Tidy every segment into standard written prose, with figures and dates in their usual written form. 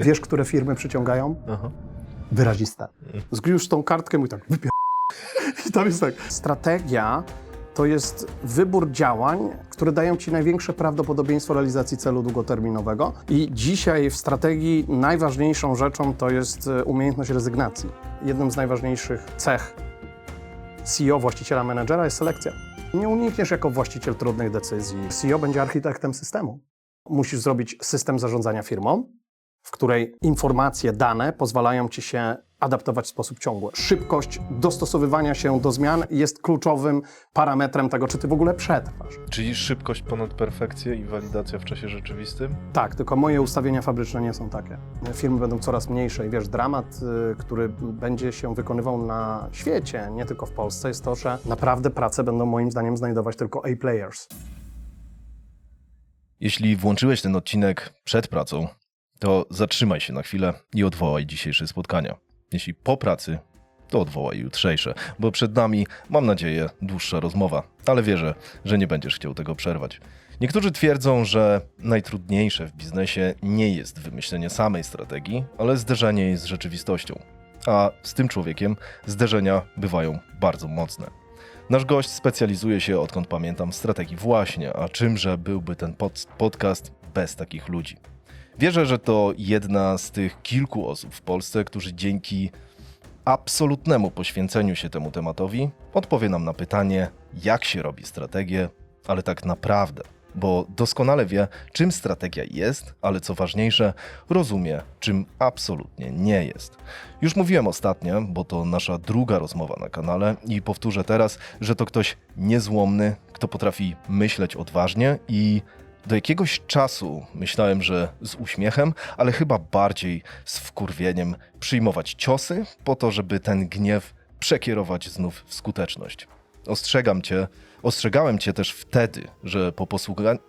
Wiesz, które firmy przyciągają? Aha. Wyraziste. Zgryjuż tą kartkę i tak wypier... I tam jest tak. Strategia to jest wybór działań, które dają ci największe prawdopodobieństwo realizacji celu długoterminowego. I dzisiaj w strategii najważniejszą rzeczą to jest umiejętność rezygnacji. Jednym z najważniejszych cech CEO, właściciela, menedżera jest selekcja. Nie unikniesz jako właściciel trudnych decyzji. CEO będzie architektem systemu. Musisz zrobić system zarządzania firmą, w której informacje, dane pozwalają ci się adaptować w sposób ciągły. Szybkość dostosowywania się do zmian jest kluczowym parametrem tego, czy ty w ogóle przetrwasz. Czyli szybkość ponad perfekcję i walidacja w czasie rzeczywistym? Tak, tylko moje ustawienia fabryczne nie są takie. Firmy będą coraz mniejsze i wiesz, dramat, który będzie się wykonywał na świecie, nie tylko w Polsce, jest to, że naprawdę pracę będą moim zdaniem znajdować tylko A-players. Jeśli włączyłeś ten odcinek przed pracą, to zatrzymaj się na chwilę i odwołaj dzisiejsze spotkania. Jeśli po pracy, to odwołaj jutrzejsze, bo przed nami, mam nadzieję, dłuższa rozmowa, ale wierzę, że nie będziesz chciał tego przerwać. Niektórzy twierdzą, że najtrudniejsze w biznesie nie jest wymyślenie samej strategii, ale zderzenie jej z rzeczywistością. A z tym człowiekiem zderzenia bywają bardzo mocne. Nasz gość specjalizuje się, odkąd pamiętam, w strategii właśnie, a czymże byłby ten podcast bez takich ludzi? Wierzę, że to jedna z tych kilku osób w Polsce, którzy dzięki absolutnemu poświęceniu się temu tematowi odpowie nam na pytanie, jak się robi strategię, ale tak naprawdę, bo doskonale wie, czym strategia jest, ale co ważniejsze, rozumie, czym absolutnie nie jest. Już mówiłem ostatnio, bo to nasza druga rozmowa na kanale i powtórzę teraz, że to ktoś niezłomny, kto potrafi myśleć odważnie i do jakiegoś czasu myślałem, że z uśmiechem, ale chyba bardziej z wkurwieniem przyjmować ciosy po to, żeby ten gniew przekierować znów w skuteczność. Ostrzegałem cię też wtedy, że po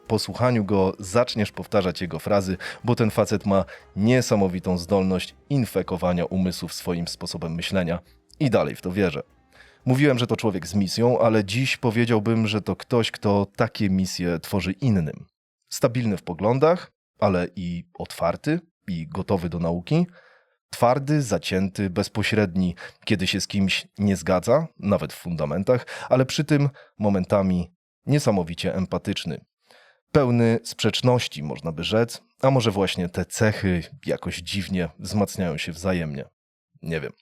posłuchaniu go zaczniesz powtarzać jego frazy, bo ten facet ma niesamowitą zdolność infekowania umysłów swoim sposobem myślenia i dalej w to wierzę. Mówiłem, że to człowiek z misją, ale dziś powiedziałbym, że to ktoś, kto takie misje tworzy innym. Stabilny w poglądach, ale i otwarty i gotowy do nauki. Twardy, zacięty, bezpośredni, kiedy się z kimś nie zgadza, nawet w fundamentach, ale przy tym momentami niesamowicie empatyczny. Pełny sprzeczności, można by rzec, a może właśnie te cechy jakoś dziwnie wzmacniają się wzajemnie. Nie wiem.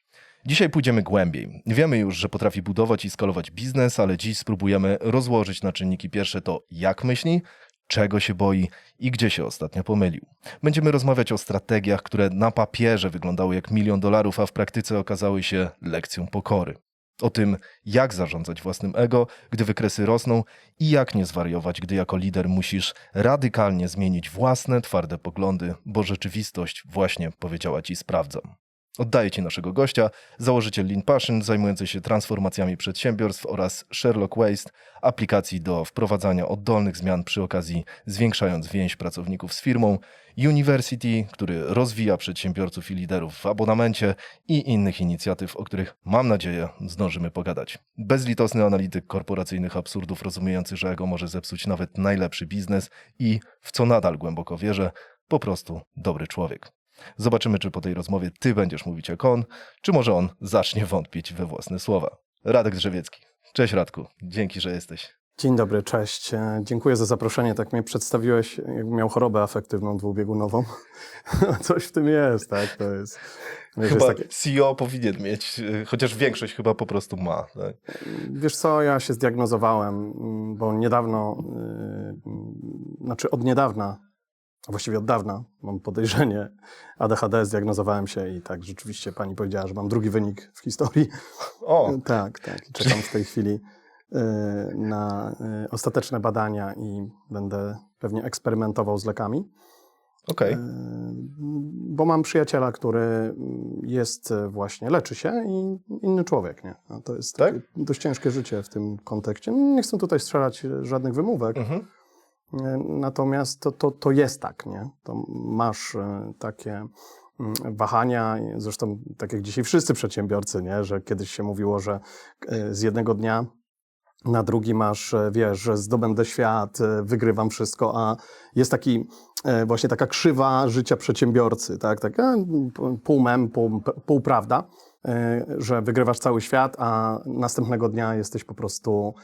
Dzisiaj pójdziemy głębiej. Wiemy już, że potrafi budować i skalować biznes, ale dziś spróbujemy rozłożyć na czynniki pierwsze to, jak myśli, czego się boi i gdzie się ostatnio pomylił. Będziemy rozmawiać o strategiach, które na papierze wyglądały jak $1 milion, a w praktyce okazały się lekcją pokory. O tym, jak zarządzać własnym ego, gdy wykresy rosną i jak nie zwariować, gdy jako lider musisz radykalnie zmienić własne twarde poglądy, bo rzeczywistość właśnie powiedziała ci sprawdzam. Oddaję ci naszego gościa, założyciel Lean Passion, zajmujący się transformacjami przedsiębiorstw oraz Sherlock Waste, aplikacji do wprowadzania oddolnych zmian przy okazji zwiększając więź pracowników z firmą, University, który rozwija przedsiębiorców i liderów w abonamencie i innych inicjatyw, o których mam nadzieję zdążymy pogadać. Bezlitosny analityk korporacyjnych absurdów, rozumiejący, że ego może zepsuć nawet najlepszy biznes i, w co nadal głęboko wierzę, po prostu dobry człowiek. Zobaczymy, czy po tej rozmowie ty będziesz mówić jak on, czy może on zacznie wątpić we własne słowa. Radek Drzewiecki. Cześć Radku, dzięki, że jesteś. Dzień dobry, cześć. Dziękuję za zaproszenie. Tak mnie przedstawiłeś, jakbym miał chorobę afektywną dwubiegunową. Coś w tym jest, tak? To jest... Wiesz, Chyba jest takie... CEO powinien mieć, chociaż większość chyba po prostu ma. Tak? Wiesz co, ja się zdiagnozowałem, bo niedawno, od niedawna, a właściwie od dawna mam podejrzenie ADHD, zdiagnozowałem się i tak rzeczywiście pani powiedziała, że mam drugi wynik w historii. O! Tak. I czekam w tej chwili na ostateczne badania i będę pewnie eksperymentował z lekami. Okej. Bo mam przyjaciela, który jest właśnie, leczy się i inny człowiek, nie? A to jest Tak? dość ciężkie życie w tym kontekście. Nie chcę tutaj strzelać żadnych wymówek, natomiast to jest tak, nie? To masz takie wahania, zresztą tak jak dzisiaj wszyscy przedsiębiorcy, nie? Że kiedyś się mówiło, że z jednego dnia na drugi masz, wiesz, że zdobędę świat, wygrywam wszystko, a jest właśnie taka krzywa życia przedsiębiorcy, tak? Taka pół mem, pół prawda, że wygrywasz cały świat, a następnego dnia jesteś po prostu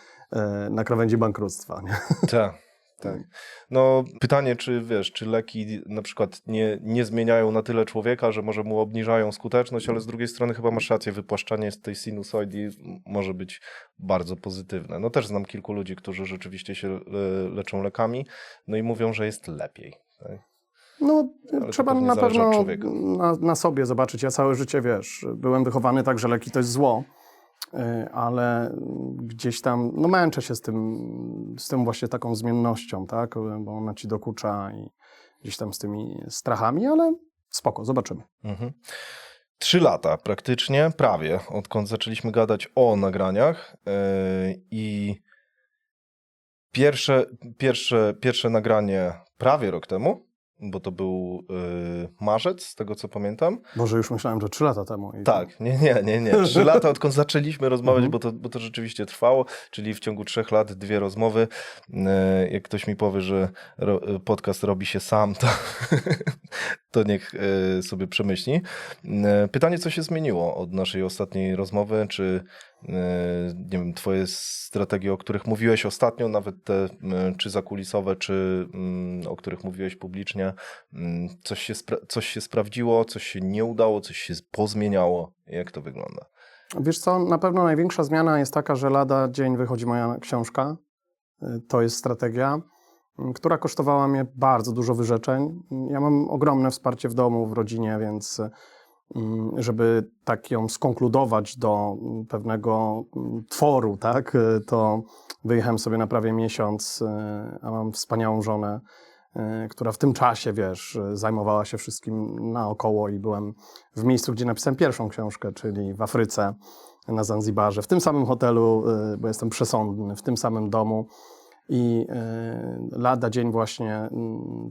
na krawędzi bankructwa, nie? Tak, tak. No pytanie, czy leki na przykład nie zmieniają na tyle człowieka, że może mu obniżają skuteczność, ale z drugiej strony chyba masz rację, wypłaszczanie z tej sinusoidii może być bardzo pozytywne. No też znam kilku ludzi, którzy rzeczywiście się leczą lekami, no i mówią, że jest lepiej. Tak? No, Ale to trzeba pewnie na zależy od pewno człowieka. na sobie zobaczyć. Ja całe życie, wiesz, byłem wychowany tak, że leki to jest zło, ale gdzieś tam, no męczę się z tym właśnie taką zmiennością, tak, bo ona ci dokucza i gdzieś tam z tymi strachami, ale spoko, zobaczymy. 3 lata praktycznie, prawie, odkąd zaczęliśmy gadać o nagraniach i pierwsze nagranie prawie rok temu, bo to był marzec, z tego co pamiętam. Boże, już myślałem, że 3 lata temu. Tak, nie. 3 lata, odkąd zaczęliśmy rozmawiać, bo to rzeczywiście trwało, czyli w ciągu 3 lat 2 rozmowy. Jak ktoś mi powie, że podcast robi się sam, to niech sobie przemyśli. Pytanie, co się zmieniło od naszej ostatniej rozmowy, czy nie wiem, twoje strategie, o których mówiłeś ostatnio, nawet te czy zakulisowe, czy o których mówiłeś publicznie, coś się sprawdziło, coś się nie udało, coś się pozmieniało? Jak to wygląda? Wiesz co, na pewno największa zmiana jest taka, że lada dzień wychodzi moja książka. To jest strategia, która kosztowała mnie bardzo dużo wyrzeczeń. Ja mam ogromne wsparcie w domu, w rodzinie, więc żeby tak ją skonkludować do pewnego tworu, tak, to wyjechałem sobie na prawie miesiąc, a mam wspaniałą żonę, która w tym czasie, wiesz, zajmowała się wszystkim naokoło i byłem w miejscu, gdzie napisałem pierwszą książkę, czyli w Afryce, na Zanzibarze, w tym samym hotelu, bo jestem przesądny, w tym samym domu. I lada dzień właśnie,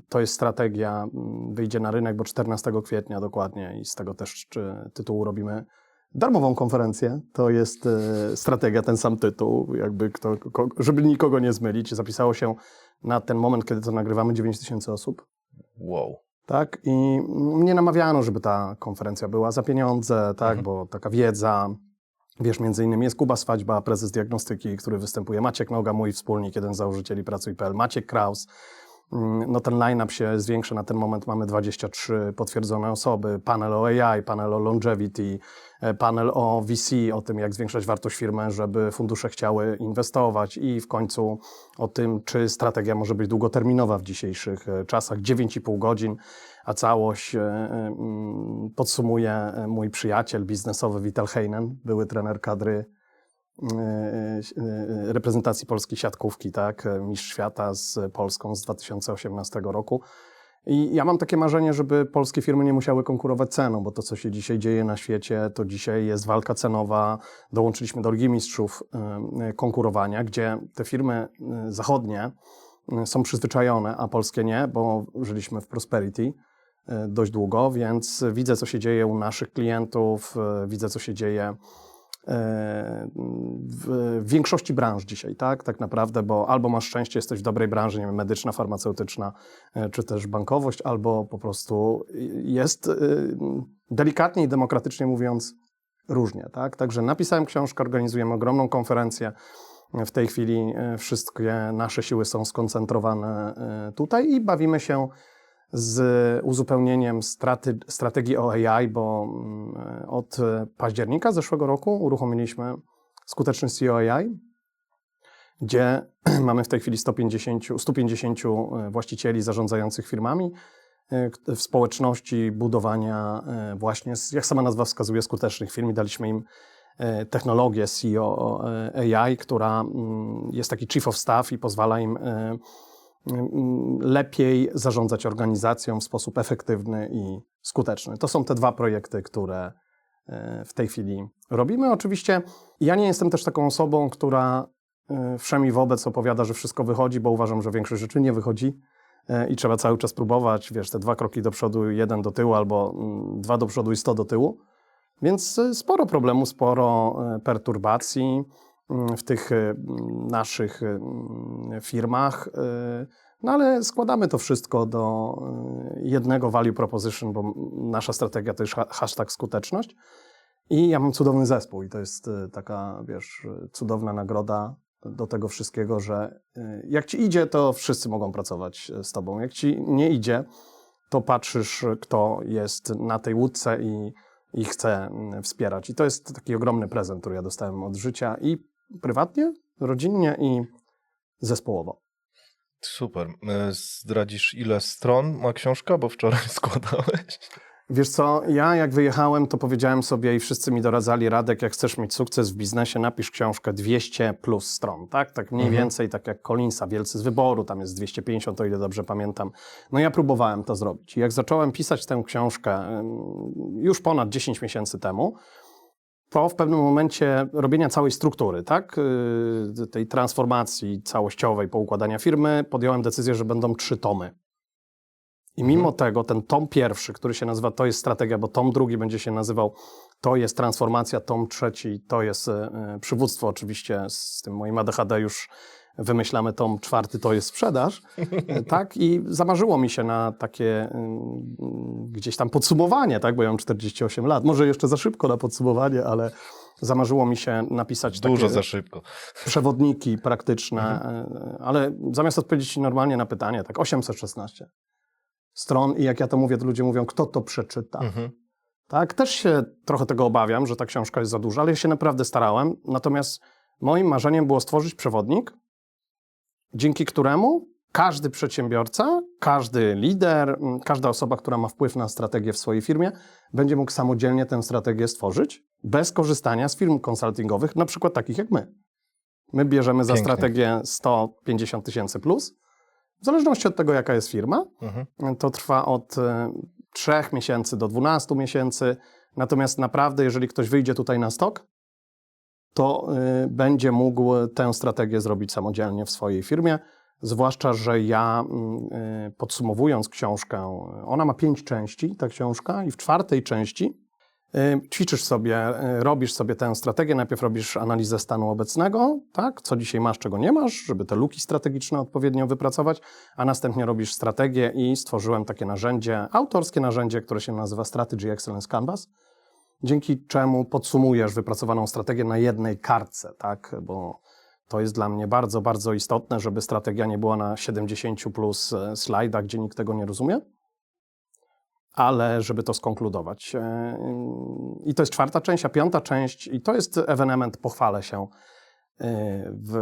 to jest strategia, wyjdzie na rynek, bo 14 kwietnia dokładnie i z tego też tytułu robimy darmową konferencję. To jest strategia, ten sam tytuł, jakby żeby nikogo nie zmylić. Zapisało się na ten moment, kiedy to nagrywamy, 9 000 osób. Wow. Tak, i mnie namawiano, żeby ta konferencja była za pieniądze, tak, bo taka wiedza. Wiesz, między innymi jest Kuba Swaćba, prezes diagnostyki, który występuje, Maciek Noga, mój wspólnik, jeden z założycieli Pracuj.pl, Maciek Kraus. No ten line-up się zwiększa, na ten moment mamy 23 potwierdzone osoby, panel o AI, panel o longevity, panel o VC, o tym jak zwiększać wartość firmy, żeby fundusze chciały inwestować i w końcu o tym, czy strategia może być długoterminowa w dzisiejszych czasach, 9,5 godzin, a całość podsumuje mój przyjaciel biznesowy Vital Heinen, były trener kadry reprezentacji polskiej siatkówki, tak, mistrz świata z Polską z 2018 roku. I ja mam takie marzenie, żeby polskie firmy nie musiały konkurować ceną, bo to, co się dzisiaj dzieje na świecie, to dzisiaj jest walka cenowa. Dołączyliśmy do Ligi Mistrzów konkurowania, gdzie te firmy zachodnie są przyzwyczajone, a polskie nie, bo żyliśmy w prosperity dość długo, więc widzę, co się dzieje u naszych klientów, widzę, co się dzieje w większości branż dzisiaj, tak naprawdę, bo albo masz szczęście, jesteś w dobrej branży, nie wiem, medyczna, farmaceutyczna, czy też bankowość, albo po prostu jest delikatnie i demokratycznie mówiąc różnie, tak? Także napisałem książkę, organizujemy ogromną konferencję. W tej chwili wszystkie nasze siły są skoncentrowane tutaj i bawimy się z uzupełnieniem strategii o AI, bo od października zeszłego roku uruchomiliśmy skuteczny CEO AI, gdzie mamy w tej chwili 150 właścicieli zarządzających firmami w społeczności budowania właśnie, jak sama nazwa wskazuje, skutecznych firm i daliśmy im technologię CEO AI, która jest taki chief of staff i pozwala im lepiej zarządzać organizacją w sposób efektywny i skuteczny. To są te 2 projekty, które w tej chwili robimy. Oczywiście ja nie jestem też taką osobą, która wszemi wobec opowiada, że wszystko wychodzi, bo uważam, że większość rzeczy nie wychodzi i trzeba cały czas próbować, wiesz, te 2 kroki do przodu, 1 do tyłu albo 2 do przodu i 100 do tyłu. Więc sporo problemów, sporo perturbacji. w tych naszych firmach. No ale składamy to wszystko do jednego value proposition, bo nasza strategia to jest hashtag skuteczność. I ja mam cudowny zespół i to jest taka, wiesz, cudowna nagroda do tego wszystkiego, że jak ci idzie, to wszyscy mogą pracować z tobą. Jak ci nie idzie, to patrzysz, kto jest na tej łódce i chce wspierać. I to jest taki ogromny prezent, który ja dostałem od życia i prywatnie, rodzinnie i zespołowo. Super. Zdradzisz, ile stron ma książka, bo wczoraj składałeś? Wiesz co, ja jak wyjechałem, to powiedziałem sobie i wszyscy mi doradzali, Radek, jak chcesz mieć sukces w biznesie, napisz książkę 200 plus stron, tak? Tak mniej więcej, tak jak Collinsa, Wielcy z wyboru, tam jest 250, o ile dobrze pamiętam. No ja próbowałem to zrobić. I jak zacząłem pisać tę książkę już ponad 10 miesięcy temu, to w pewnym momencie robienia całej struktury, tak? Tej transformacji całościowej, poukładania firmy, podjąłem decyzję, że będą 3 tomy. I mimo tego ten tom pierwszy, który się nazywa To jest strategia, bo tom drugi będzie się nazywał To jest transformacja, tom trzeci to jest przywództwo, oczywiście z tym moim ADHD już wymyślamy tom czwarty, to jest sprzedaż, tak? I zamarzyło mi się na takie gdzieś tam podsumowanie, tak? Bo ja mam 48 lat, może jeszcze za szybko na podsumowanie, ale zamarzyło mi się napisać Dużo takie za szybko. przewodniki praktyczne, ale zamiast odpowiedzieć normalnie na pytanie, tak 816 stron i jak ja to mówię, to ludzie mówią, kto to przeczyta. Tak, też się trochę tego obawiam, że ta książka jest za duża, ale ja się naprawdę starałem. Natomiast moim marzeniem było stworzyć przewodnik, dzięki któremu każdy przedsiębiorca, każdy lider, każda osoba, która ma wpływ na strategię w swojej firmie, będzie mógł samodzielnie tę strategię stworzyć, bez korzystania z firm konsultingowych, na przykład takich jak my. My bierzemy za strategię 150 000 plus. W zależności od tego, jaka jest firma, to trwa od 3 miesięcy do 12 miesięcy. Natomiast naprawdę, jeżeli ktoś wyjdzie tutaj na stok, to będzie mógł tę strategię zrobić samodzielnie w swojej firmie. Zwłaszcza, że ja podsumowując książkę, ona ma 5 części, ta książka, i w 4. części ćwiczysz sobie, robisz sobie tę strategię, najpierw robisz analizę stanu obecnego, tak, co dzisiaj masz, czego nie masz, żeby te luki strategiczne odpowiednio wypracować, a następnie robisz strategię i stworzyłem takie narzędzie, autorskie narzędzie, które się nazywa Strategy Excellence Canvas, dzięki czemu podsumujesz wypracowaną strategię na jednej kartce, tak, bo to jest dla mnie bardzo, bardzo istotne, żeby strategia nie była na 70 plus slajdach, gdzie nikt tego nie rozumie, ale żeby to skonkludować. I to jest 4. część, a 5. część, i to jest ewenement, pochwalę się w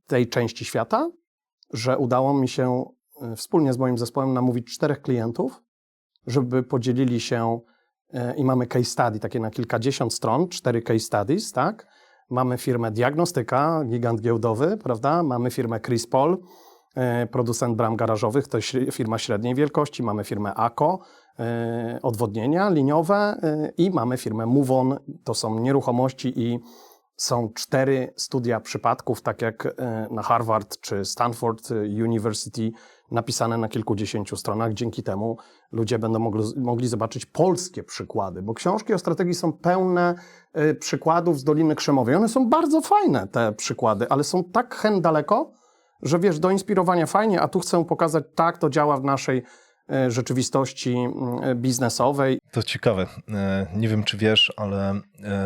tej części świata, że udało mi się wspólnie z moim zespołem namówić 4 klientów, żeby podzielili się i mamy case study, takie na kilkadziesiąt stron, 4 case studies, tak? Mamy firmę Diagnostyka, gigant giełdowy, prawda? Mamy firmę Chris Paul, producent bram garażowych, to jest firma średniej wielkości. Mamy firmę AKO, odwodnienia liniowe i mamy firmę MoveOn, to są nieruchomości i są 4 studia przypadków, tak jak na Harvard czy Stanford University, napisane na kilkudziesięciu stronach. Dzięki temu ludzie będą mogli zobaczyć polskie przykłady, bo książki o strategii są pełne przykładów z Doliny Krzemowej. One są bardzo fajne, te przykłady, ale są tak hen daleko, że wiesz, do inspirowania fajnie, a tu chcę pokazać, tak to działa w naszej rzeczywistości biznesowej. To ciekawe. Nie wiem, czy wiesz, ale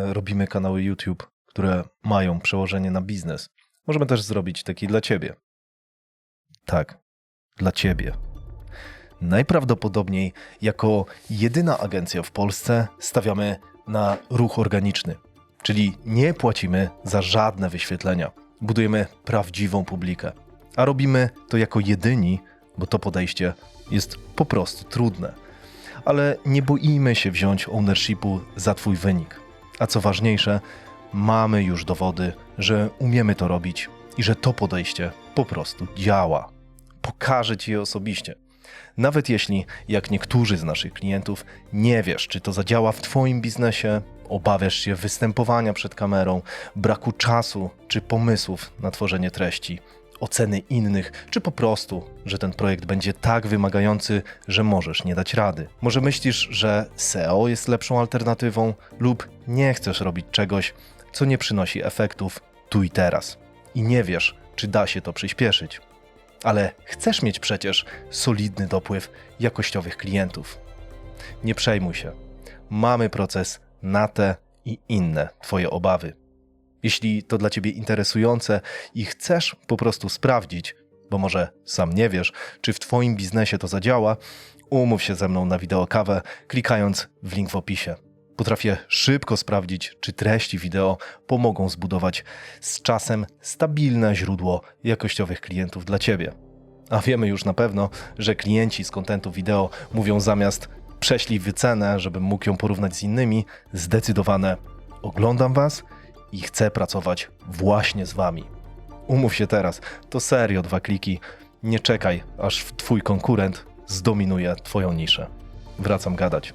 robimy kanały YouTube, które mają przełożenie na biznes. Możemy też zrobić taki dla ciebie. Tak, dla ciebie. Najprawdopodobniej jako jedyna agencja w Polsce stawiamy na ruch organiczny, czyli nie płacimy za żadne wyświetlenia. Budujemy prawdziwą publikę, a robimy to jako jedyni, bo to podejście jest po prostu trudne. Ale nie boimy się wziąć ownershipu za twój wynik. A co ważniejsze, mamy już dowody, że umiemy to robić i że to podejście po prostu działa. Pokażę ci je osobiście. Nawet jeśli, jak niektórzy z naszych klientów, nie wiesz, czy to zadziała w twoim biznesie, obawiasz się występowania przed kamerą, braku czasu czy pomysłów na tworzenie treści, oceny innych, czy po prostu, że ten projekt będzie tak wymagający, że możesz nie dać rady. Może myślisz, że SEO jest lepszą alternatywą lub nie chcesz robić czegoś, co nie przynosi efektów tu i teraz i nie wiesz, czy da się to przyspieszyć. Ale chcesz mieć przecież solidny dopływ jakościowych klientów. Nie przejmuj się. Mamy proces na te i inne Twoje obawy. Jeśli to dla Ciebie interesujące i chcesz po prostu sprawdzić, bo może sam nie wiesz, czy w Twoim biznesie to zadziała, umów się ze mną na wideokawę, klikając w link w opisie. Potrafię szybko sprawdzić, czy treści wideo pomogą zbudować z czasem stabilne źródło jakościowych klientów dla Ciebie. A wiemy już na pewno, że klienci z kontentu wideo mówią zamiast prześlij wycenę, żebym mógł ją porównać z innymi, zdecydowane oglądam Was i chcę pracować właśnie z Wami. Umów się teraz, to serio 2 kliki. Nie czekaj, aż Twój konkurent zdominuje Twoją niszę. Wracam gadać.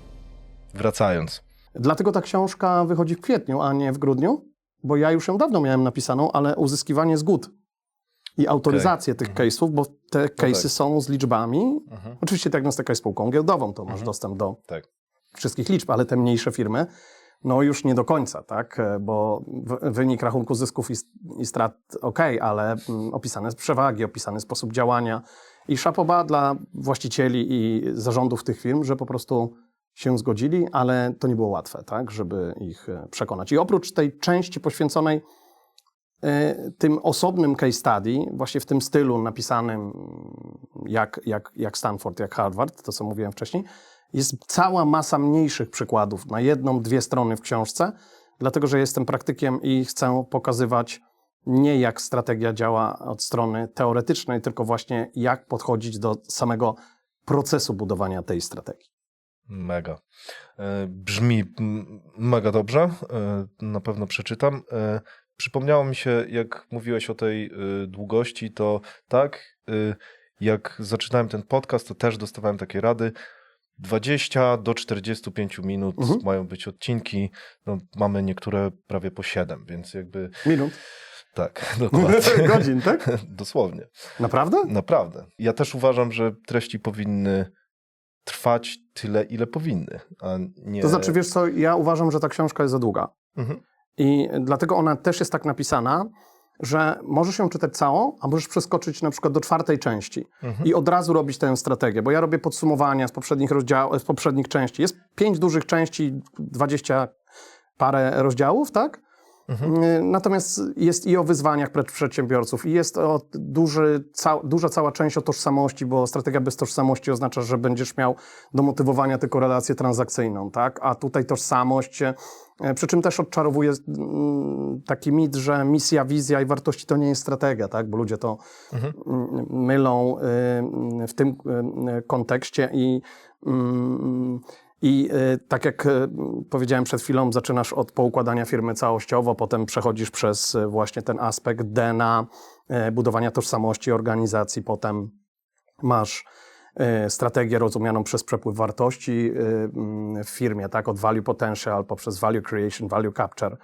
Wracając. Dlatego ta książka wychodzi w kwietniu, a nie w grudniu, bo ja już ją dawno miałem napisaną, ale uzyskiwanie zgód i autoryzację tych case'ów, bo te case'y są z liczbami. Oczywiście diagnostyka jest spółką giełdową, to masz dostęp do wszystkich liczb, ale te mniejsze firmy, no już nie do końca, tak? Bo wynik rachunku zysków i strat ale opisane jest przewagi, opisany sposób działania i szapoba dla właścicieli i zarządów tych firm, że po prostu się zgodzili, ale to nie było łatwe, tak, żeby ich przekonać. I oprócz tej części poświęconej tym osobnym case study, właśnie w tym stylu napisanym jak Stanford, jak Harvard, to co mówiłem wcześniej, jest cała masa mniejszych przykładów na 1-2 strony w książce, dlatego że jestem praktykiem i chcę pokazywać nie jak strategia działa od strony teoretycznej, tylko właśnie jak podchodzić do samego procesu budowania tej strategii. Mega. Brzmi mega dobrze. Na pewno przeczytam. Przypomniało mi się, jak mówiłeś o tej długości, to tak, jak zaczynałem ten podcast, to też dostawałem takie rady. 20 do 45 minut mają być odcinki. No, mamy niektóre prawie po 7, więc jakby... Minut? Tak, dokładnie. Godzin, tak? Dosłownie. Naprawdę? Naprawdę. Ja też uważam, że treści powinny trwać tyle, ile powinny, a nie... To znaczy, wiesz co, ja uważam, że ta książka jest za długa. I dlatego ona też jest tak napisana, że możesz ją czytać całą, a możesz przeskoczyć na przykład do 4. części i od razu robić tę strategię, bo ja robię podsumowania z poprzednich rozdziałów, z poprzednich części. Jest 5 dużych części, 20 parę rozdziałów, tak? Natomiast jest i o wyzwaniach przedsiębiorców, i jest o duża cała część o tożsamości, bo strategia bez tożsamości oznacza, że będziesz miał do motywowania tylko relację transakcyjną, tak? A tutaj tożsamość, przy czym też odczarowuje taki mit, że misja, wizja i wartości to nie jest strategia, tak? Bo ludzie to mylą w tym kontekście i tak jak powiedziałem przed chwilą, zaczynasz od poukładania firmy całościowo, potem przechodzisz przez właśnie ten aspekt DNA, budowania tożsamości organizacji, potem masz strategię rozumianą przez przepływ wartości w firmie, tak, od value potential poprzez value creation, value capture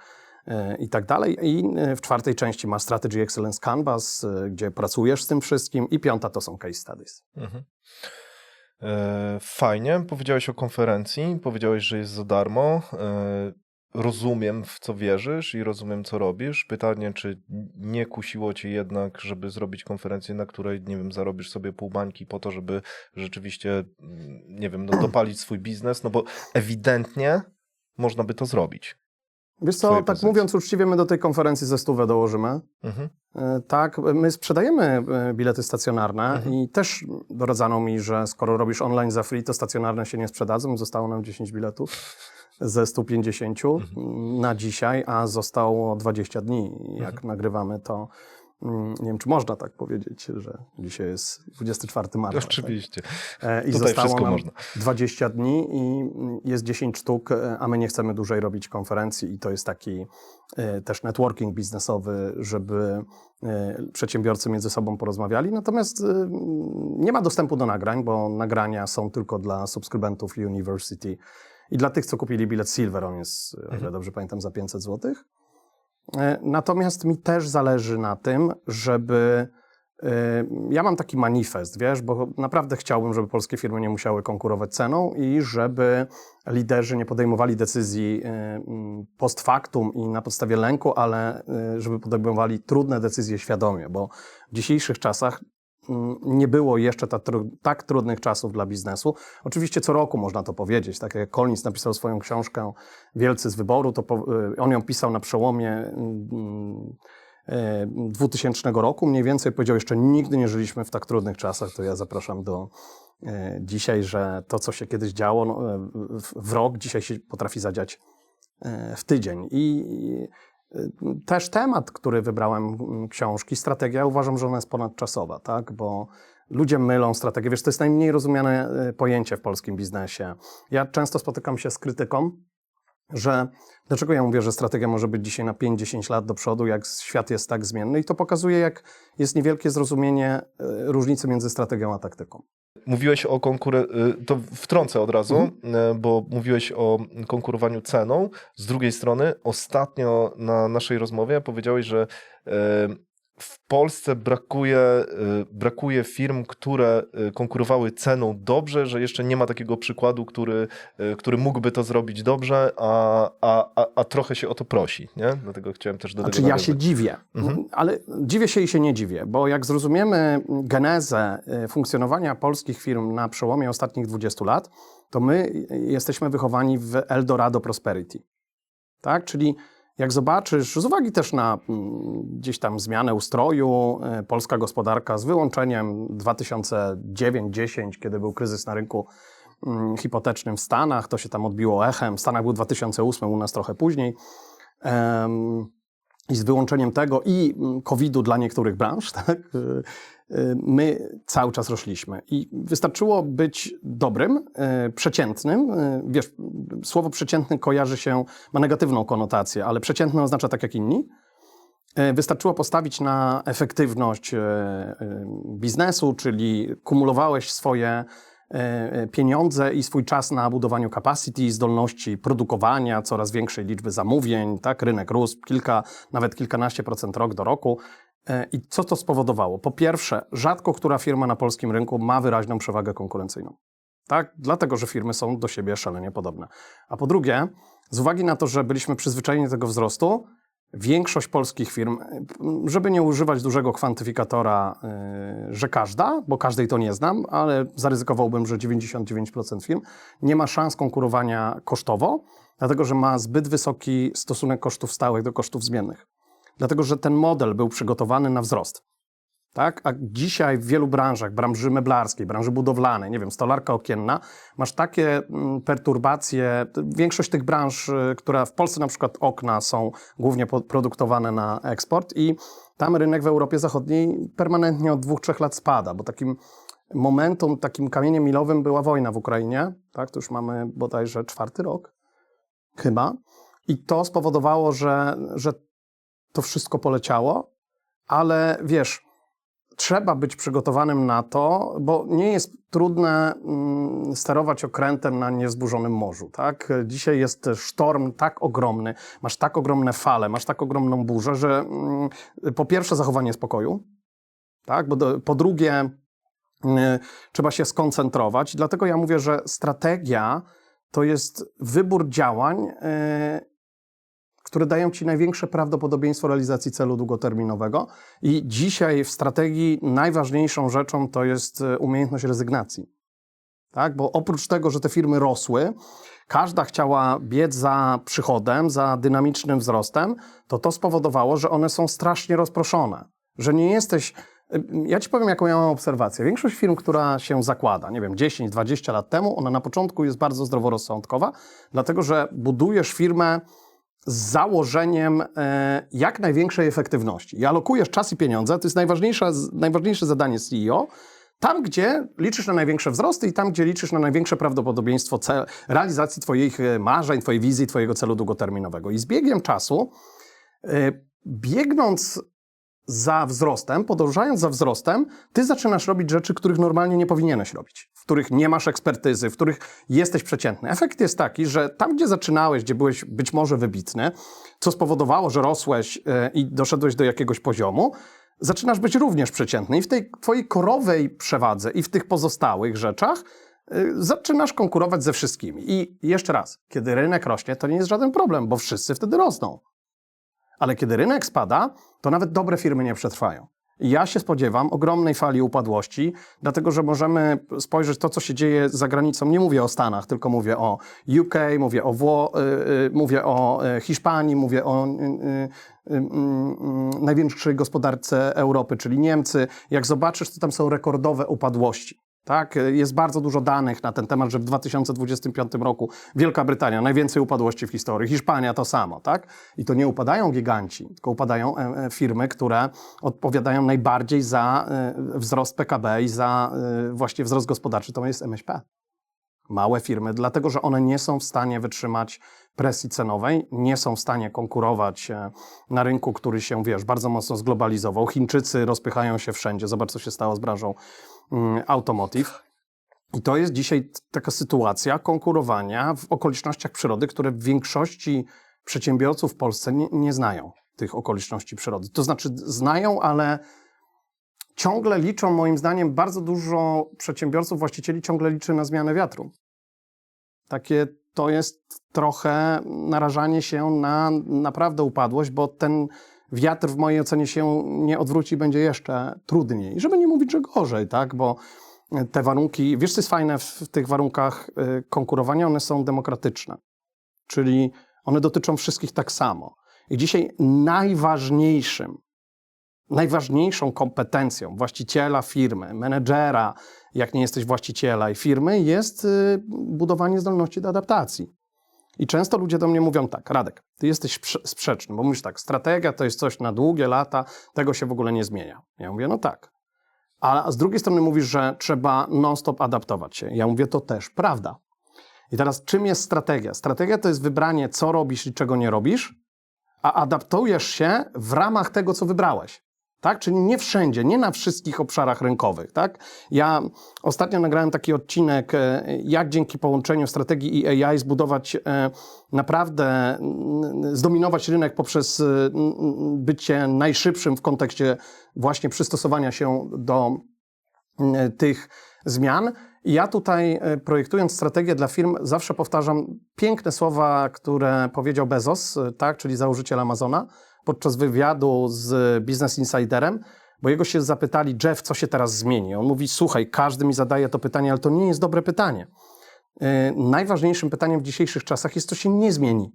i tak dalej. I w 4. części masz Strategy Excellence Canvas, gdzie pracujesz z tym wszystkim, i 5. to są case studies. Fajnie, powiedziałeś o konferencji, powiedziałeś, że jest za darmo. Rozumiem, w co wierzysz i rozumiem, co robisz. Pytanie, czy nie kusiło cię jednak, żeby zrobić konferencję, na której, nie wiem, zarobisz sobie pół bańki po to, żeby rzeczywiście, nie wiem, no, dopalić swój biznes, no bo ewidentnie można by to zrobić. Wiesz co, tak mówiąc uczciwie, my do tej konferencji ze 100 dołożymy. Tak, my sprzedajemy bilety stacjonarne i też doradzano mi, że skoro robisz online za free, to stacjonarne się nie sprzedadzą. Zostało nam 10 biletów ze 150 na dzisiaj, a zostało 20 dni. Jak nagrywamy, to nie wiem, czy można tak powiedzieć, że dzisiaj jest 24 marca. Oczywiście. Tak? I Tutaj zostało wszystko nam można. 20 dni i jest 10 sztuk, a my nie chcemy dłużej robić konferencji i to jest taki też networking biznesowy, żeby przedsiębiorcy między sobą porozmawiali. Natomiast nie ma dostępu do nagrań, bo nagrania są tylko dla subskrybentów University i dla tych, co kupili bilet Silver, on jest, o ile dobrze pamiętam, za 500 zł. Natomiast mi też zależy na tym, żeby Ja mam taki manifest, wiesz, bo naprawdę chciałbym, żeby polskie firmy nie musiały konkurować ceną i żeby liderzy nie podejmowali decyzji post factum i na podstawie lęku, ale żeby podejmowali trudne decyzje świadomie, bo w dzisiejszych czasach nie było jeszcze tak trudnych czasów dla biznesu. Oczywiście co roku można to powiedzieć. Tak jak Collins napisał swoją książkę Wielcy z wyboru, to on ją pisał na przełomie 2000 roku. Mniej więcej powiedział, jeszcze nigdy nie żyliśmy w tak trudnych czasach. To ja zapraszam do dzisiaj, że to, co się kiedyś działo w rok, dzisiaj się potrafi zadziać w tydzień. I też temat, który wybrałem książki, strategia, uważam, że ona jest ponadczasowa, tak? Bo ludzie mylą strategię. Wiesz, to jest najmniej rozumiane pojęcie w polskim biznesie. Ja często spotykam się z krytyką, że dlaczego ja mówię, że strategia może być dzisiaj na 5-10 lat do przodu, jak świat jest tak zmienny, i to pokazuje, jak jest niewielkie zrozumienie różnicy między strategią a taktyką. Mówiłeś o to wtrącę od razu, bo mówiłeś o konkurowaniu ceną. Z drugiej strony ostatnio na naszej rozmowie powiedziałeś, że w Polsce brakuje firm, które konkurowały ceną dobrze, że jeszcze nie ma takiego przykładu, który mógłby to zrobić dobrze, a trochę się o to prosi, nie? Dlatego chciałem też do tego Znaczy ja się dziwię, ale dziwię się i się nie dziwię, bo jak zrozumiemy genezę funkcjonowania polskich firm na przełomie ostatnich 20 lat, to my jesteśmy wychowani w Eldorado Prosperity, tak? Czyli jak zobaczysz, z uwagi też na gdzieś tam zmianę ustroju, polska gospodarka z wyłączeniem 2009-10, kiedy był kryzys na rynku hipotecznym w Stanach, to się tam odbiło echem. W Stanach był 2008, u nas trochę później. I z wyłączeniem tego i COVID-u dla niektórych branż, tak, my cały czas rośliśmy. I wystarczyło być dobrym, przeciętnym. Wiesz, słowo przeciętny kojarzy się, ma negatywną konotację, ale przeciętny oznacza tak jak inni. Wystarczyło postawić na efektywność biznesu, czyli kumulowałeś swoje pieniądze i swój czas na budowaniu capacity, zdolności produkowania, coraz większej liczby zamówień, tak? Rynek rósł nawet kilkanaście procent rok do roku. I co to spowodowało? Po pierwsze, rzadko która firma na polskim rynku ma wyraźną przewagę konkurencyjną. Tak? Dlatego, że firmy są do siebie szalenie podobne. A po drugie, z uwagi na to, że byliśmy przyzwyczajeni do tego wzrostu, większość polskich firm, żeby nie używać dużego kwantyfikatora, że każda, bo każdej to nie znam, ale zaryzykowałbym, że 99% firm nie ma szans konkurowania kosztowo, dlatego że ma zbyt wysoki stosunek kosztów stałych do kosztów zmiennych. Dlatego, że ten model był przygotowany na wzrost. Tak? A dzisiaj w wielu branżach, branży meblarskiej, branży budowlanej, nie wiem, stolarka okienna, masz takie perturbacje. Większość tych branż, która w Polsce na przykład okna są głównie produktowane na eksport i tam rynek w Europie Zachodniej permanentnie od 2-3 lat spada, bo takim momentum, takim kamieniem milowym była wojna w Ukrainie. Tak? To już mamy bodajże 4. rok chyba. I to spowodowało, że to wszystko poleciało, ale wiesz, trzeba być przygotowanym na to, bo nie jest trudne sterować okrętem na niezburzonym morzu, tak? Dzisiaj jest sztorm tak ogromny, masz tak ogromne fale, masz tak ogromną burzę, że po pierwsze zachowanie spokoju, tak? Bo po drugie trzeba się skoncentrować. Dlatego ja mówię, że strategia to jest wybór działań, które dają ci największe prawdopodobieństwo realizacji celu długoterminowego. I dzisiaj w strategii najważniejszą rzeczą to jest umiejętność rezygnacji. Tak? Bo oprócz tego, że te firmy rosły, każda chciała biec za przychodem, za dynamicznym wzrostem, to spowodowało, że one są strasznie rozproszone. Że nie jesteś... Ja ci powiem, jaką ja mam obserwację. Większość firm, która się zakłada, nie wiem, 10-20 lat temu, ona na początku jest bardzo zdroworozsądkowa, dlatego że budujesz firmę z założeniem jak największej efektywności. I alokujesz czas i pieniądze, to jest najważniejsze zadanie CEO, tam, gdzie liczysz na największe wzrosty i tam, gdzie liczysz na największe prawdopodobieństwo realizacji twoich marzeń, twojej wizji, twojego celu długoterminowego. I z biegiem czasu, biegnąc za wzrostem, podążając za wzrostem, ty zaczynasz robić rzeczy, których normalnie nie powinieneś robić, w których nie masz ekspertyzy, w których jesteś przeciętny. Efekt jest taki, że tam, gdzie zaczynałeś, gdzie byłeś być może wybitny, co spowodowało, że rosłeś i doszedłeś do jakiegoś poziomu, zaczynasz być również przeciętny i w tej twojej korowej przewadze i w tych pozostałych rzeczach zaczynasz konkurować ze wszystkimi. I jeszcze raz, kiedy rynek rośnie, to nie jest żaden problem, bo wszyscy wtedy rosną. Ale kiedy rynek spada, to nawet dobre firmy nie przetrwają. I ja się spodziewam ogromnej fali upadłości, dlatego że możemy spojrzeć to, co się dzieje za granicą. Nie mówię o Stanach, tylko mówię o UK, mówię o Hiszpanii, mówię o największej gospodarce Europy, czyli Niemcy. Jak zobaczysz, to tam są rekordowe upadłości. Tak? Jest bardzo dużo danych na ten temat, że w 2025 roku Wielka Brytania najwięcej upadłości w historii, Hiszpania to samo. Tak? I to nie upadają giganci, tylko upadają firmy, które odpowiadają najbardziej za wzrost PKB i za właśnie wzrost gospodarczy, to jest MŚP. Małe firmy, dlatego że one nie są w stanie wytrzymać presji cenowej, nie są w stanie konkurować na rynku, który się, bardzo mocno zglobalizował. Chińczycy rozpychają się wszędzie. Zobacz, co się stało z branżą automotive. I to jest dzisiaj taka sytuacja konkurowania w okolicznościach przyrody, które w większości przedsiębiorców w Polsce nie znają tych okoliczności przyrody. To znaczy znają, ale ciągle liczą, moim zdaniem, bardzo dużo przedsiębiorców, właścicieli ciągle liczy na zmianę wiatru. Takie to jest trochę narażanie się na naprawdę upadłość, bo ten wiatr w mojej ocenie się nie odwróci, będzie jeszcze trudniej. Żeby nie mówić, że gorzej, tak? Bo te warunki, wiesz co jest fajne w tych warunkach konkurowania? One są demokratyczne. Czyli one dotyczą wszystkich tak samo. I dzisiaj najważniejszą kompetencją właściciela firmy, menedżera, jak nie jesteś właściciela i firmy, jest budowanie zdolności do adaptacji. I często ludzie do mnie mówią tak: Radek, ty jesteś sprzeczny, bo mówisz tak, strategia to jest coś na długie lata, tego się w ogóle nie zmienia. Ja mówię, no tak. A z drugiej strony mówisz, że trzeba non-stop adaptować się. Ja mówię, to też prawda. I teraz czym jest strategia? Strategia to jest wybranie, co robisz i czego nie robisz, a adaptujesz się w ramach tego, co wybrałeś. Tak? Czyli nie wszędzie, nie na wszystkich obszarach rynkowych. Tak? Ja ostatnio nagrałem taki odcinek, jak dzięki połączeniu strategii i AI zbudować naprawdę, zdominować rynek poprzez bycie najszybszym w kontekście właśnie przystosowania się do tych zmian. I ja tutaj, projektując strategię dla firm, zawsze powtarzam piękne słowa, które powiedział Bezos, tak? Czyli założyciel Amazona, podczas wywiadu z Business Insiderem, bo jego się zapytali: Jeff, co się teraz zmieni? On mówi: słuchaj, każdy mi zadaje to pytanie, ale to nie jest dobre pytanie. Najważniejszym pytaniem w dzisiejszych czasach jest, co się nie zmieni.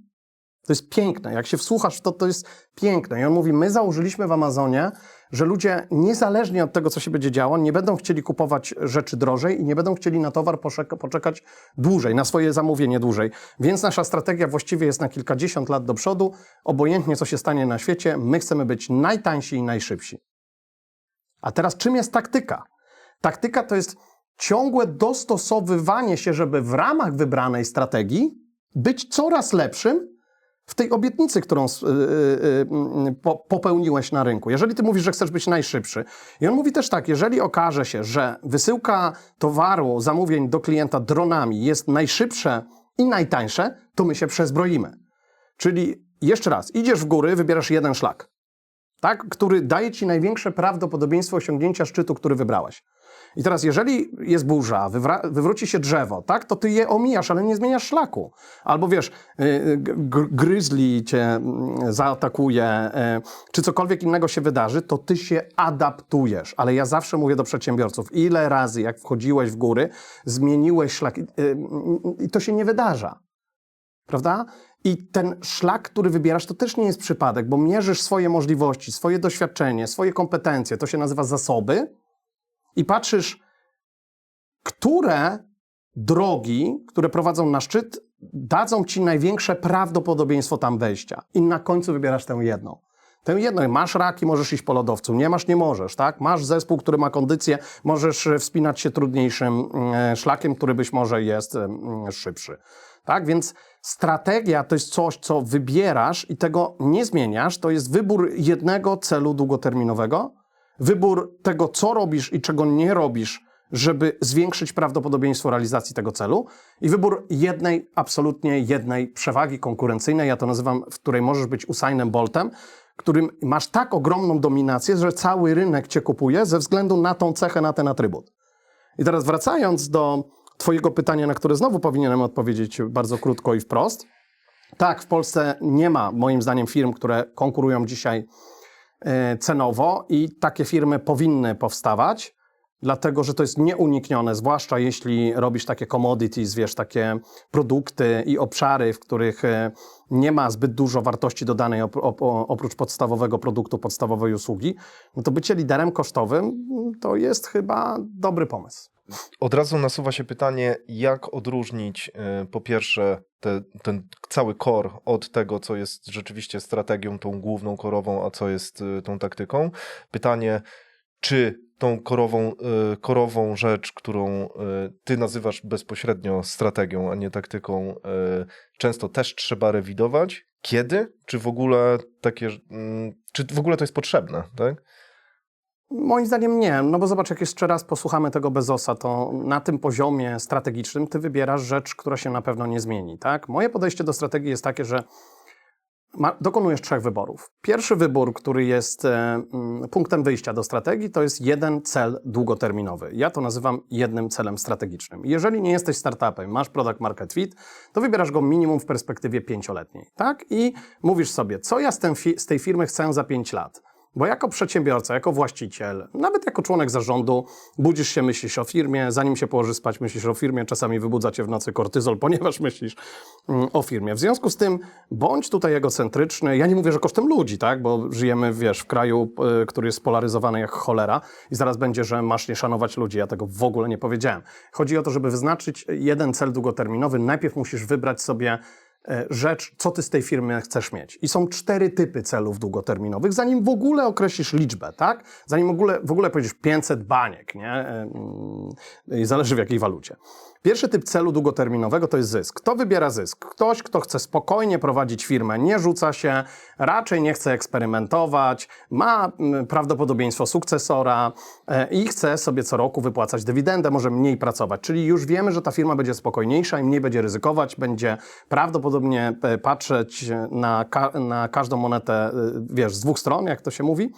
To jest piękne. Jak się wsłuchasz w to, to jest piękne. I on mówi: my założyliśmy w Amazonie, że ludzie niezależnie od tego, co się będzie działo, nie będą chcieli kupować rzeczy drożej i nie będą chcieli na towar poczekać dłużej, na swoje zamówienie dłużej. Więc nasza strategia właściwie jest na kilkadziesiąt lat do przodu. Obojętnie, co się stanie na świecie, my chcemy być najtańsi i najszybsi. A teraz czym jest taktyka? Taktyka to jest ciągłe dostosowywanie się, żeby w ramach wybranej strategii być coraz lepszym w tej obietnicy, którą popełniłeś na rynku. Jeżeli ty mówisz, że chcesz być najszybszy, i on mówi też tak: jeżeli okaże się, że wysyłka towaru, zamówień do klienta dronami jest najszybsze i najtańsze, to my się przezbroimy. Czyli jeszcze raz, idziesz w góry, wybierasz jeden szlak, tak? Który daje ci największe prawdopodobieństwo osiągnięcia szczytu, który wybrałeś. I teraz, jeżeli jest burza, wywróci się drzewo, tak, to ty je omijasz, ale nie zmieniasz szlaku. Albo wiesz, gryzli cię zaatakuje, czy cokolwiek innego się wydarzy, to ty się adaptujesz. Ale ja zawsze mówię do przedsiębiorców: ile razy, jak wchodziłeś w góry, zmieniłeś szlak i to się nie wydarza. Prawda? I ten szlak, który wybierasz, to też nie jest przypadek, bo mierzysz swoje możliwości, swoje doświadczenie, swoje kompetencje, to się nazywa zasoby, i patrzysz, które drogi, które prowadzą na szczyt, dadzą ci największe prawdopodobieństwo tam wejścia. I na końcu wybierasz tę jedną. Tę jedną. Masz raki, możesz iść po lodowcu. Nie masz, nie możesz. Tak? Masz zespół, który ma kondycję, możesz wspinać się trudniejszym szlakiem, który być może jest szybszy. Tak? Więc strategia to jest coś, co wybierasz i tego nie zmieniasz. To jest wybór jednego celu długoterminowego, wybór tego, co robisz i czego nie robisz, żeby zwiększyć prawdopodobieństwo realizacji tego celu, i wybór absolutnie jednej przewagi konkurencyjnej, ja to nazywam, w której możesz być Usainem Boltem, którym masz tak ogromną dominację, że cały rynek cię kupuje ze względu na tą cechę, na ten atrybut. I teraz wracając do twojego pytania, na które znowu powinienem odpowiedzieć bardzo krótko i wprost. Tak, w Polsce nie ma, moim zdaniem, firm, które konkurują dzisiaj cenowo i takie firmy powinny powstawać, dlatego że to jest nieuniknione, zwłaszcza jeśli robisz takie commodities, wiesz, takie produkty i obszary, w których nie ma zbyt dużo wartości dodanej oprócz podstawowego produktu, podstawowej usługi, no to bycie liderem kosztowym to jest chyba dobry pomysł. Od razu nasuwa się pytanie, jak odróżnić po pierwsze ten cały core od tego, co jest rzeczywiście strategią tą główną, korową, a co jest tą taktyką. Pytanie, czy tą korową rzecz, którą ty nazywasz bezpośrednio strategią, a nie taktyką, często też trzeba rewidować? Kiedy? Czy w ogóle to jest potrzebne, tak? Moim zdaniem nie, no bo zobacz, jak jeszcze raz posłuchamy tego Bezosa, to na tym poziomie strategicznym ty wybierasz rzecz, która się na pewno nie zmieni, tak? Moje podejście do strategii jest takie, że dokonujesz 3 wyborów. Pierwszy wybór, który jest punktem wyjścia do strategii, to jest jeden cel długoterminowy. Ja to nazywam jednym celem strategicznym. Jeżeli nie jesteś startupem, masz product market fit, to wybierasz go minimum w perspektywie 5-letniej, tak? I mówisz sobie, co ja z tej firmy chcę za 5 lat. Bo jako przedsiębiorca, jako właściciel, nawet jako członek zarządu, budzisz się, myślisz o firmie, zanim się położysz spać, myślisz o firmie, czasami wybudza cię w nocy kortyzol, ponieważ myślisz o firmie. W związku z tym bądź tutaj egocentryczny. Ja nie mówię, że kosztem ludzi, tak? Bo żyjemy, wiesz, w kraju, który jest spolaryzowany jak cholera i zaraz będzie, że masz nie szanować ludzi. Ja tego w ogóle nie powiedziałem. Chodzi o to, żeby wyznaczyć jeden cel długoterminowy. Najpierw musisz wybrać sobie rzecz, co ty z tej firmy chcesz mieć. I są 4 typy celów długoterminowych, zanim w ogóle określisz liczbę, tak? Zanim w ogóle powiedziesz 500 baniek, nie? I zależy w jakiej walucie. Pierwszy typ celu długoterminowego to jest zysk. Kto wybiera zysk? Ktoś, kto chce spokojnie prowadzić firmę, nie rzuca się, raczej nie chce eksperymentować, ma prawdopodobieństwo sukcesora i chce sobie co roku wypłacać dywidendę, może mniej pracować. Czyli już wiemy, że ta firma będzie spokojniejsza i mniej będzie ryzykować, będzie prawdopodobnie patrzeć na każdą monetę, wiesz, z 2 stron, jak to się mówi.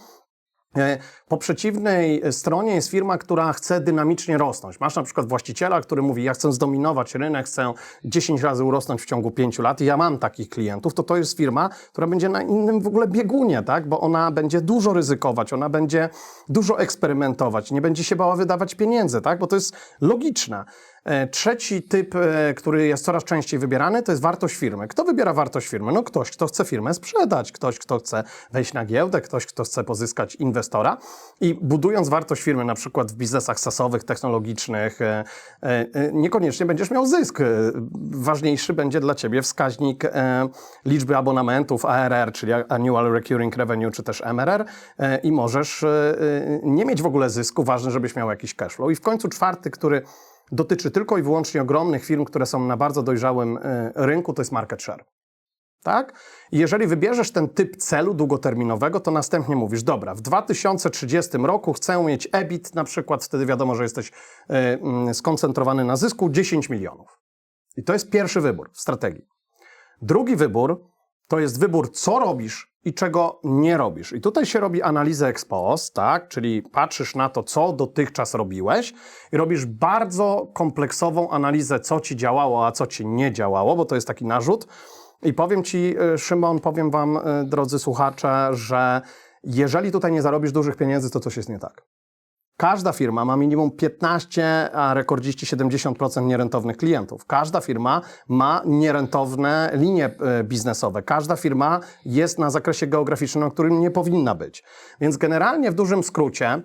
Po przeciwnej stronie jest firma, która chce dynamicznie rosnąć. Masz na przykład właściciela, który mówi, ja chcę zdominować rynek, chcę 10 razy urosnąć w ciągu 5 lat i ja mam takich klientów, to jest firma, która będzie na innym w ogóle biegunie, tak? Bo ona będzie dużo ryzykować, ona będzie dużo eksperymentować, nie będzie się bała wydawać pieniędzy, tak? Bo to jest logiczne. Trzeci typ, który jest coraz częściej wybierany, to jest wartość firmy. Kto wybiera wartość firmy? No ktoś, kto chce firmę sprzedać, ktoś, kto chce wejść na giełdę, ktoś, kto chce pozyskać inwestora i budując wartość firmy, na przykład w biznesach SaaS-owych, technologicznych, niekoniecznie będziesz miał zysk. Ważniejszy będzie dla ciebie wskaźnik liczby abonamentów ARR, czyli Annual Recurring Revenue, czy też MRR i możesz nie mieć w ogóle zysku, ważne, żebyś miał jakiś cashflow. I w końcu 4, który dotyczy tylko i wyłącznie ogromnych firm, które są na bardzo dojrzałym rynku, to jest market share. Tak? I jeżeli wybierzesz ten typ celu długoterminowego, to następnie mówisz, dobra, w 2030 roku chcę mieć EBIT, na przykład wtedy wiadomo, że jesteś skoncentrowany na zysku 10 milionów. I to jest pierwszy wybór w strategii. Drugi wybór to jest wybór, co robisz i czego nie robisz. I tutaj się robi analizę ex post, tak? Czyli patrzysz na to, co dotychczas robiłeś i robisz bardzo kompleksową analizę, co ci działało, a co ci nie działało, bo to jest taki narzut. I powiem ci, Szymon, powiem wam, drodzy słuchacze, że jeżeli tutaj nie zarobisz dużych pieniędzy, to coś jest nie tak. Każda firma ma minimum 15, a rekordziści 70% nierentownych klientów. Każda firma ma nierentowne linie biznesowe. Każda firma jest na zakresie geograficznym, na którym nie powinna być. Więc generalnie w dużym skrócie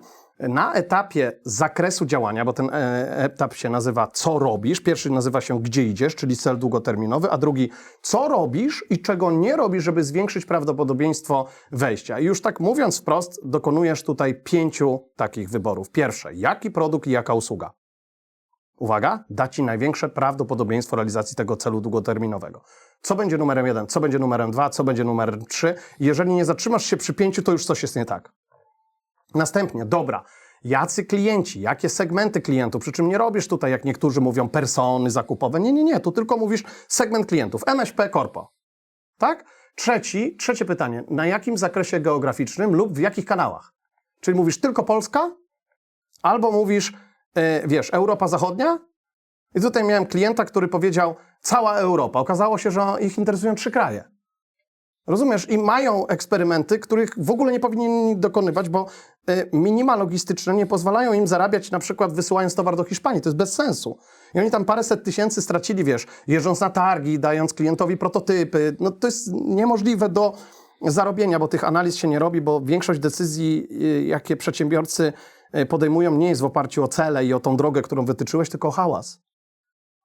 na etapie zakresu działania, bo ten etap się nazywa co robisz, pierwszy nazywa się gdzie idziesz, czyli cel długoterminowy, a drugi co robisz i czego nie robisz, żeby zwiększyć prawdopodobieństwo wejścia. I już tak mówiąc wprost, dokonujesz tutaj 5 takich wyborów. Pierwsze, jaki produkt i jaka usługa? Uwaga, da ci największe prawdopodobieństwo realizacji tego celu długoterminowego. Co będzie numerem 1, co będzie numerem 2, co będzie numerem 3? Jeżeli nie zatrzymasz się przy 5, to już coś jest nie tak. Następnie, dobra, jacy klienci, jakie segmenty klientów, przy czym nie robisz tutaj, jak niektórzy mówią, persony zakupowe. Nie, tu tylko mówisz segment klientów, MŚP, Corpo. Tak? Trzecie pytanie. Na jakim zakresie geograficznym lub w jakich kanałach? Czyli mówisz tylko Polska? Albo mówisz, wiesz, Europa Zachodnia? I tutaj miałem klienta, który powiedział cała Europa. Okazało się, że ich interesują 3 kraje. Rozumiesz? I mają eksperymenty, których w ogóle nie powinni dokonywać, bo minima logistyczne nie pozwalają im zarabiać, na przykład wysyłając towar do Hiszpanii. To jest bez sensu. I oni tam paręset tysięcy stracili, wiesz, jeżdżąc na targi, dając klientowi prototypy. No to jest niemożliwe do zarobienia, bo tych analiz się nie robi, bo większość decyzji, jakie przedsiębiorcy podejmują, nie jest w oparciu o cele i o tą drogę, którą wytyczyłeś, tylko o hałas.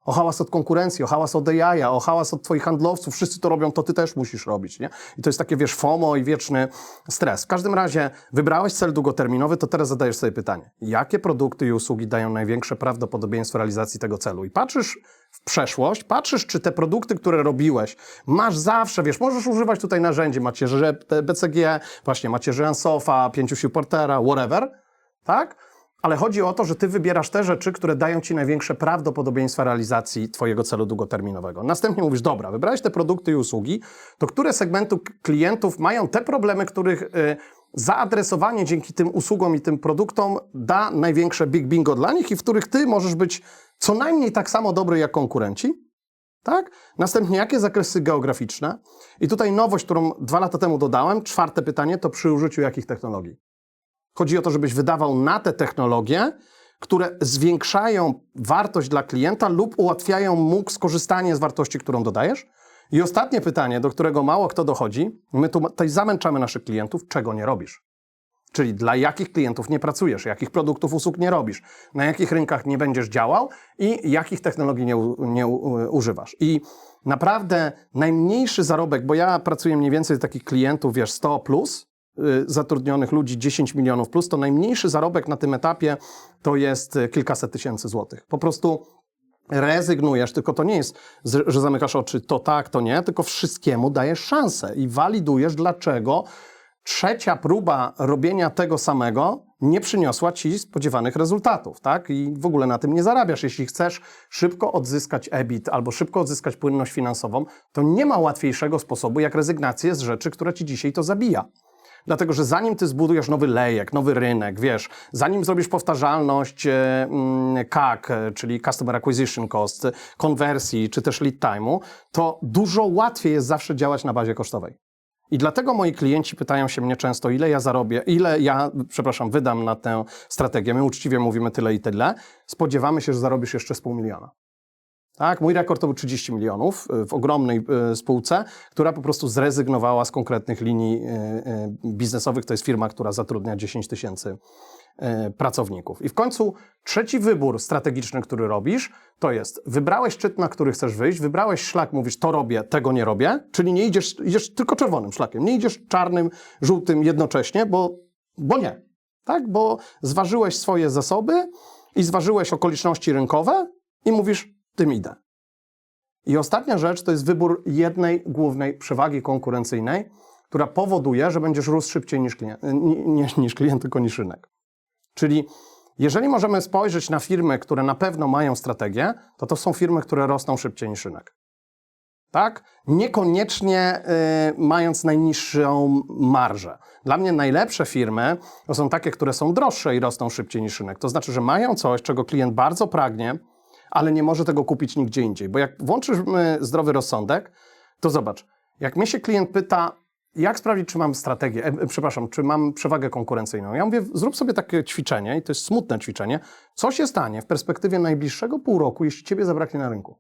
O hałas od konkurencji, o hałas od AI, o hałas od twoich handlowców. Wszyscy to robią, to ty też musisz robić, nie? I to jest takie, wiesz, FOMO i wieczny stres. W każdym razie wybrałeś cel długoterminowy, to teraz zadajesz sobie pytanie. Jakie produkty i usługi dają największe prawdopodobieństwo realizacji tego celu? I patrzysz w przeszłość, patrzysz, czy te produkty, które robiłeś, masz zawsze, wiesz, możesz używać tutaj narzędzi, macierzy BCG, właśnie macierzy Ansofa, 5 sił Portera, whatever, tak? Ale chodzi o to, że ty wybierasz te rzeczy, które dają ci największe prawdopodobieństwa realizacji twojego celu długoterminowego. Następnie mówisz, dobra, wybrałeś te produkty i usługi, to które segmenty klientów mają te problemy, których zaadresowanie dzięki tym usługom i tym produktom da największe big bingo dla nich i w których ty możesz być co najmniej tak samo dobry jak konkurenci. Tak? Następnie jakie zakresy geograficzne? I tutaj nowość, którą 2 lata temu dodałem, 4. pytanie, to przy użyciu jakich technologii? Chodzi o to, żebyś wydawał na te technologie, które zwiększają wartość dla klienta lub ułatwiają mu skorzystanie z wartości, którą dodajesz. I ostatnie pytanie, do którego mało kto dochodzi, my tutaj zamęczamy naszych klientów, czego nie robisz. Czyli dla jakich klientów nie pracujesz, jakich produktów, usług nie robisz, na jakich rynkach nie będziesz działał i jakich technologii nie używasz. I naprawdę najmniejszy zarobek, bo ja pracuję mniej więcej z takich klientów, wiesz, 100 plus, zatrudnionych ludzi, 10 milionów plus, to najmniejszy zarobek na tym etapie to jest kilkaset tysięcy złotych. Po prostu rezygnujesz, tylko to nie jest, że zamykasz oczy, to tak, to nie, tylko wszystkiemu dajesz szansę i walidujesz, dlaczego 3. próba robienia tego samego nie przyniosła ci spodziewanych rezultatów, tak? I w ogóle na tym nie zarabiasz. Jeśli chcesz szybko odzyskać EBIT albo szybko odzyskać płynność finansową, to nie ma łatwiejszego sposobu jak rezygnację z rzeczy, która ci dzisiaj to zabija. Dlatego, że zanim ty zbudujesz nowy lejek, nowy rynek, wiesz, zanim zrobisz powtarzalność CAC, czyli Customer Acquisition Cost, konwersji, czy też lead time'u, to dużo łatwiej jest zawsze działać na bazie kosztowej. I dlatego moi klienci pytają się mnie często, ile ja wydam na tę strategię. My uczciwie mówimy tyle i tyle. Spodziewamy się, że zarobisz jeszcze z $500 000. Tak, mój rekord to był 30 milionów w ogromnej spółce, która po prostu zrezygnowała z konkretnych linii biznesowych. To jest firma, która zatrudnia 10 000 pracowników. I w końcu 3. wybór strategiczny, który robisz, to jest wybrałeś szczyt, na który chcesz wyjść, wybrałeś szlak, mówisz to robię, tego nie robię, czyli nie idziesz tylko czerwonym szlakiem, nie idziesz czarnym, żółtym jednocześnie, bo nie. Tak? Bo zważyłeś swoje zasoby i zważyłeś okoliczności rynkowe i mówisz tym idę. I ostatnia rzecz to jest wybór jednej głównej przewagi konkurencyjnej, która powoduje, że będziesz rósł szybciej niż klient, tylko niż rynek. Czyli jeżeli możemy spojrzeć na firmy, które na pewno mają strategię, to są firmy, które rosną szybciej niż rynek. Tak? Niekoniecznie mając najniższą marżę. Dla mnie najlepsze firmy to są takie, które są droższe i rosną szybciej niż rynek. To znaczy, że mają coś, czego klient bardzo pragnie, ale nie może tego kupić nigdzie indziej. Bo jak włączysz zdrowy rozsądek, to zobacz, jak mnie się klient pyta, jak sprawdzić, czy mam strategię, czy mam przewagę konkurencyjną. Ja mówię, zrób sobie takie ćwiczenie, i to jest smutne ćwiczenie, co się stanie w perspektywie najbliższego pół roku, jeśli ciebie zabraknie na rynku.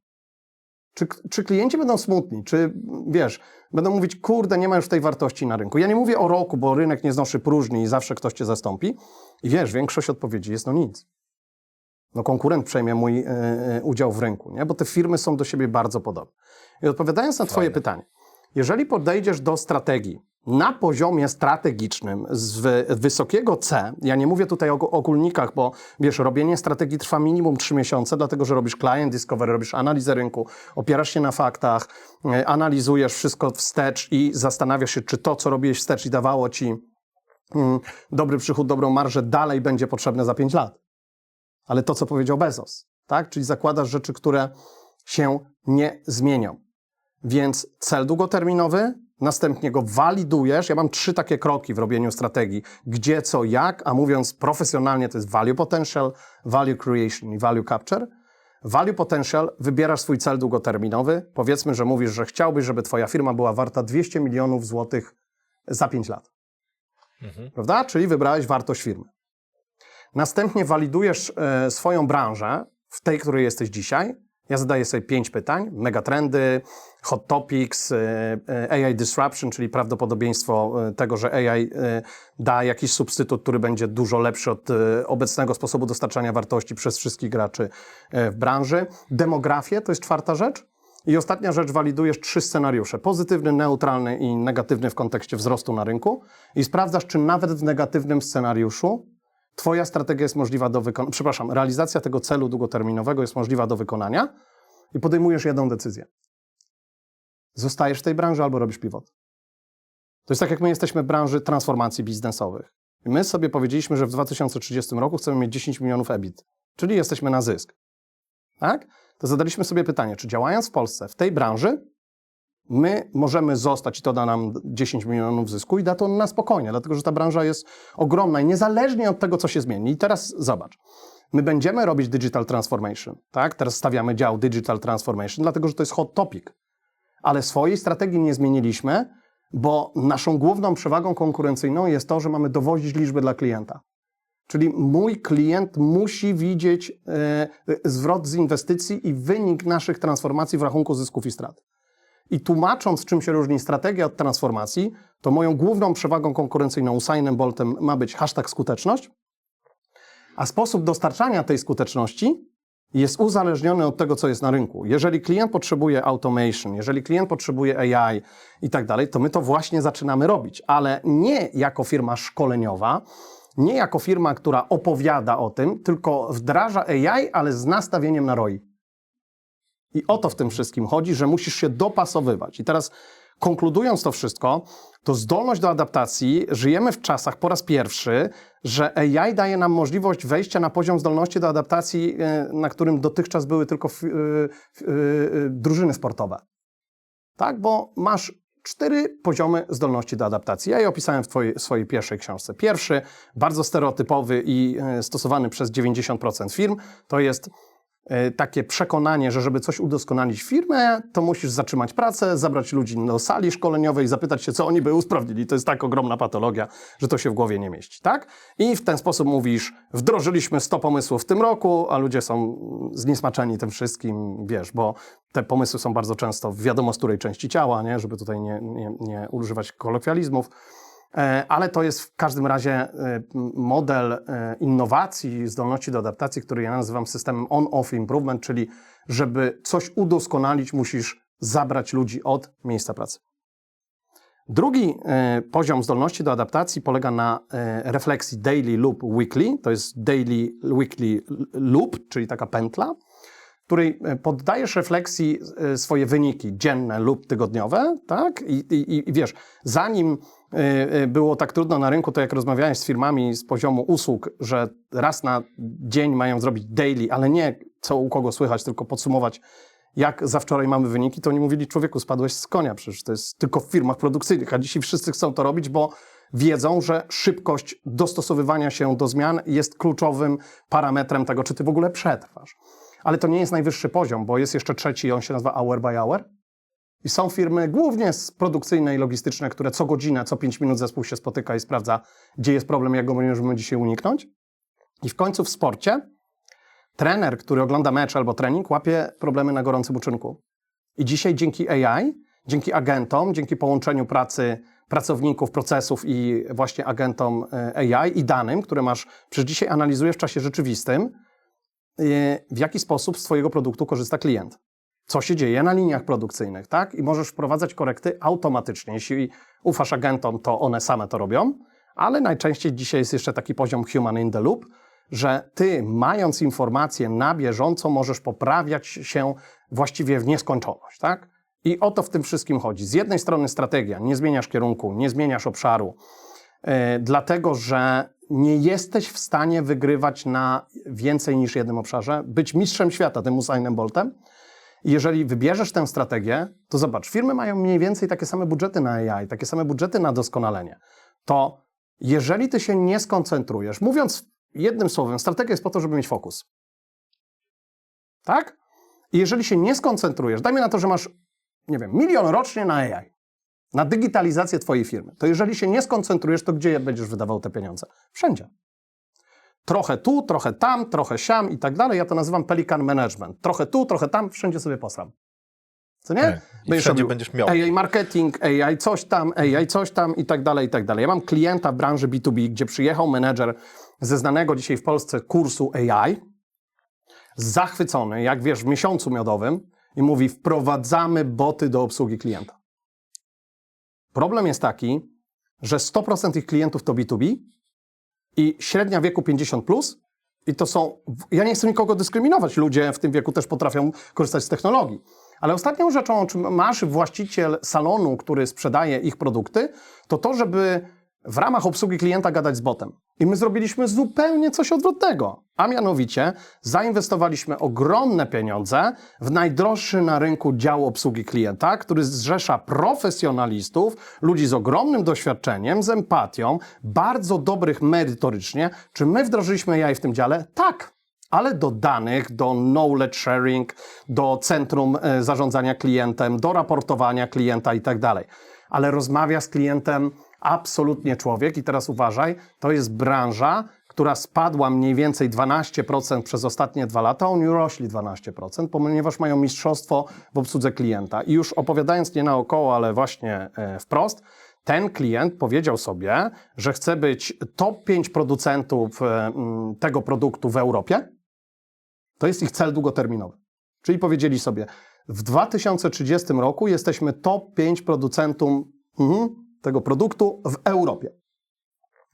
Czy klienci będą smutni, czy wiesz, będą mówić, kurde, nie ma już tej wartości na rynku. Ja nie mówię o roku, bo rynek nie znosi próżni i zawsze ktoś cię zastąpi. I wiesz, większość odpowiedzi jest no nic. No konkurent przejmie mój udział w rynku, nie? Bo te firmy są do siebie bardzo podobne. I odpowiadając na twoje pytanie, jeżeli podejdziesz do strategii na poziomie strategicznym z wysokiego C, ja nie mówię tutaj o ogólnikach, bo wiesz, robienie strategii trwa minimum 3 miesiące, dlatego że robisz client discovery, robisz analizę rynku, opierasz się na faktach, analizujesz wszystko wstecz i zastanawiasz się, czy to, co robiłeś wstecz i dawało ci dobry przychód, dobrą marżę, dalej będzie potrzebne za 5 lat. Ale to, co powiedział Bezos, tak? Czyli zakładasz rzeczy, które się nie zmienią. Więc cel długoterminowy, następnie go walidujesz. Ja mam 3 takie kroki w robieniu strategii. Gdzie, co, jak, a mówiąc profesjonalnie to jest value potential, value creation i value capture. Value potential, wybierasz swój cel długoterminowy. Powiedzmy, że mówisz, że chciałbyś, żeby twoja firma była warta 200 milionów złotych za 5 lat. Prawda? Czyli wybrałeś wartość firmy. Następnie walidujesz swoją branżę w tej, której jesteś dzisiaj. Ja zadaję sobie 5 pytań. Megatrendy, hot topics, AI disruption, czyli prawdopodobieństwo tego, że AI da jakiś substytut, który będzie dużo lepszy od obecnego sposobu dostarczania wartości przez wszystkich graczy w branży. Demografię to jest 4. rzecz. I ostatnia rzecz, walidujesz 3 scenariusze. Pozytywny, neutralny i negatywny w kontekście wzrostu na rynku. I sprawdzasz, czy nawet w negatywnym scenariuszu twoja strategia jest możliwa do wykonania. Przepraszam, realizacja tego celu długoterminowego jest możliwa do wykonania i podejmujesz jedną decyzję. Zostajesz w tej branży albo robisz pivot. To jest tak, jak my jesteśmy w branży transformacji biznesowych. I my sobie powiedzieliśmy, że w 2030 roku chcemy mieć 10 milionów EBIT, czyli jesteśmy na zysk. Tak? To zadaliśmy sobie pytanie, czy działając w Polsce w tej branży, my możemy zostać i to da nam 10 milionów zysku i da to na spokojnie, dlatego że ta branża jest ogromna i niezależnie od tego, co się zmieni. I teraz zobacz, my będziemy robić digital transformation, tak? Teraz stawiamy dział digital transformation, dlatego że to jest hot topic, ale swojej strategii nie zmieniliśmy, bo naszą główną przewagą konkurencyjną jest to, że mamy dowozić liczbę dla klienta. Czyli mój klient musi widzieć zwrot z inwestycji i wynik naszych transformacji w rachunku zysków i strat. I tłumacząc, czym się różni strategia od transformacji, to moją główną przewagą konkurencyjną Usainem Boltem ma być #skuteczność, a sposób dostarczania tej skuteczności jest uzależniony od tego, co jest na rynku. Jeżeli klient potrzebuje automation, jeżeli klient potrzebuje AI i tak dalej, to my to właśnie zaczynamy robić, ale nie jako firma szkoleniowa, nie jako firma, która opowiada o tym, tylko wdraża AI, ale z nastawieniem na ROI. I o to w tym wszystkim chodzi, że musisz się dopasowywać. I teraz konkludując to wszystko, to zdolność do adaptacji, żyjemy w czasach po raz pierwszy, że AI daje nam możliwość wejścia na poziom zdolności do adaptacji, na którym dotychczas były tylko drużyny sportowe. Tak, bo masz 4 poziomy zdolności do adaptacji. Ja je opisałem w swojej pierwszej książce. Pierwszy, bardzo stereotypowy i stosowany przez 90% firm, to jest takie przekonanie, że żeby coś udoskonalić w firmie, to musisz zatrzymać pracę, zabrać ludzi do sali szkoleniowej i zapytać się, co oni by usprawnili. To jest tak ogromna patologia, że to się w głowie nie mieści, tak? I w ten sposób mówisz, wdrożyliśmy 100 pomysłów w tym roku, a ludzie są zniesmaczeni tym wszystkim, wiesz, bo te pomysły są bardzo często wiadomo z której części ciała, nie? Żeby tutaj nie używać kolokwializmów. Ale to jest w każdym razie model innowacji, zdolności do adaptacji, który ja nazywam systemem on-off improvement, czyli żeby coś udoskonalić, musisz zabrać ludzi od miejsca pracy. Drugi poziom zdolności do adaptacji polega na refleksji daily loop weekly, to jest daily weekly loop, czyli taka pętla, w której poddajesz refleksji swoje wyniki dzienne lub tygodniowe, tak? I wiesz, zanim było tak trudno na rynku, to jak rozmawiałeś z firmami z poziomu usług, że raz na dzień mają zrobić daily, ale nie co u kogo słychać, tylko podsumować, jak za wczoraj mamy wyniki, to oni mówili, człowieku, spadłeś z konia, przecież to jest tylko w firmach produkcyjnych, a dzisiaj wszyscy chcą to robić, bo wiedzą, że szybkość dostosowywania się do zmian jest kluczowym parametrem tego, czy ty w ogóle przetrwasz. Ale to nie jest najwyższy poziom, bo jest jeszcze trzeci, on się nazywa hour by hour. I są firmy głównie produkcyjne i logistyczne, które co godzinę, co 5 minut zespół się spotyka i sprawdza, gdzie jest problem, jak go możemy dzisiaj uniknąć. I w końcu w sporcie trener, który ogląda mecz albo trening, łapie problemy na gorącym uczynku. I dzisiaj dzięki AI, dzięki agentom, dzięki połączeniu pracy pracowników, procesów i właśnie agentom AI i danym, które masz, przecież dzisiaj analizujesz w czasie rzeczywistym, w jaki sposób z twojego produktu korzysta klient. Co się dzieje na liniach produkcyjnych, tak? I możesz wprowadzać korekty automatycznie. Jeśli ufasz agentom, to one same to robią, ale najczęściej dzisiaj jest jeszcze taki poziom human in the loop, że ty, mając informacje na bieżąco, możesz poprawiać się właściwie w nieskończoność, tak? I o to w tym wszystkim chodzi. Z jednej strony strategia, nie zmieniasz kierunku, nie zmieniasz obszaru, dlatego że nie jesteś w stanie wygrywać na więcej niż jednym obszarze, być mistrzem świata tym Usainem Boltem. I jeżeli wybierzesz tę strategię, to zobacz, firmy mają mniej więcej takie same budżety na AI, takie same budżety na doskonalenie. To jeżeli ty się nie skoncentrujesz, mówiąc jednym słowem, strategia jest po to, żeby mieć fokus. Tak? I jeżeli się nie skoncentrujesz, dajmy na to, że masz, nie wiem, 1 000 000 rocznie na AI, na digitalizację twojej firmy, to jeżeli się nie skoncentrujesz, to gdzie będziesz wydawał te pieniądze? Wszędzie. Trochę tu, trochę tam, trochę siam i tak dalej. Ja to nazywam pelican management. Trochę tu, trochę tam, wszędzie sobie posram. Co nie? I wszędzie będziesz miał. AI marketing, AI coś tam i tak dalej, i tak dalej. Ja mam klienta w branży B2B, gdzie przyjechał menedżer ze znanego dzisiaj w Polsce kursu AI, zachwycony, jak wiesz, w miesiącu miodowym i mówi, wprowadzamy boty do obsługi klienta. Problem jest taki, że 100% ich klientów to B2B i średnia wieku 50+, i to są, ja nie chcę nikogo dyskryminować, ludzie w tym wieku też potrafią korzystać z technologii. Ale ostatnią rzeczą, o czym marzy właściciel salonu, który sprzedaje ich produkty, to to, żeby w ramach obsługi klienta gadać z botem. I my zrobiliśmy zupełnie coś odwrotnego. A mianowicie zainwestowaliśmy ogromne pieniądze w najdroższy na rynku dział obsługi klienta, który zrzesza profesjonalistów, ludzi z ogromnym doświadczeniem, z empatią, bardzo dobrych merytorycznie. Czy my wdrożyliśmy AI w tym dziale? Tak. Ale do danych, do knowledge sharing, do centrum zarządzania klientem, do raportowania klienta i tak dalej. Ale rozmawia z klientem absolutnie człowiek i teraz uważaj, to jest branża, która spadła mniej więcej 12% przez ostatnie 2 lata, oni rośli 12%, ponieważ mają mistrzostwo w obsłudze klienta. I już opowiadając nie naokoło, ale właśnie wprost, ten klient powiedział sobie, że chce być top 5 producentów tego produktu w Europie. To jest ich cel długoterminowy. Czyli powiedzieli sobie, w 2030 roku jesteśmy top 5 producentów tego produktu w Europie.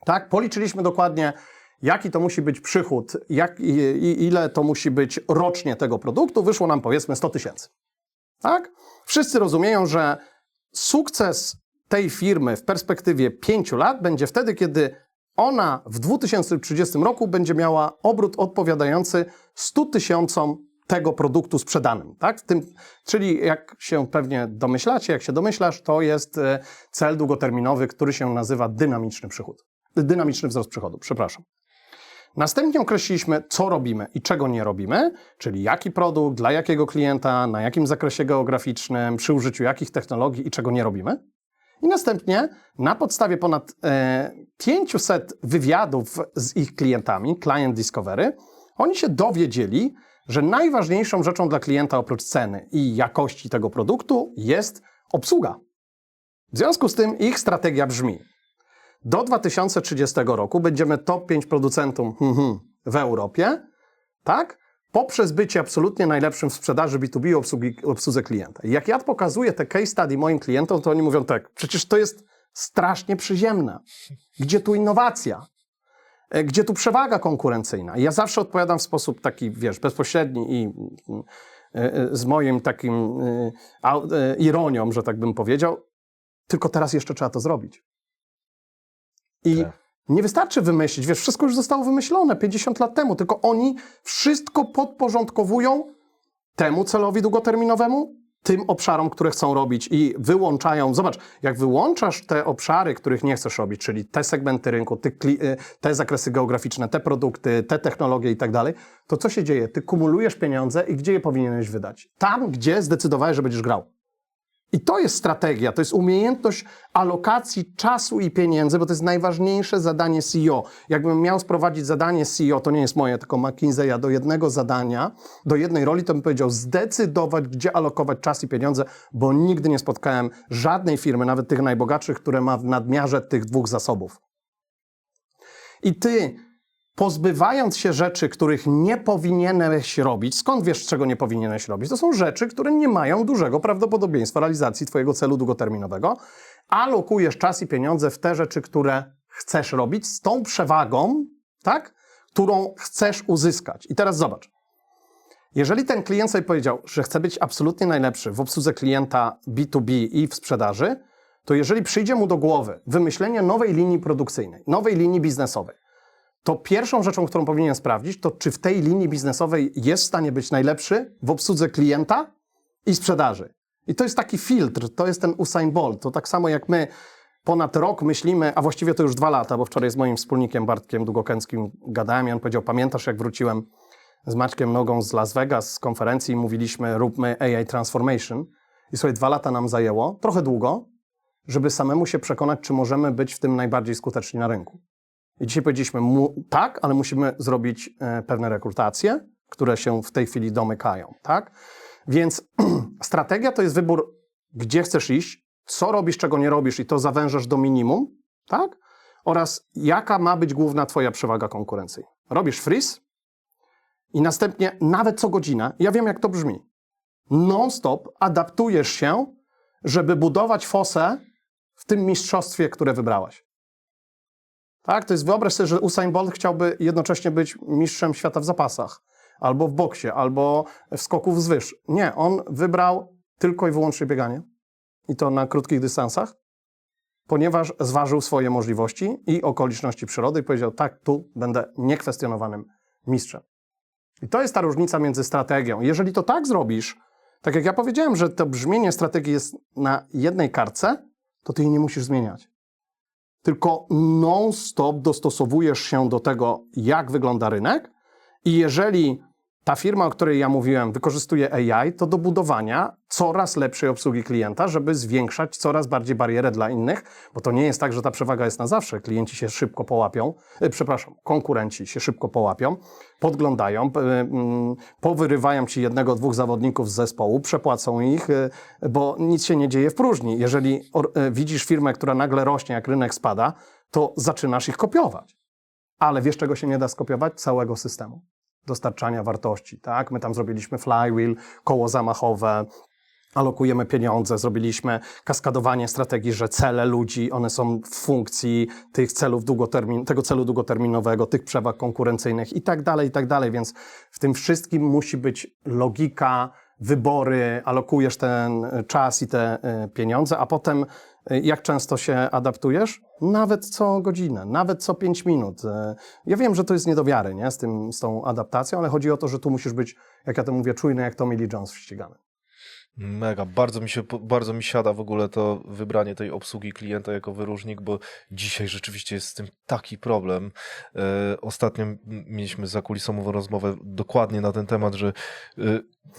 Tak, policzyliśmy dokładnie, jaki to musi być przychód, ile to musi być rocznie tego produktu. Wyszło nam powiedzmy 100 000. Tak? Wszyscy rozumieją, że sukces tej firmy w perspektywie 5 lat będzie wtedy, kiedy ona w 2030 roku będzie miała obrót odpowiadający 100 000 tego produktu sprzedanym. Tak? Czyli jak się pewnie domyślacie, jak się domyślasz, to jest cel długoterminowy, który się nazywa dynamiczny wzrost przychodu. Przepraszam. Następnie określiliśmy, co robimy i czego nie robimy, czyli jaki produkt, dla jakiego klienta, na jakim zakresie geograficznym, przy użyciu jakich technologii i czego nie robimy. I następnie na podstawie ponad 500 wywiadów z ich klientami, Client Discovery, oni się dowiedzieli, że najważniejszą rzeczą dla klienta oprócz ceny i jakości tego produktu jest obsługa. W związku z tym ich strategia brzmi: do 2030 roku będziemy top 5 producentów w Europie, tak? Poprzez bycie absolutnie najlepszym w sprzedaży B2B obsłudze klienta. I jak ja pokazuję te case study moim klientom, to oni mówią tak, przecież to jest strasznie przyziemne. Gdzie tu innowacja? Gdzie tu przewaga konkurencyjna? I ja zawsze odpowiadam w sposób taki, wiesz, bezpośredni i z moim takim ironią, że tak bym powiedział, tylko teraz jeszcze trzeba to zrobić. I nie wystarczy wymyślić, wiesz, wszystko już zostało wymyślone 50 lat temu, tylko oni wszystko podporządkowują temu celowi długoterminowemu, tym obszarom, które chcą robić i wyłączają. Zobacz, jak wyłączasz te obszary, których nie chcesz robić, czyli te segmenty rynku, te zakresy geograficzne, te produkty, te technologie i tak dalej, to co się dzieje? Ty kumulujesz pieniądze i gdzie je powinieneś wydać? Tam, gdzie zdecydowałeś, że będziesz grał. I to jest strategia, to jest umiejętność alokacji czasu i pieniędzy, bo to jest najważniejsze zadanie CEO. Jakbym miał sprowadzić zadanie CEO, to nie jest moje, tylko McKinsey'a, do jednego zadania, do jednej roli, to bym powiedział zdecydować, gdzie alokować czas i pieniądze, bo nigdy nie spotkałem żadnej firmy, nawet tych najbogatszych, które ma w nadmiarze tych 2 zasobów. I ty, pozbywając się rzeczy, których nie powinieneś robić, skąd wiesz, czego nie powinieneś robić? To są rzeczy, które nie mają dużego prawdopodobieństwa realizacji twojego celu długoterminowego. Alokujesz czas i pieniądze w te rzeczy, które chcesz robić z tą przewagą, tak, którą chcesz uzyskać. I teraz zobacz. Jeżeli ten klient sobie powiedział, że chce być absolutnie najlepszy w obsłudze klienta B2B i w sprzedaży, to jeżeli przyjdzie mu do głowy wymyślenie nowej linii produkcyjnej, nowej linii biznesowej, to pierwszą rzeczą, którą powinien sprawdzić, to czy w tej linii biznesowej jest w stanie być najlepszy w obsłudze klienta i sprzedaży. I to jest taki filtr, to jest ten Usain Bolt. To tak samo jak my ponad rok myślimy, a właściwie to już 2 lata, bo wczoraj z moim wspólnikiem Bartkiem Długokęckim gadałem i on powiedział, pamiętasz jak wróciłem z Maćkiem Nogą z Las Vegas z konferencji i mówiliśmy, róbmy AI Transformation. I słuchaj, 2 lata nam zajęło, trochę długo, żeby samemu się przekonać, czy możemy być w tym najbardziej skuteczni na rynku. I dzisiaj powiedzieliśmy, tak, ale musimy zrobić pewne rekrutacje, które się w tej chwili domykają, tak? Więc strategia to jest wybór, gdzie chcesz iść, co robisz, czego nie robisz i to zawężasz do minimum, tak? Oraz jaka ma być główna twoja przewaga konkurencyjna. Robisz freeze i następnie nawet co godzinę, ja wiem jak to brzmi, non-stop adaptujesz się, żeby budować fosę w tym mistrzostwie, które wybrałaś. Tak? To jest, wyobraź sobie, że Usain Bolt chciałby jednocześnie być mistrzem świata w zapasach, albo w boksie, albo w skoku wzwyż. Nie, on wybrał tylko i wyłącznie bieganie. I to na krótkich dystansach, ponieważ zważył swoje możliwości i okoliczności przyrody i powiedział, tak, tu będę niekwestionowanym mistrzem. I to jest ta różnica między strategią. Jeżeli to tak zrobisz, tak jak ja powiedziałem, że to brzmienie strategii jest na jednej kartce, to ty jej nie musisz zmieniać. Tylko non-stop dostosowujesz się do tego, jak wygląda rynek i jeżeli ta firma, o której ja mówiłem, wykorzystuje AI, to do budowania coraz lepszej obsługi klienta, żeby zwiększać coraz bardziej barierę dla innych, bo to nie jest tak, że ta przewaga jest na zawsze. Klienci się szybko połapią, konkurenci się szybko połapią, podglądają, powyrywają ci 1-2 zawodników z zespołu, przepłacą ich, bo nic się nie dzieje w próżni. Jeżeli widzisz firmę, która nagle rośnie, jak rynek spada, to zaczynasz ich kopiować. Ale wiesz, czego się nie da skopiować? Całego systemu dostarczania wartości, tak? My tam zrobiliśmy flywheel, koło zamachowe, alokujemy pieniądze, zrobiliśmy kaskadowanie strategii, że cele ludzi, one są w funkcji tych celów tego celu długoterminowego, tych przewag konkurencyjnych i tak dalej, więc w tym wszystkim musi być logika, wybory, alokujesz ten czas i te pieniądze, a potem jak często się adaptujesz? Nawet co godzinę, nawet co 5 minut. Ja wiem, że to jest nie do wiary, nie? Z tą adaptacją, ale chodzi o to, że tu musisz być, jak ja to mówię, czujny jak Tommy Lee Jones w ściganiu. Mega, bardzo mi siada w ogóle to wybranie tej obsługi klienta jako wyróżnik, bo dzisiaj rzeczywiście jest z tym taki problem. Ostatnio mieliśmy zakulisową rozmowę dokładnie na ten temat, że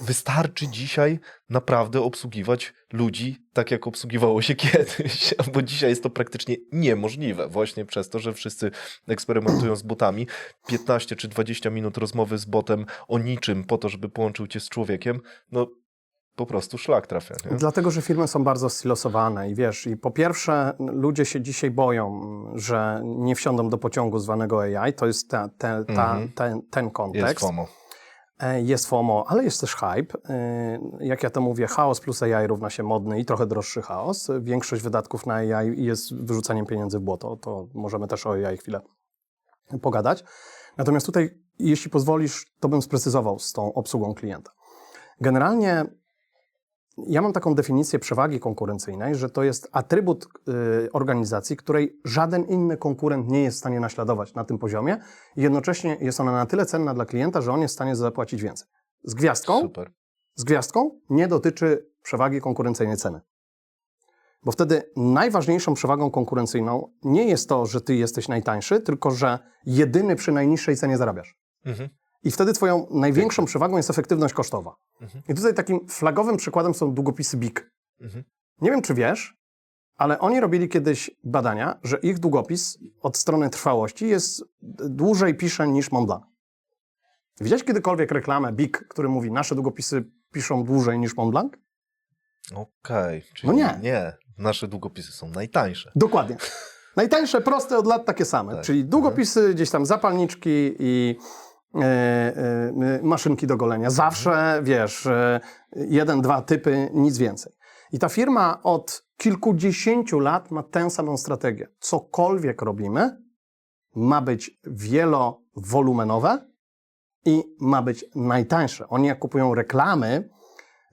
wystarczy dzisiaj naprawdę obsługiwać ludzi tak, jak obsługiwało się kiedyś, bo dzisiaj jest to praktycznie niemożliwe, właśnie przez to, że wszyscy eksperymentują z botami. 15 czy 20 minut rozmowy z botem o niczym po to, żeby połączył cię z człowiekiem, no po prostu szlak trafia. Nie? Dlatego, że firmy są bardzo silosowane i wiesz, i po pierwsze ludzie się dzisiaj boją, że nie wsiądą do pociągu zwanego AI, to jest ten kontekst. Jest FOMO. Jest FOMO, ale jest też hype. Jak ja to mówię, chaos plus AI równa się modny i trochę droższy chaos. Większość wydatków na AI jest wyrzucaniem pieniędzy w błoto, to możemy też o AI chwilę pogadać. Natomiast tutaj, jeśli pozwolisz, to bym sprecyzował z tą obsługą klienta. Generalnie ja mam taką definicję przewagi konkurencyjnej, że to jest atrybut organizacji, której żaden inny konkurent nie jest w stanie naśladować na tym poziomie i jednocześnie jest ona na tyle cenna dla klienta, że on jest w stanie zapłacić więcej. Z gwiazdką, Super. Z gwiazdką nie dotyczy przewagi konkurencyjnej ceny. Bo wtedy najważniejszą przewagą konkurencyjną nie jest to, że ty jesteś najtańszy, tylko że jedyny przy najniższej cenie zarabiasz. Mhm. I wtedy twoją największą przewagą jest efektywność kosztowa. I tutaj takim flagowym przykładem są długopisy BIK. Nie wiem, czy wiesz, ale oni robili kiedyś badania, że ich długopis od strony trwałości jest dłużej pisze niż Montblanc. Widziałeś kiedykolwiek reklamę BIK, który mówi, nasze długopisy piszą dłużej niż Montblanc? Okej. Czyli No nie. Nie, nasze długopisy są najtańsze. Dokładnie. Najtańsze, proste, od lat takie same. Tak. Czyli długopisy, gdzieś tam zapalniczki i maszynki do golenia. Zawsze, wiesz, 1-2 typy, nic więcej. I ta firma od kilkudziesięciu lat ma tę samą strategię. Cokolwiek robimy, ma być wielowolumenowe i ma być najtańsze. Oni jak kupują reklamy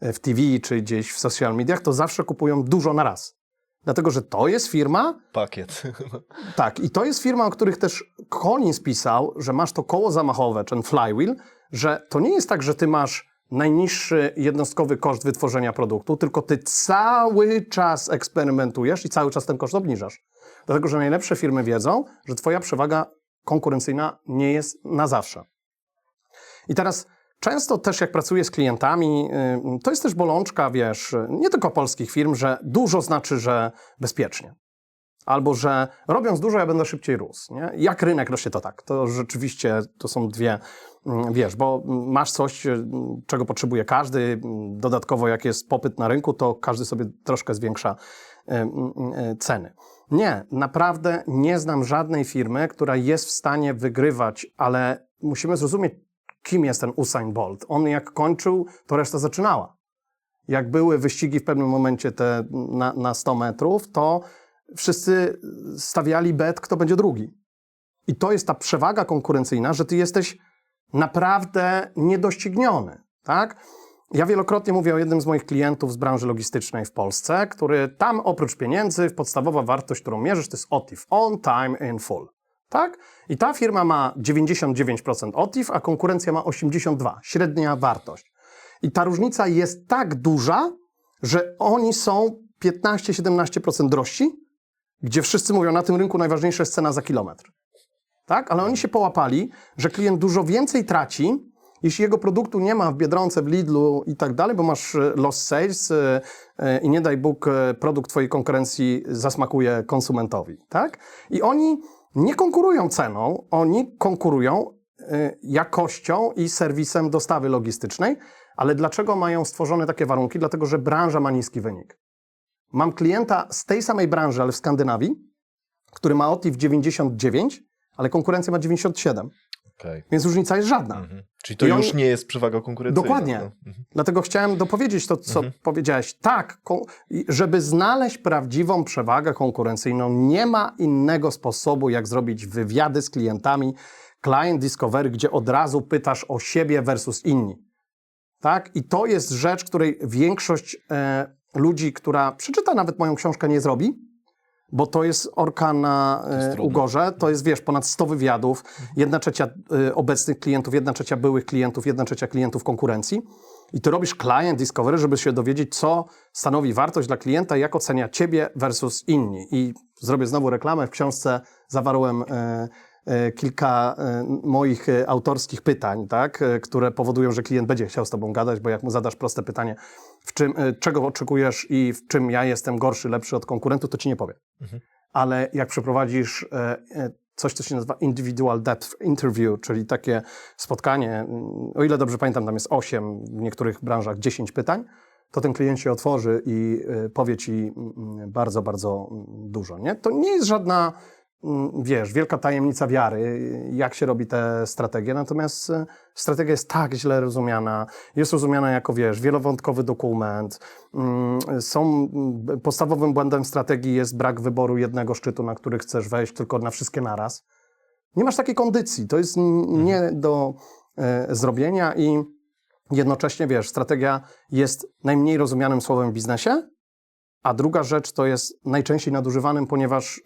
w TV czy gdzieś w social mediach, to zawsze kupują dużo na raz. Dlatego, że to jest firma... Pakiet. Tak, i to jest firma, o których też Collins pisał, że masz to koło zamachowe, ten flywheel, że to nie jest tak, że ty masz najniższy jednostkowy koszt wytworzenia produktu, tylko ty cały czas eksperymentujesz i cały czas ten koszt obniżasz. Dlatego, że najlepsze firmy wiedzą, że twoja przewaga konkurencyjna nie jest na zawsze. I teraz często też jak pracuję z klientami, to jest też bolączka, wiesz, nie tylko polskich firm, że dużo znaczy, że bezpiecznie. Albo, że robiąc dużo, ja będę szybciej rósł. Nie? Jak rynek rośnie, to tak. To rzeczywiście to są dwie, wiesz, bo masz coś, czego potrzebuje każdy. Dodatkowo, jak jest popyt na rynku, to każdy sobie troszkę zwiększa ceny. Nie, naprawdę nie znam żadnej firmy, która jest w stanie wygrywać, ale musimy zrozumieć, kim jest ten Usain Bolt. On jak kończył, to reszta zaczynała. Jak były wyścigi w pewnym momencie te na 100 metrów, to wszyscy stawiali bet, kto będzie drugi. I to jest ta przewaga konkurencyjna, że ty jesteś naprawdę niedościgniony, tak? Ja wielokrotnie mówię o jednym z moich klientów z branży logistycznej w Polsce, który tam oprócz pieniędzy, podstawowa wartość, którą mierzysz, to jest OTIF, on time in full, tak? I ta firma ma 99% OTIF, a konkurencja ma 82%, średnia wartość. I ta różnica jest tak duża, że oni są 15-17% drożsi, gdzie wszyscy mówią, na tym rynku najważniejsza jest cena za kilometr. Tak? Ale oni się połapali, że klient dużo więcej traci, jeśli jego produktu nie ma w Biedronce, w Lidlu i tak dalej, bo masz lost sales i nie daj Bóg, produkt twojej konkurencji zasmakuje konsumentowi. Tak? I oni nie konkurują ceną, oni konkurują jakością i serwisem dostawy logistycznej. Ale dlaczego mają stworzone takie warunki? Dlatego, że branża ma niski wynik. Mam klienta z tej samej branży, ale w Skandynawii, który ma OTIF 99, ale konkurencja ma 97. Okay. Więc różnica jest żadna. Mhm. Czyli to już nie jest przewaga konkurencyjna. Dokładnie. No. Mhm. Dlatego chciałem dopowiedzieć to, co powiedziałeś. Tak, żeby znaleźć prawdziwą przewagę konkurencyjną, nie ma innego sposobu, jak zrobić wywiady z klientami, client discovery, gdzie od razu pytasz o siebie versus inni. Tak? I to jest rzecz, której większość ludzi, która przeczyta nawet moją książkę, nie zrobi, bo to jest orka na ugorze. To jest, wiesz, ponad 100 wywiadów, 1/3 obecnych klientów, 1/3 byłych klientów, 1/3 klientów konkurencji. I ty robisz client discovery, żeby się dowiedzieć, co stanowi wartość dla klienta i jak ocenia ciebie versus inni. I zrobię znowu reklamę. W książce zawarłem kilka moich autorskich pytań, tak, które powodują, że klient będzie chciał z tobą gadać, bo jak mu zadasz proste pytanie, czego oczekujesz i w czym ja jestem gorszy, lepszy od konkurentu, to ci nie powie. Ale jak przeprowadzisz coś, co się nazywa individual depth interview, czyli takie spotkanie, o ile dobrze pamiętam, tam jest 8, w niektórych branżach 10 pytań, to ten klient się otworzy i powie ci bardzo, bardzo dużo. Nie? To nie jest żadna, wiesz, wielka tajemnica wiary, jak się robi te strategie, natomiast strategia jest tak źle rozumiana, jest rozumiana jako, wiesz, wielowątkowy dokument. Podstawowym błędem strategii jest brak wyboru jednego szczytu, na który chcesz wejść, tylko na wszystkie naraz. Nie masz takiej kondycji, to jest nie do zrobienia i jednocześnie, wiesz, strategia jest najmniej rozumianym słowem w biznesie, a druga rzecz to jest najczęściej nadużywanym, ponieważ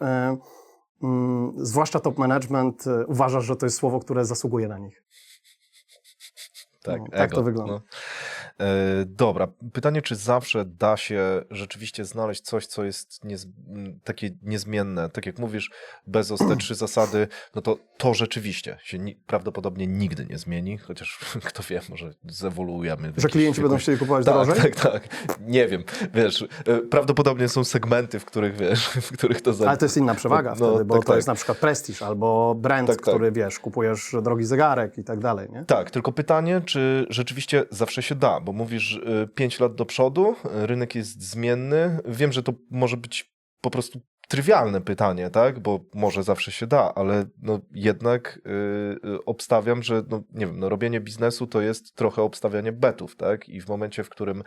zwłaszcza top management uważa, że to jest słowo, które zasługuje na nich. Tak, no, tak to wygląda. No. Dobra, pytanie, czy zawsze da się rzeczywiście znaleźć coś, co jest takie niezmienne, tak jak mówisz, Bezos, te 3 zasady, no to rzeczywiście się prawdopodobnie nigdy nie zmieni, chociaż kto wie, może zewoluujemy. Że klienci będą chcieli kupować drożej? Tak, nie wiem, wiesz, prawdopodobnie są segmenty, w których, wiesz, w których to... Ale to jest inna przewaga wtedy, bo to jest na przykład prestiż albo brand, który, wiesz, kupujesz drogi zegarek i tak dalej, nie? Tak, tylko pytanie, czy rzeczywiście zawsze się da, bo mówisz 5 lat do przodu, rynek jest zmienny. Wiem, że to może być po prostu trywialne pytanie, tak? Bo może zawsze się da, ale no jednak obstawiam, że no, nie wiem, no robienie biznesu to jest trochę obstawianie betów, tak? I w momencie, w którym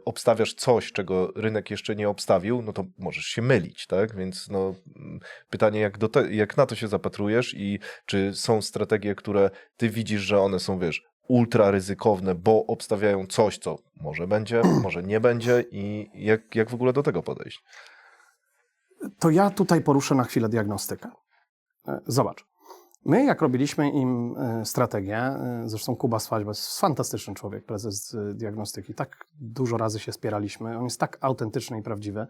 obstawiasz coś, czego rynek jeszcze nie obstawił, no to możesz się mylić, tak? Więc no pytanie, jak na to się zapatrujesz i czy są strategie, które ty widzisz, że one są, wiesz, ultra ryzykowne, bo obstawiają coś, co może będzie, może nie będzie i jak w ogóle do tego podejść? To ja tutaj poruszę na chwilę diagnostykę. Zobacz. My, jak robiliśmy im strategię, zresztą Kuba Swaćba jest fantastyczny człowiek, prezes diagnostyki, tak dużo razy się spieraliśmy, on jest tak autentyczny i prawdziwy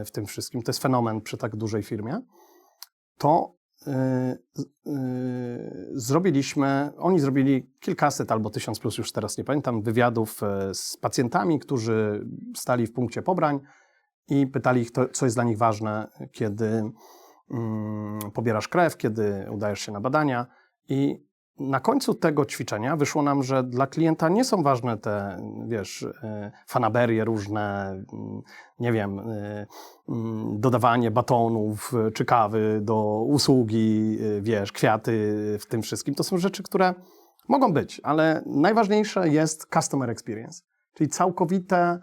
w tym wszystkim, to jest fenomen przy tak dużej firmie, to oni zrobili kilkaset albo 1000 plus, już teraz nie pamiętam, wywiadów z pacjentami, którzy stali w punkcie pobrań i pytali ich, co jest dla nich ważne, kiedy pobierasz krew, kiedy udajesz się na badania. I na końcu tego ćwiczenia wyszło nam, że dla klienta nie są ważne te, fanaberie różne, nie wiem, dodawanie batonów czy kawy do usługi, kwiaty w tym wszystkim. To są rzeczy, które mogą być, ale najważniejsze jest customer experience, czyli całkowite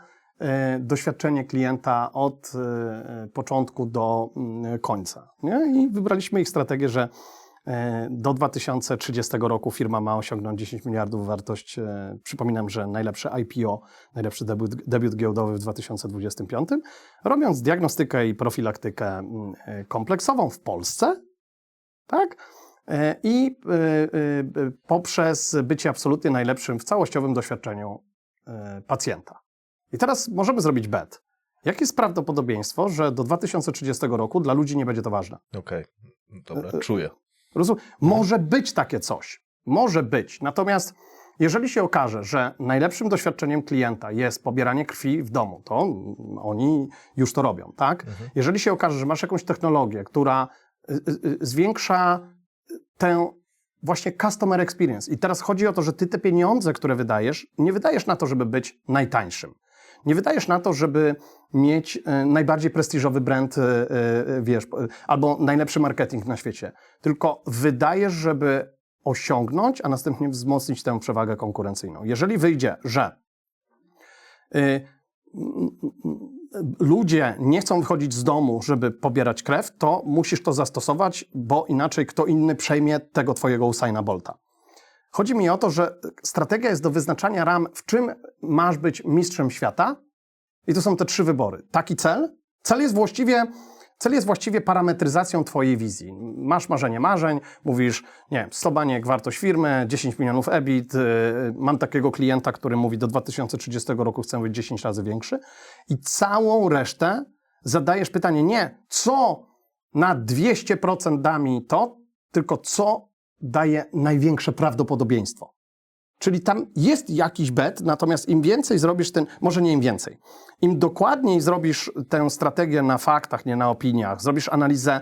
doświadczenie klienta od początku do końca. Nie? I wybraliśmy ich strategię, że do 2030 roku firma ma osiągnąć 10 miliardów wartość. Przypominam, że najlepsze IPO, najlepszy debiut giełdowy w 2025, robiąc diagnostykę i profilaktykę kompleksową w Polsce, tak? I poprzez bycie absolutnie najlepszym w całościowym doświadczeniu pacjenta. I teraz możemy zrobić bet. Jakie jest prawdopodobieństwo, że do 2030 roku dla ludzi nie będzie to ważne? Okej, dobra, czuję. Może być takie coś. Może być. Natomiast jeżeli się okaże, że najlepszym doświadczeniem klienta jest pobieranie krwi w domu, to oni już to robią, tak? Jeżeli się okaże, że masz jakąś technologię, która zwiększa tę właśnie customer experience. I teraz chodzi o to, że ty te pieniądze, które wydajesz, nie wydajesz na to, żeby być najtańszym. Nie wydajesz na to, żeby mieć najbardziej prestiżowy brand, albo najlepszy marketing na świecie. Tylko wydajesz, żeby osiągnąć, a następnie wzmocnić tę przewagę konkurencyjną. Jeżeli wyjdzie, że ludzie nie chcą wychodzić z domu, żeby pobierać krew, to musisz to zastosować, bo inaczej kto inny przejmie tego twojego Usaina Bolta. Chodzi mi o to, że strategia jest do wyznaczania ram, w czym masz być mistrzem świata i to są te 3 wybory. Taki cel. Cel jest właściwie parametryzacją twojej wizji. Masz marzenie marzeń, mówisz, nie wiem, 100 baniek wartość firmy, 10 milionów EBIT, mam takiego klienta, który mówi do 2030 roku chcę być 10 razy większy i całą resztę zadajesz pytanie nie, co na 200% da mi to, tylko co daje największe prawdopodobieństwo. Czyli tam jest jakiś bet, natomiast im więcej zrobisz może nie im więcej, im dokładniej zrobisz tę strategię na faktach, nie na opiniach, zrobisz analizę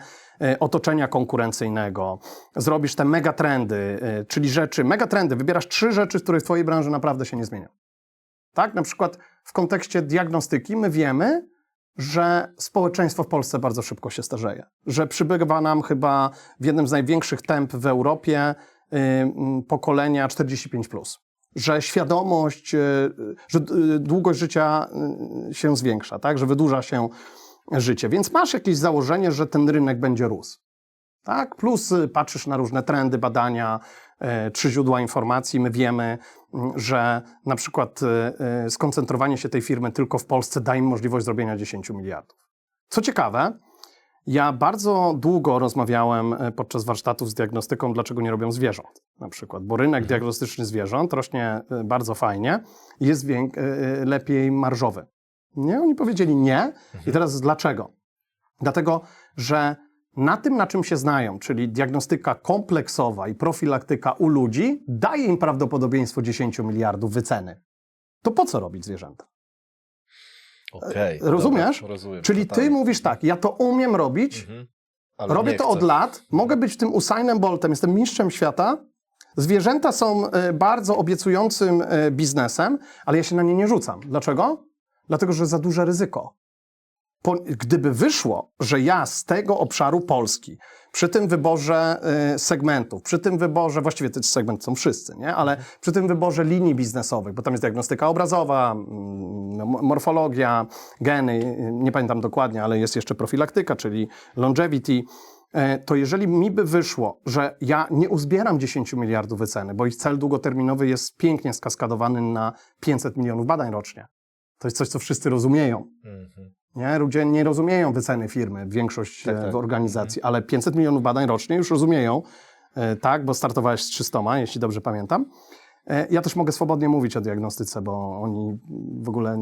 otoczenia konkurencyjnego, zrobisz te megatrendy, czyli megatrendy, wybierasz 3 rzeczy, które w twojej branży naprawdę się nie zmienią. Tak? Na przykład w kontekście diagnostyki my wiemy, że społeczeństwo w Polsce bardzo szybko się starzeje. Że przybywa nam chyba w jednym z największych temp w Europie pokolenia 45+. Że świadomość, że długość życia się zwiększa, tak? Że wydłuża się życie. Więc masz jakieś założenie, że ten rynek będzie rósł. Tak? Plus patrzysz na różne trendy, badania, 3 źródła informacji. My wiemy, że na przykład skoncentrowanie się tej firmy tylko w Polsce daje im możliwość zrobienia 10 miliardów. Co ciekawe, ja bardzo długo rozmawiałem podczas warsztatów z diagnostyką, dlaczego nie robią zwierząt na przykład, bo rynek diagnostyczny zwierząt rośnie bardzo fajnie i jest lepiej marżowy. Nie? Oni powiedzieli nie. I teraz dlaczego? Dlatego, że na tym, na czym się znają, czyli diagnostyka kompleksowa i profilaktyka u ludzi, daje im prawdopodobieństwo 10 miliardów wyceny. To po co robić zwierzęta? Okej. Rozumiesz? Dobra, rozumiem. Czyli ty mówisz tak, ja to umiem robić, Ale robię nie to chcę. od lat, mogę być tym Usainem Boltem, jestem mistrzem świata, zwierzęta są bardzo obiecującym biznesem, ale ja się na nie nie rzucam. Dlaczego? Dlatego, że za duże ryzyko. Gdyby wyszło, że ja z tego obszaru Polski, przy tym wyborze segmentów, przy tym wyborze, właściwie te segmenty są wszyscy, nie? Ale przy tym wyborze linii biznesowych, bo tam jest diagnostyka obrazowa, morfologia, geny, nie pamiętam dokładnie, ale jest jeszcze profilaktyka, czyli longevity, to jeżeli mi by wyszło, że ja nie uzbieram 10 miliardów wyceny, bo ich cel długoterminowy jest pięknie skaskadowany na 500 milionów badań rocznie. To jest coś, co wszyscy rozumieją. Nie? Ludzie nie rozumieją wyceny firmy, większość w organizacji, ale 500 milionów badań rocznie już rozumieją, tak, bo startowałeś z 300, jeśli dobrze pamiętam. Ja też mogę swobodnie mówić o diagnostyce, bo oni w ogóle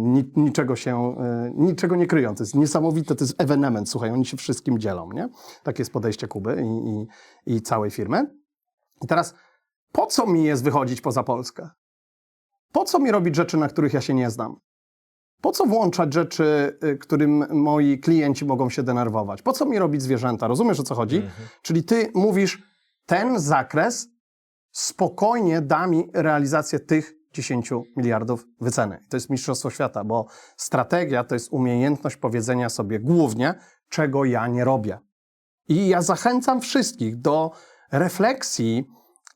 niczego nie kryją. To jest niesamowite, to jest ewenement, słuchaj, oni się wszystkim dzielą, nie? Takie jest podejście Kuby i całej firmy. I teraz, po co mi jest wychodzić poza Polskę? Po co mi robić rzeczy, na których ja się nie znam? Po co włączać rzeczy, którym moi klienci mogą się denerwować? Po co mi robić zwierzęta? Rozumiesz, o co chodzi? Czyli ty mówisz, ten zakres spokojnie da mi realizację tych 10 miliardów wyceny. To jest mistrzostwo świata, bo strategia to jest umiejętność powiedzenia sobie głównie, czego ja nie robię. I ja zachęcam wszystkich do refleksji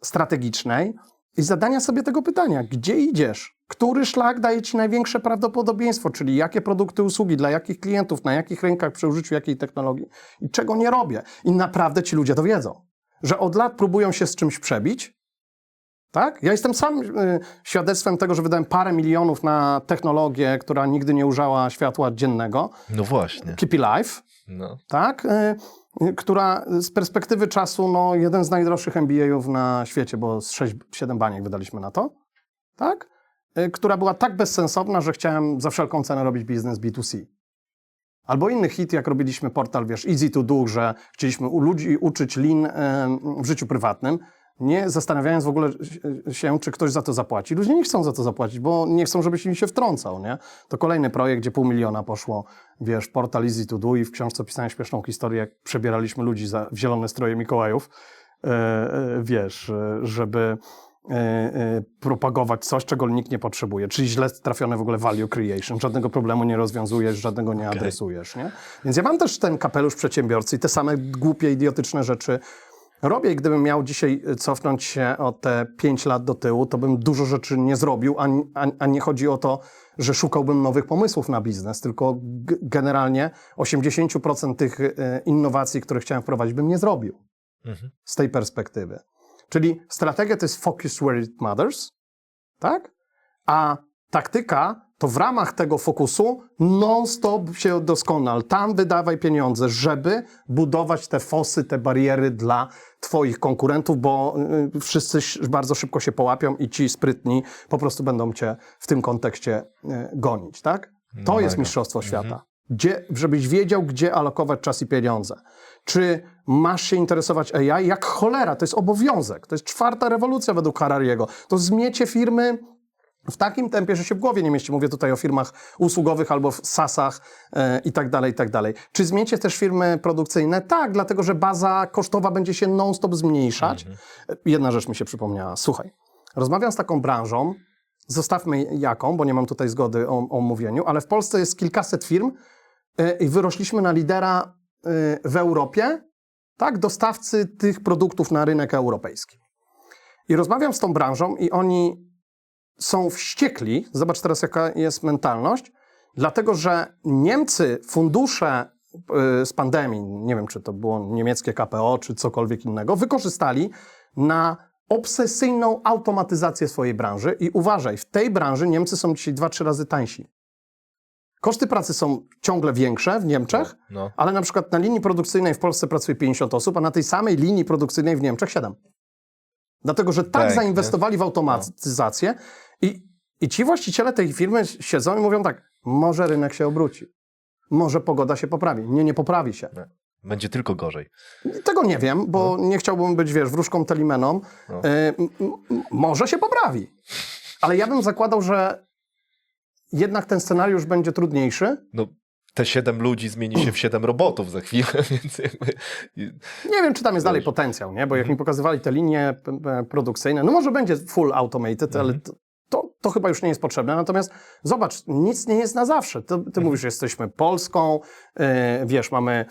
strategicznej i zadania sobie tego pytania, gdzie idziesz? Który szlak daje ci największe prawdopodobieństwo, czyli jakie produkty, usługi, dla jakich klientów, na jakich rynkach, przy użyciu jakiej technologii i czego nie robię. I naprawdę ci ludzie to wiedzą, że od lat próbują się z czymś przebić. Tak? Ja jestem sam świadectwem tego, że wydałem parę milionów na technologię, która nigdy nie ujrzała światła dziennego. No właśnie. Keepy Life, No. tak? Która z perspektywy czasu, no, jeden z najdroższych MBA-ów na świecie, bo z 6-7 baniek wydaliśmy na to, tak? Która była tak bezsensowna, że chciałem za wszelką cenę robić biznes B2C. Albo inny hit, jak robiliśmy portal, wiesz, Easy to Do, że chcieliśmy u ludzi uczyć lean w życiu prywatnym, nie zastanawiając w ogóle się, czy ktoś za to zapłaci. Ludzie nie chcą za to zapłacić, bo nie chcą, żebyś im się wtrącał, nie? To kolejny projekt, gdzie $500 000 poszło, wiesz, portal Easy to Do i w książce opisałem śmieszną historię, jak przebieraliśmy ludzi w zielone stroje Mikołajów, wiesz, żeby propagować coś, czego nikt nie potrzebuje, czyli źle trafione w ogóle value creation. Żadnego problemu nie rozwiązujesz, żadnego nie adresujesz, nie? Więc ja mam też ten kapelusz przedsiębiorcy i te same głupie, idiotyczne rzeczy robię i gdybym miał dzisiaj cofnąć się o te 5 lat do tyłu, to bym dużo rzeczy nie zrobił, a nie chodzi o to, że szukałbym nowych pomysłów na biznes, tylko generalnie 80% tych innowacji, które chciałem wprowadzić, bym nie zrobił z tej perspektywy. Czyli strategia to jest focus where it matters, tak? A taktyka to w ramach tego fokusu non-stop się doskonal. Tam wydawaj pieniądze, żeby budować te fosy, te bariery dla twoich konkurentów, bo wszyscy bardzo szybko się połapią i ci sprytni po prostu będą cię w tym kontekście gonić, tak? To jest mistrzostwo świata. Żebyś wiedział, gdzie alokować czas i pieniądze. Czy masz się interesować AI? Jak cholera, to jest obowiązek. To jest 4. rewolucja według Harariego. To zmiecie firmy w takim tempie, że się w głowie nie mieści. Mówię tutaj o firmach usługowych albo w SaaS-ach i tak dalej, i tak dalej. Czy zmiecie też firmy produkcyjne? Tak, dlatego że baza kosztowa będzie się non-stop zmniejszać. Jedna rzecz mi się przypomniała. Słuchaj, rozmawiam z taką branżą, zostawmy jaką, bo nie mam tutaj zgody o mówieniu, ale w Polsce jest kilkaset firm i wyrośliśmy na lidera w Europie, tak, dostawcy tych produktów na rynek europejski. I rozmawiam z tą branżą i oni są wściekli, zobacz teraz jaka jest mentalność, dlatego że Niemcy fundusze z pandemii, nie wiem czy to było niemieckie KPO czy cokolwiek innego, wykorzystali na obsesyjną automatyzację swojej branży i uważaj, w tej branży Niemcy są dzisiaj 2-3 razy tańsi. Koszty pracy są ciągle większe w Niemczech, ale na przykład na linii produkcyjnej w Polsce pracuje 50 osób, a na tej samej linii produkcyjnej w Niemczech 7. Dlatego, że tak zainwestowali w automatyzację i ci właściciele tej firmy siedzą i mówią tak, może rynek się obróci, może pogoda się poprawi. Nie poprawi się. Będzie tylko gorzej. Tego nie wiem, bo nie chciałbym być, wiesz, wróżką Telimeną. Może się poprawi. Ale ja bym zakładał, że jednak ten scenariusz będzie trudniejszy. No, te 7 ludzi zmieni się w 7 robotów za chwilę, więc jakby... Nie wiem, czy tam jest dalej potencjał, nie? Bo jak mi pokazywali te linie produkcyjne, no może będzie full automated, ale to chyba już nie jest potrzebne. Natomiast zobacz, nic nie jest na zawsze. Ty mówisz, że jesteśmy Polską, wiesz, mamy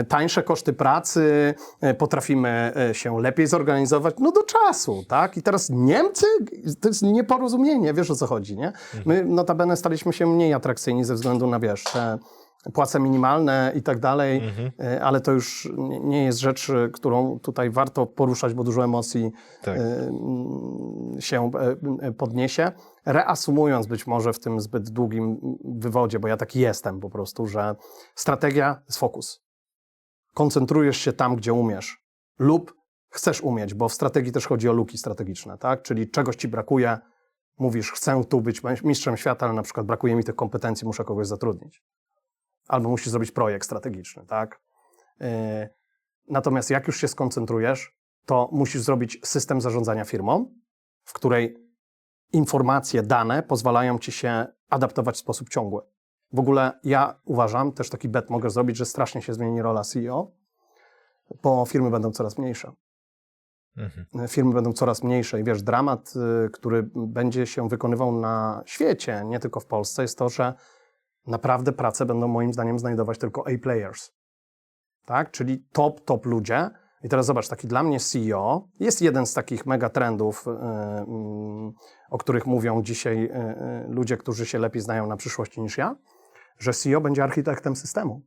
tańsze koszty pracy, potrafimy się lepiej zorganizować, no do czasu, tak? I teraz Niemcy, to jest nieporozumienie, wiesz o co chodzi, nie? My notabene staliśmy się mniej atrakcyjni ze względu na, wiesz, te płace minimalne i tak dalej, ale to już nie jest rzecz, którą tutaj warto poruszać, bo dużo emocji się podniesie. Reasumując być może w tym zbyt długim wywodzie, bo ja taki jestem po prostu, że strategia jest fokus. Koncentrujesz się tam, gdzie umiesz lub chcesz umieć, bo w strategii też chodzi o luki strategiczne, tak? Czyli czegoś ci brakuje, mówisz, chcę tu być mistrzem świata, ale na przykład brakuje mi tych kompetencji, muszę kogoś zatrudnić. Albo musisz zrobić projekt strategiczny, tak? Natomiast jak już się skoncentrujesz, to musisz zrobić system zarządzania firmą, w której informacje, dane pozwalają ci się adaptować w sposób ciągły. W ogóle ja uważam, też taki bet mogę zrobić, że strasznie się zmieni rola CEO, bo firmy będą coraz mniejsze. Firmy będą coraz mniejsze i wiesz, dramat, który będzie się wykonywał na świecie, nie tylko w Polsce, jest to, że naprawdę pracę będą moim zdaniem znajdować tylko A-players. Tak? Czyli top ludzie. I teraz zobacz, taki dla mnie CEO jest jeden z takich mega trendów, o których mówią dzisiaj ludzie, którzy się lepiej znają na przyszłości niż ja, że CEO będzie architektem systemu.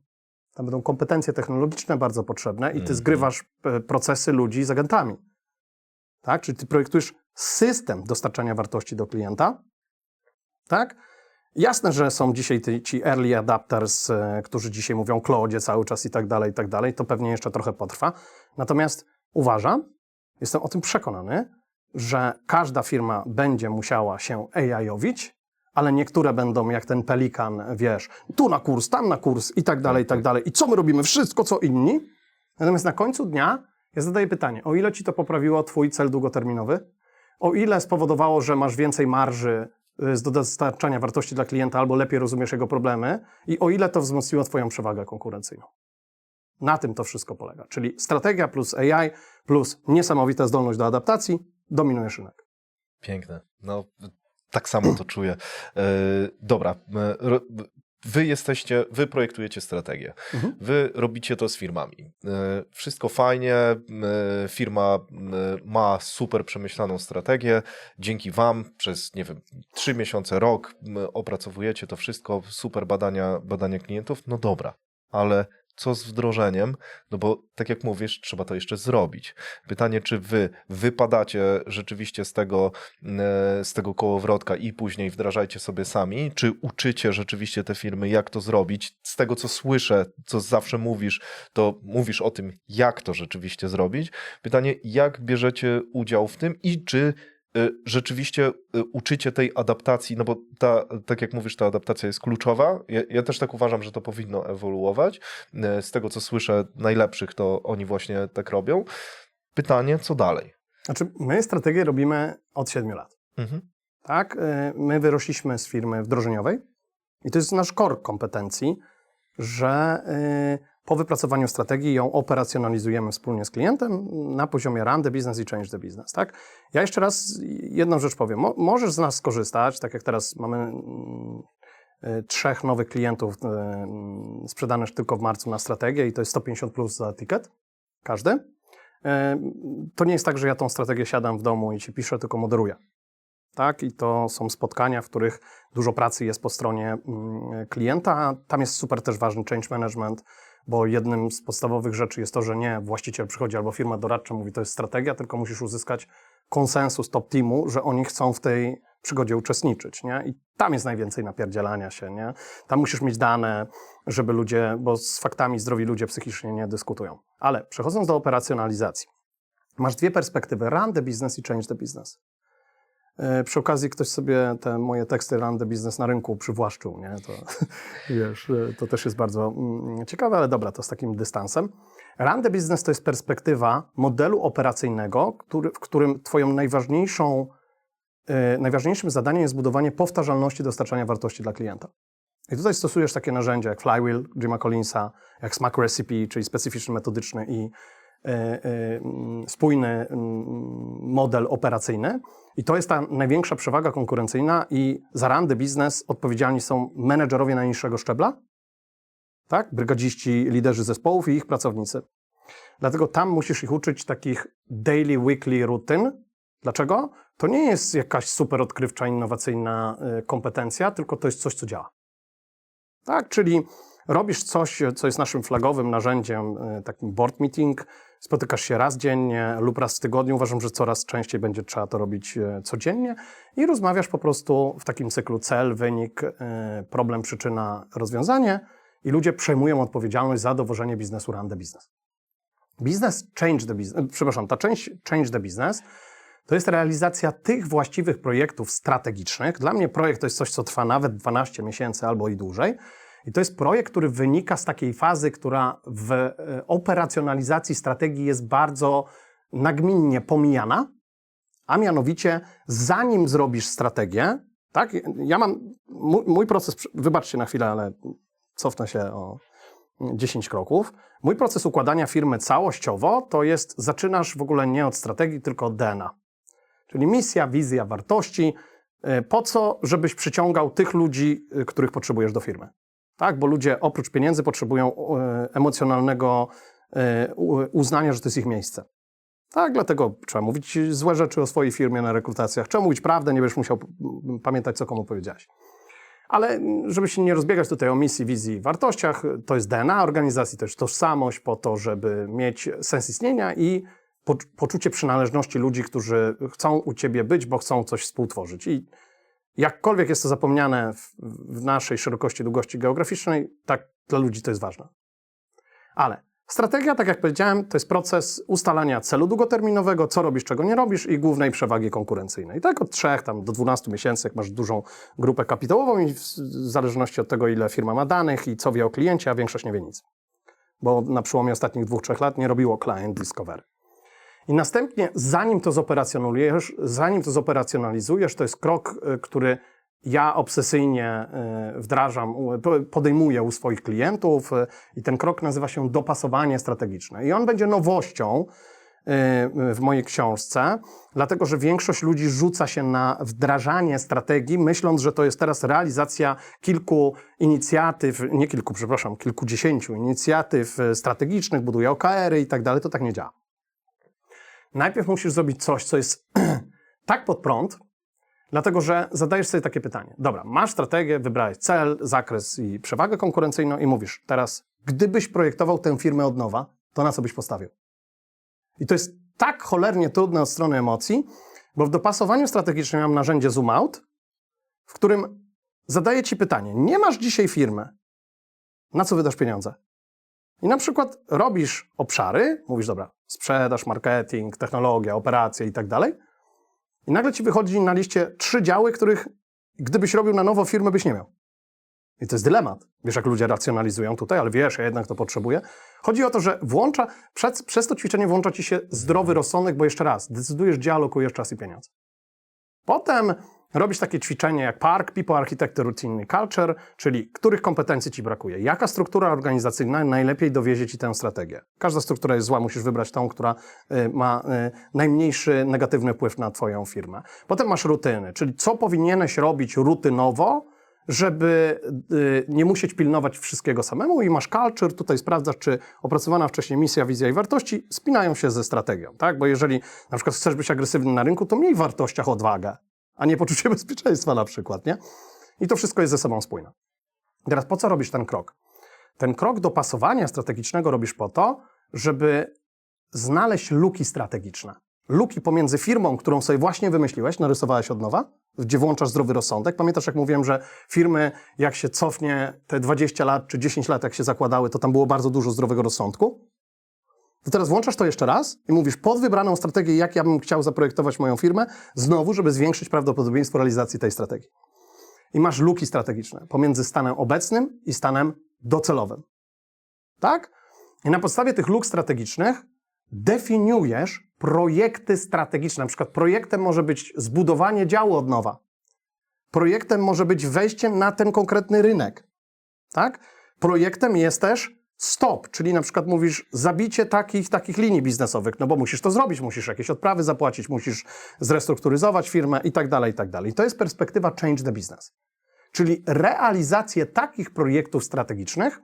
Tam będą kompetencje technologiczne bardzo potrzebne i ty zgrywasz procesy ludzi z agentami. Tak? Czyli ty projektujesz system dostarczania wartości do klienta. Tak? Jasne, że są dzisiaj ci early adapters, którzy dzisiaj mówią Claude cały czas i tak dalej, to pewnie jeszcze trochę potrwa. Natomiast uważam, jestem o tym przekonany, że każda firma będzie musiała się AI-owić, ale niektóre będą jak ten pelikan, wiesz, tu na kurs, tam na kurs i tak dalej. I co my robimy? Wszystko, co inni. Natomiast na końcu dnia ja zadaję pytanie, o ile ci to poprawiło twój cel długoterminowy? O ile spowodowało, że masz więcej marży z dostarczania wartości dla klienta albo lepiej rozumiesz jego problemy i o ile to wzmocniło twoją przewagę konkurencyjną. Na tym to wszystko polega. Czyli strategia plus AI plus niesamowita zdolność do adaptacji dominuje rynek. Piękne. No, tak samo to czuję. Dobra. Wy projektujecie strategię. Wy robicie to z firmami. Wszystko fajnie, firma ma super przemyślaną strategię. Dzięki wam przez, nie wiem, 3 miesiące, rok opracowujecie to wszystko, super badania klientów. No dobra, ale co z wdrożeniem? No bo tak jak mówisz, trzeba to jeszcze zrobić. Pytanie, czy wy wypadacie rzeczywiście z tego kołowrotka i później wdrażajcie sobie sami, czy uczycie rzeczywiście te firmy, jak to zrobić? Z tego, co słyszę, co zawsze mówisz, to mówisz o tym, jak to rzeczywiście zrobić. Pytanie, jak bierzecie udział w tym i czy rzeczywiście uczycie tej adaptacji, no bo tak jak mówisz, ta adaptacja jest kluczowa. Ja też tak uważam, że to powinno ewoluować. Z tego, co słyszę, najlepszych to oni właśnie tak robią. Pytanie, co dalej? Znaczy, my strategię robimy od 7 lat. Tak? My wyrośliśmy z firmy wdrożeniowej i to jest nasz core kompetencji, że po wypracowaniu strategii ją operacjonalizujemy wspólnie z klientem na poziomie run the business i change the business. Tak? Ja jeszcze raz jedną rzecz powiem. Możesz z nas skorzystać, tak jak teraz mamy 3 nowych klientów sprzedanych tylko w marcu na strategię i to jest 150 plus za ticket, każdy. To nie jest tak, że ja tą strategię siadam w domu i ci piszę, tylko moderuję. Tak? I to są spotkania, w których dużo pracy jest po stronie klienta. Tam jest super też ważny change management, bo jednym z podstawowych rzeczy jest to, że nie właściciel przychodzi albo firma doradcza mówi, to jest strategia, tylko musisz uzyskać konsensus top teamu, że oni chcą w tej przygodzie uczestniczyć. Nie? I tam jest najwięcej napierdzielania się. Nie? Tam musisz mieć dane, żeby ludzie, bo z faktami zdrowi ludzie psychicznie nie dyskutują. Ale przechodząc do operacjonalizacji, masz 2 perspektywy, run the business i change the business. Przy okazji ktoś sobie te moje teksty run the business na rynku przywłaszczył, nie? To, wiesz, to też jest bardzo ciekawe, ale dobra, to z takim dystansem. Run the business to jest perspektywa modelu operacyjnego, w którym twoją najważniejszym zadaniem jest budowanie powtarzalności dostarczania wartości dla klienta. I tutaj stosujesz takie narzędzia jak Flywheel Jima Collinsa, jak Smack Recipe, czyli specyficzny, metodyczny i spójny model operacyjny. I to jest ta największa przewaga konkurencyjna i za run the business odpowiedzialni są menedżerowie najniższego szczebla, tak? Brygadziści, liderzy zespołów i ich pracownicy. Dlatego tam musisz ich uczyć takich daily, weekly rutyn. Dlaczego? To nie jest jakaś super odkrywcza, innowacyjna kompetencja, tylko to jest coś, co działa. Tak? Czyli robisz coś, co jest naszym flagowym narzędziem, takim board meeting, spotykasz się raz dziennie lub raz w tygodniu. Uważam, że coraz częściej będzie trzeba to robić codziennie i rozmawiasz po prostu w takim cyklu cel, wynik, problem, przyczyna, rozwiązanie i ludzie przejmują odpowiedzialność za dowożenie biznesu run the business. Ta część Change the Business to jest realizacja tych właściwych projektów strategicznych. Dla mnie projekt to jest coś, co trwa nawet 12 miesięcy albo i dłużej. I to jest projekt, który wynika z takiej fazy, która w operacjonalizacji strategii jest bardzo nagminnie pomijana, a mianowicie zanim zrobisz strategię, tak? Ja mam mój proces, wybaczcie na chwilę, ale cofnę się o 10 kroków. Mój proces układania firmy całościowo to jest, zaczynasz w ogóle nie od strategii, tylko od DNA. Czyli misja, wizja, wartości. Po co? Żebyś przyciągał tych ludzi, których potrzebujesz do firmy. Tak? Bo ludzie oprócz pieniędzy potrzebują emocjonalnego uznania, że to jest ich miejsce. Tak, dlatego trzeba mówić złe rzeczy o swojej firmie na rekrutacjach. Trzeba mówić prawdę, nie będziesz musiał pamiętać, co komu powiedziałeś. Ale żeby się nie rozbiegać tutaj o misji, wizji i wartościach, to jest DNA organizacji, to jest tożsamość po to, żeby mieć sens istnienia i poczucie przynależności ludzi, którzy chcą u ciebie być, bo chcą coś współtworzyć. I jakkolwiek jest to zapomniane w naszej szerokości, długości geograficznej, tak dla ludzi to jest ważne. Ale strategia, tak jak powiedziałem, to jest proces ustalania celu długoterminowego, co robisz, czego nie robisz i głównej przewagi konkurencyjnej. Tak od 3 do 12 miesięcy, jak masz dużą grupę kapitałową i w zależności od tego, ile firma ma danych i co wie o kliencie, a większość nie wie nic. Bo na przełomie ostatnich 2-3 lat nie robiło client discovery. I następnie, zanim to zoperacjonalizujesz, to jest krok, który ja obsesyjnie wdrażam, podejmuję u swoich klientów i ten krok nazywa się dopasowanie strategiczne. I on będzie nowością w mojej książce, dlatego że większość ludzi rzuca się na wdrażanie strategii, myśląc, że to jest teraz realizacja kilkudziesięciu inicjatyw strategicznych, buduje OKR-y i tak dalej. To tak nie działa. Najpierw musisz zrobić coś, co jest tak pod prąd, dlatego że zadajesz sobie takie pytanie. Dobra, masz strategię, wybrałeś cel, zakres i przewagę konkurencyjną i mówisz teraz, gdybyś projektował tę firmę od nowa, to na co byś postawił? I to jest tak cholernie trudne od strony emocji, bo w dopasowaniu strategicznym mam narzędzie zoom out, w którym zadaję ci pytanie, nie masz dzisiaj firmy, na co wydasz pieniądze? I na przykład robisz obszary, mówisz, dobra, sprzedaż, marketing, technologia, operacje i tak dalej. I nagle ci wychodzi na liście 3 działy, których gdybyś robił na nowo firmę, byś nie miał. I to jest dylemat. Wiesz, jak ludzie racjonalizują tutaj, ale wiesz, ja jednak to potrzebuję. Chodzi o to, że przez to ćwiczenie włącza ci się zdrowy rozsądek, bo jeszcze raz, decydujesz, gdzie alokujesz czas i pieniądze. Potem robisz takie ćwiczenie jak PARC, People, Architecture, Routine, Culture, czyli których kompetencji ci brakuje. Jaka struktura organizacyjna najlepiej dowiezie ci tę strategię. Każda struktura jest zła, musisz wybrać tą, która ma najmniejszy negatywny wpływ na twoją firmę. Potem masz rutyny, czyli co powinieneś robić rutynowo, żeby nie musieć pilnować wszystkiego samemu i masz culture, tutaj sprawdzasz, czy opracowana wcześniej misja, wizja i wartości spinają się ze strategią, tak? Bo jeżeli na przykład chcesz być agresywny na rynku, to miej w wartościach odwagę, a nie poczucie bezpieczeństwa na przykład, nie? I to wszystko jest ze sobą spójne. Teraz po co robisz ten krok? Ten krok dopasowania strategicznego robisz po to, żeby znaleźć luki strategiczne. Luki pomiędzy firmą, którą sobie właśnie wymyśliłeś, narysowałeś od nowa, gdzie włączasz zdrowy rozsądek. Pamiętasz, jak mówiłem, że firmy, jak się cofnie te 20 lat czy 10 lat, jak się zakładały, to tam było bardzo dużo zdrowego rozsądku? To teraz włączasz to jeszcze raz i mówisz pod wybraną strategię, jak ja bym chciał zaprojektować moją firmę, znowu, żeby zwiększyć prawdopodobieństwo realizacji tej strategii. I masz luki strategiczne pomiędzy stanem obecnym i stanem docelowym. Tak? I na podstawie tych luk strategicznych definiujesz projekty strategiczne. Na przykład projektem może być zbudowanie działu od nowa. Projektem może być wejście na ten konkretny rynek. Tak? Projektem jest też stop, czyli na przykład mówisz zabicie takich linii biznesowych, no bo musisz to zrobić, musisz jakieś odprawy zapłacić, musisz zrestrukturyzować firmę i tak dalej, i tak dalej. I to jest perspektywa change the business. Czyli realizację takich projektów strategicznych,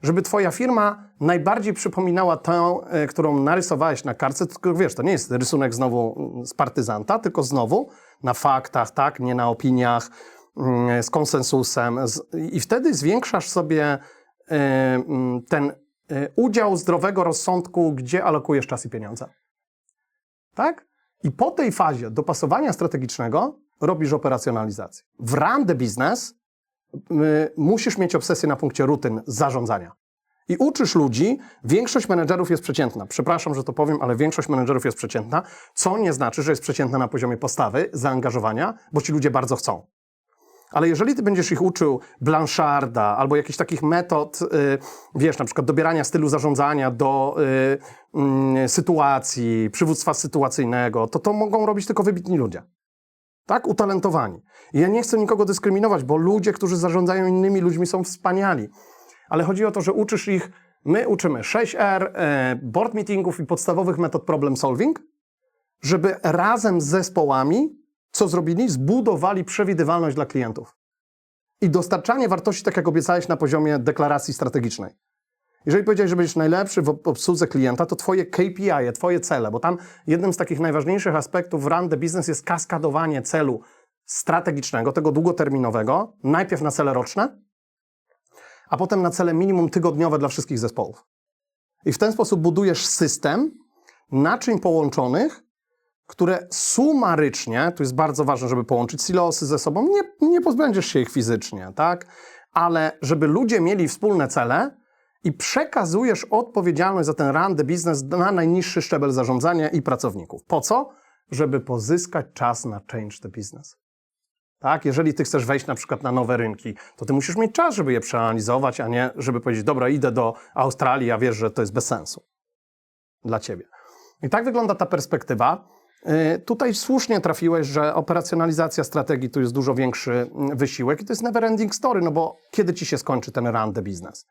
żeby twoja firma najbardziej przypominała tę, którą narysowałeś na kartce, tylko wiesz, to nie jest rysunek znowu z partyzanta, tylko znowu na faktach, tak, nie na opiniach, z konsensusem. I wtedy zwiększasz sobie ten udział zdrowego rozsądku, gdzie alokujesz czas i pieniądze. Tak? I po tej fazie dopasowania strategicznego robisz operacjonalizację. W run the business musisz mieć obsesję na punkcie rutyn zarządzania. I uczysz ludzi, większość menedżerów jest przeciętna. Przepraszam, że to powiem, ale większość menedżerów jest przeciętna, co nie znaczy, że jest przeciętna na poziomie postawy, zaangażowania, bo ci ludzie bardzo chcą. Ale jeżeli ty będziesz ich uczył Blancharda albo jakichś takich metod, wiesz, na przykład dobierania stylu zarządzania do sytuacji, przywództwa sytuacyjnego, to mogą robić tylko wybitni ludzie. Tak? Utalentowani. I ja nie chcę nikogo dyskryminować, bo ludzie, którzy zarządzają innymi ludźmi, są wspaniali. Ale chodzi o to, że uczysz ich, my uczymy 6R, board meetingów i podstawowych metod problem solving, żeby razem z zespołami, co zrobili, zbudowali przewidywalność dla klientów. I dostarczanie wartości, tak jak obiecałeś, na poziomie deklaracji strategicznej. Jeżeli powiedziałeś, że będziesz najlepszy w obsłudze klienta, to twoje KPI, twoje cele, bo tam jednym z takich najważniejszych aspektów run the business jest kaskadowanie celu strategicznego, tego długoterminowego, najpierw na cele roczne, a potem na cele minimum tygodniowe dla wszystkich zespołów. I w ten sposób budujesz system naczyń połączonych, które sumarycznie, tu jest bardzo ważne, żeby połączyć silosy ze sobą, nie pozbędziesz się ich fizycznie, tak? Ale żeby ludzie mieli wspólne cele i przekazujesz odpowiedzialność za ten run the business na najniższy szczebel zarządzania i pracowników. Po co? Żeby pozyskać czas na change the business. Tak? Jeżeli ty chcesz wejść na przykład na nowe rynki, to ty musisz mieć czas, żeby je przeanalizować, a nie żeby powiedzieć, dobra, idę do Australii, a wiesz, że to jest bez sensu dla ciebie. I tak wygląda ta perspektywa. Tutaj słusznie trafiłeś, że operacjonalizacja strategii to jest dużo większy wysiłek i to jest never ending story, no bo kiedy ci się skończy ten run the business?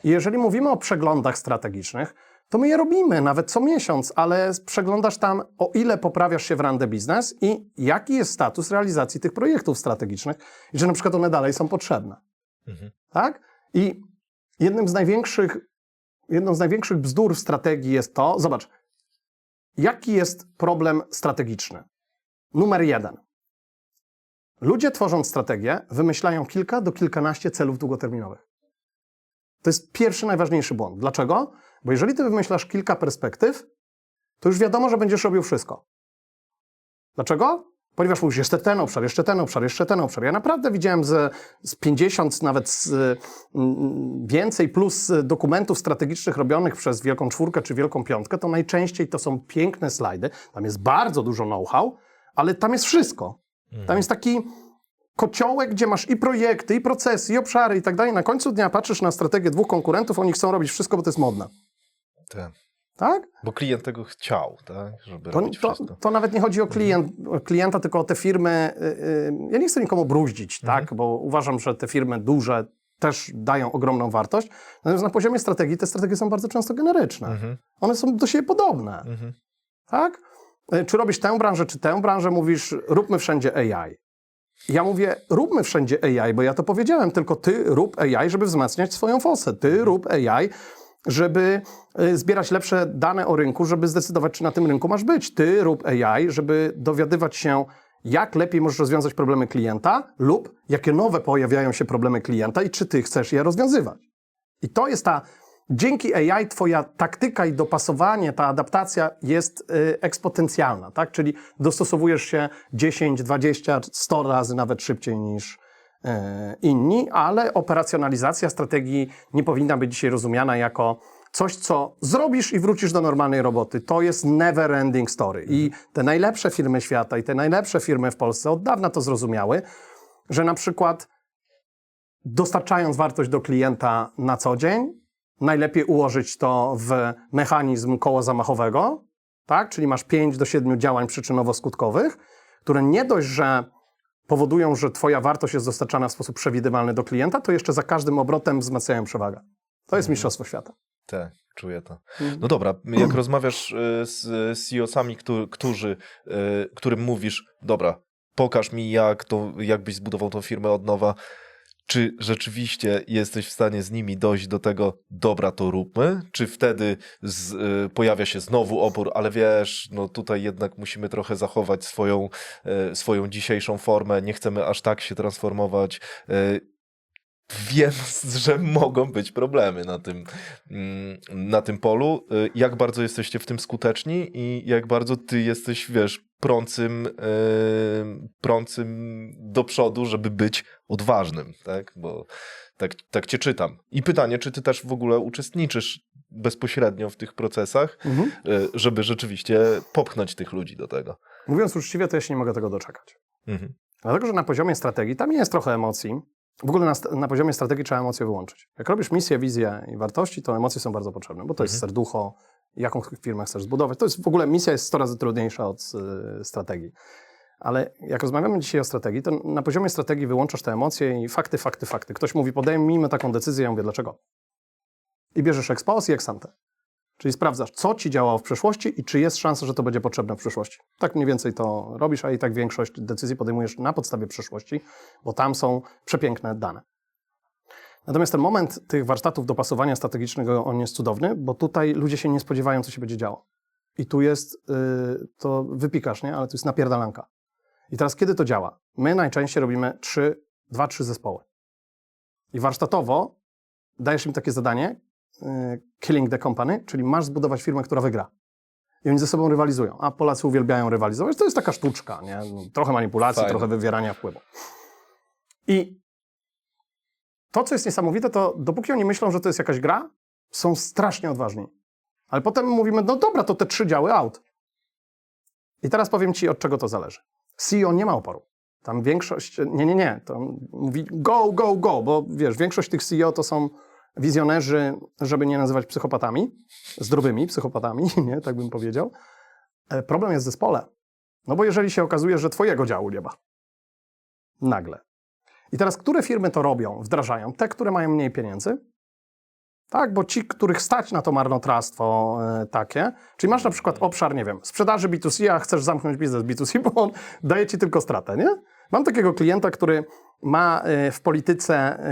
I jeżeli mówimy o przeglądach strategicznych, to my je robimy nawet co miesiąc, ale przeglądasz tam, o ile poprawiasz się w run the business i jaki jest status realizacji tych projektów strategicznych i że na przykład one dalej są potrzebne. Tak? I jedną z największych bzdur w strategii jest to, zobacz, jaki jest problem strategiczny? Numer 1. Ludzie tworząc strategię wymyślają kilka do kilkanaście celów długoterminowych. To jest pierwszy, najważniejszy błąd. Dlaczego? Bo jeżeli ty wymyślasz kilka perspektyw, to już wiadomo, że będziesz robił wszystko. Dlaczego? Ponieważ mówisz jeszcze ten obszar, jeszcze ten obszar, jeszcze ten obszar. Ja naprawdę widziałem z 50, nawet więcej plus dokumentów strategicznych robionych przez Wielką Czwórkę czy Wielką Piątkę, to najczęściej to są piękne slajdy, tam jest bardzo dużo know-how, ale tam jest wszystko. Tam jest taki kociołek, gdzie masz i projekty, i procesy, i obszary i tak dalej. Na końcu dnia patrzysz na strategię dwóch konkurentów, oni chcą robić wszystko, bo to jest modne. Tak? Bo klient tego chciał, tak? Żeby robić wszystko. To nawet nie chodzi o klienta, tylko o te firmy. Ja nie chcę nikomu bruździć, tak? Bo uważam, że te firmy duże też dają ogromną wartość. Natomiast na poziomie strategii te strategie są bardzo często generyczne. One są do siebie podobne. Tak? Czy robisz tę branżę, czy tę branżę, mówisz, róbmy wszędzie AI. Ja mówię, róbmy wszędzie AI, bo ja to powiedziałem, tylko ty rób AI, żeby wzmacniać swoją fosę. Ty rób AI, żeby zbierać lepsze dane o rynku, żeby zdecydować, czy na tym rynku masz być. Ty rób AI, żeby dowiadywać się, jak lepiej możesz rozwiązać problemy klienta lub jakie nowe pojawiają się problemy klienta i czy ty chcesz je rozwiązywać. I to jest dzięki AI twoja taktyka i dopasowanie, ta adaptacja jest eksponencjalna, tak? Czyli dostosowujesz się 10, 20, 100 razy nawet szybciej niż inni, ale operacjonalizacja strategii nie powinna być dzisiaj rozumiana jako coś, co zrobisz i wrócisz do normalnej roboty. To jest never ending story. I te najlepsze firmy świata i te najlepsze firmy w Polsce od dawna to zrozumiały, że na przykład dostarczając wartość do klienta na co dzień, najlepiej ułożyć to w mechanizm koła zamachowego, tak? Czyli masz 5 do 7 działań przyczynowo-skutkowych, które nie dość, że powodują, że twoja wartość jest dostarczana w sposób przewidywalny do klienta, to jeszcze za każdym obrotem wzmacniają przewagę. To jest mistrzostwo świata. Tak, czuję to. No dobra, jak rozmawiasz z CEO-sami, którym mówisz, dobra, pokaż mi jak byś zbudował tą firmę od nowa, czy rzeczywiście jesteś w stanie z nimi dojść do tego, dobra, to róbmy? Czy wtedy pojawia się znowu opór, ale wiesz, no tutaj jednak musimy trochę zachować swoją dzisiejszą formę, nie chcemy aż tak się transformować. Wiem, że mogą być problemy na tym polu. Jak bardzo jesteście w tym skuteczni i jak bardzo ty jesteś, wiesz, prącym do przodu, żeby być odważnym, tak? Bo Tak cię czytam. I pytanie, czy ty też w ogóle uczestniczysz bezpośrednio w tych procesach, żeby rzeczywiście popchnąć tych ludzi do tego. Mówiąc uczciwie, to ja się nie mogę tego doczekać. Mhm. Dlatego, że na poziomie strategii tam jest trochę emocji. W ogóle na poziomie strategii trzeba emocje wyłączyć. Jak robisz misję, wizję i wartości, to emocje są bardzo potrzebne, bo to jest serducho, jaką firmę chcesz zbudować. To jest w ogóle misja jest 100 razy trudniejsza od strategii. Ale jak rozmawiamy dzisiaj o strategii, to na poziomie strategii wyłączasz te emocje i fakty. Ktoś mówi, podejmijmy taką decyzję, ja mówię, dlaczego? I bierzesz ex post i ex ante. Czyli sprawdzasz, co ci działało w przeszłości i czy jest szansa, że to będzie potrzebne w przyszłości. Tak mniej więcej to robisz, a i tak większość decyzji podejmujesz na podstawie przeszłości, bo tam są przepiękne dane. Natomiast ten moment tych warsztatów dopasowania strategicznego, on jest cudowny, bo tutaj ludzie się nie spodziewają, co się będzie działo. I tu jest, to wypikasz, nie? Ale to jest napierdalanka. I teraz kiedy to działa? My najczęściej robimy 2-3 zespoły. I warsztatowo dajesz im takie zadanie, killing the company, czyli masz zbudować firmę, która wygra. I oni ze sobą rywalizują. A Polacy uwielbiają rywalizować. To jest taka sztuczka, nie? Trochę manipulacji, Fajne. trochę wywierania wpływu. I to, co jest niesamowite, to dopóki oni myślą, że to jest jakaś gra, są strasznie odważni. Ale potem mówimy, no dobra, to te 3 działy out. I teraz powiem ci, od czego to zależy. CEO nie ma oporu. Tam większość, nie, to mówi go, bo wiesz, większość tych CEO to są wizjonerzy, żeby nie nazywać psychopatami, zdrowymi psychopatami, nie, tak bym powiedział. Problem jest w zespole. No bo jeżeli się okazuje, że twojego działu nie ma. Nagle. I teraz, które firmy to robią, wdrażają? Te, które mają mniej pieniędzy. Tak, bo ci, których stać na to marnotrawstwo takie, czyli masz na przykład obszar, nie wiem, sprzedaży B2C, a chcesz zamknąć biznes B2C, bo on daje ci tylko stratę, nie? Mam takiego klienta, który ma w polityce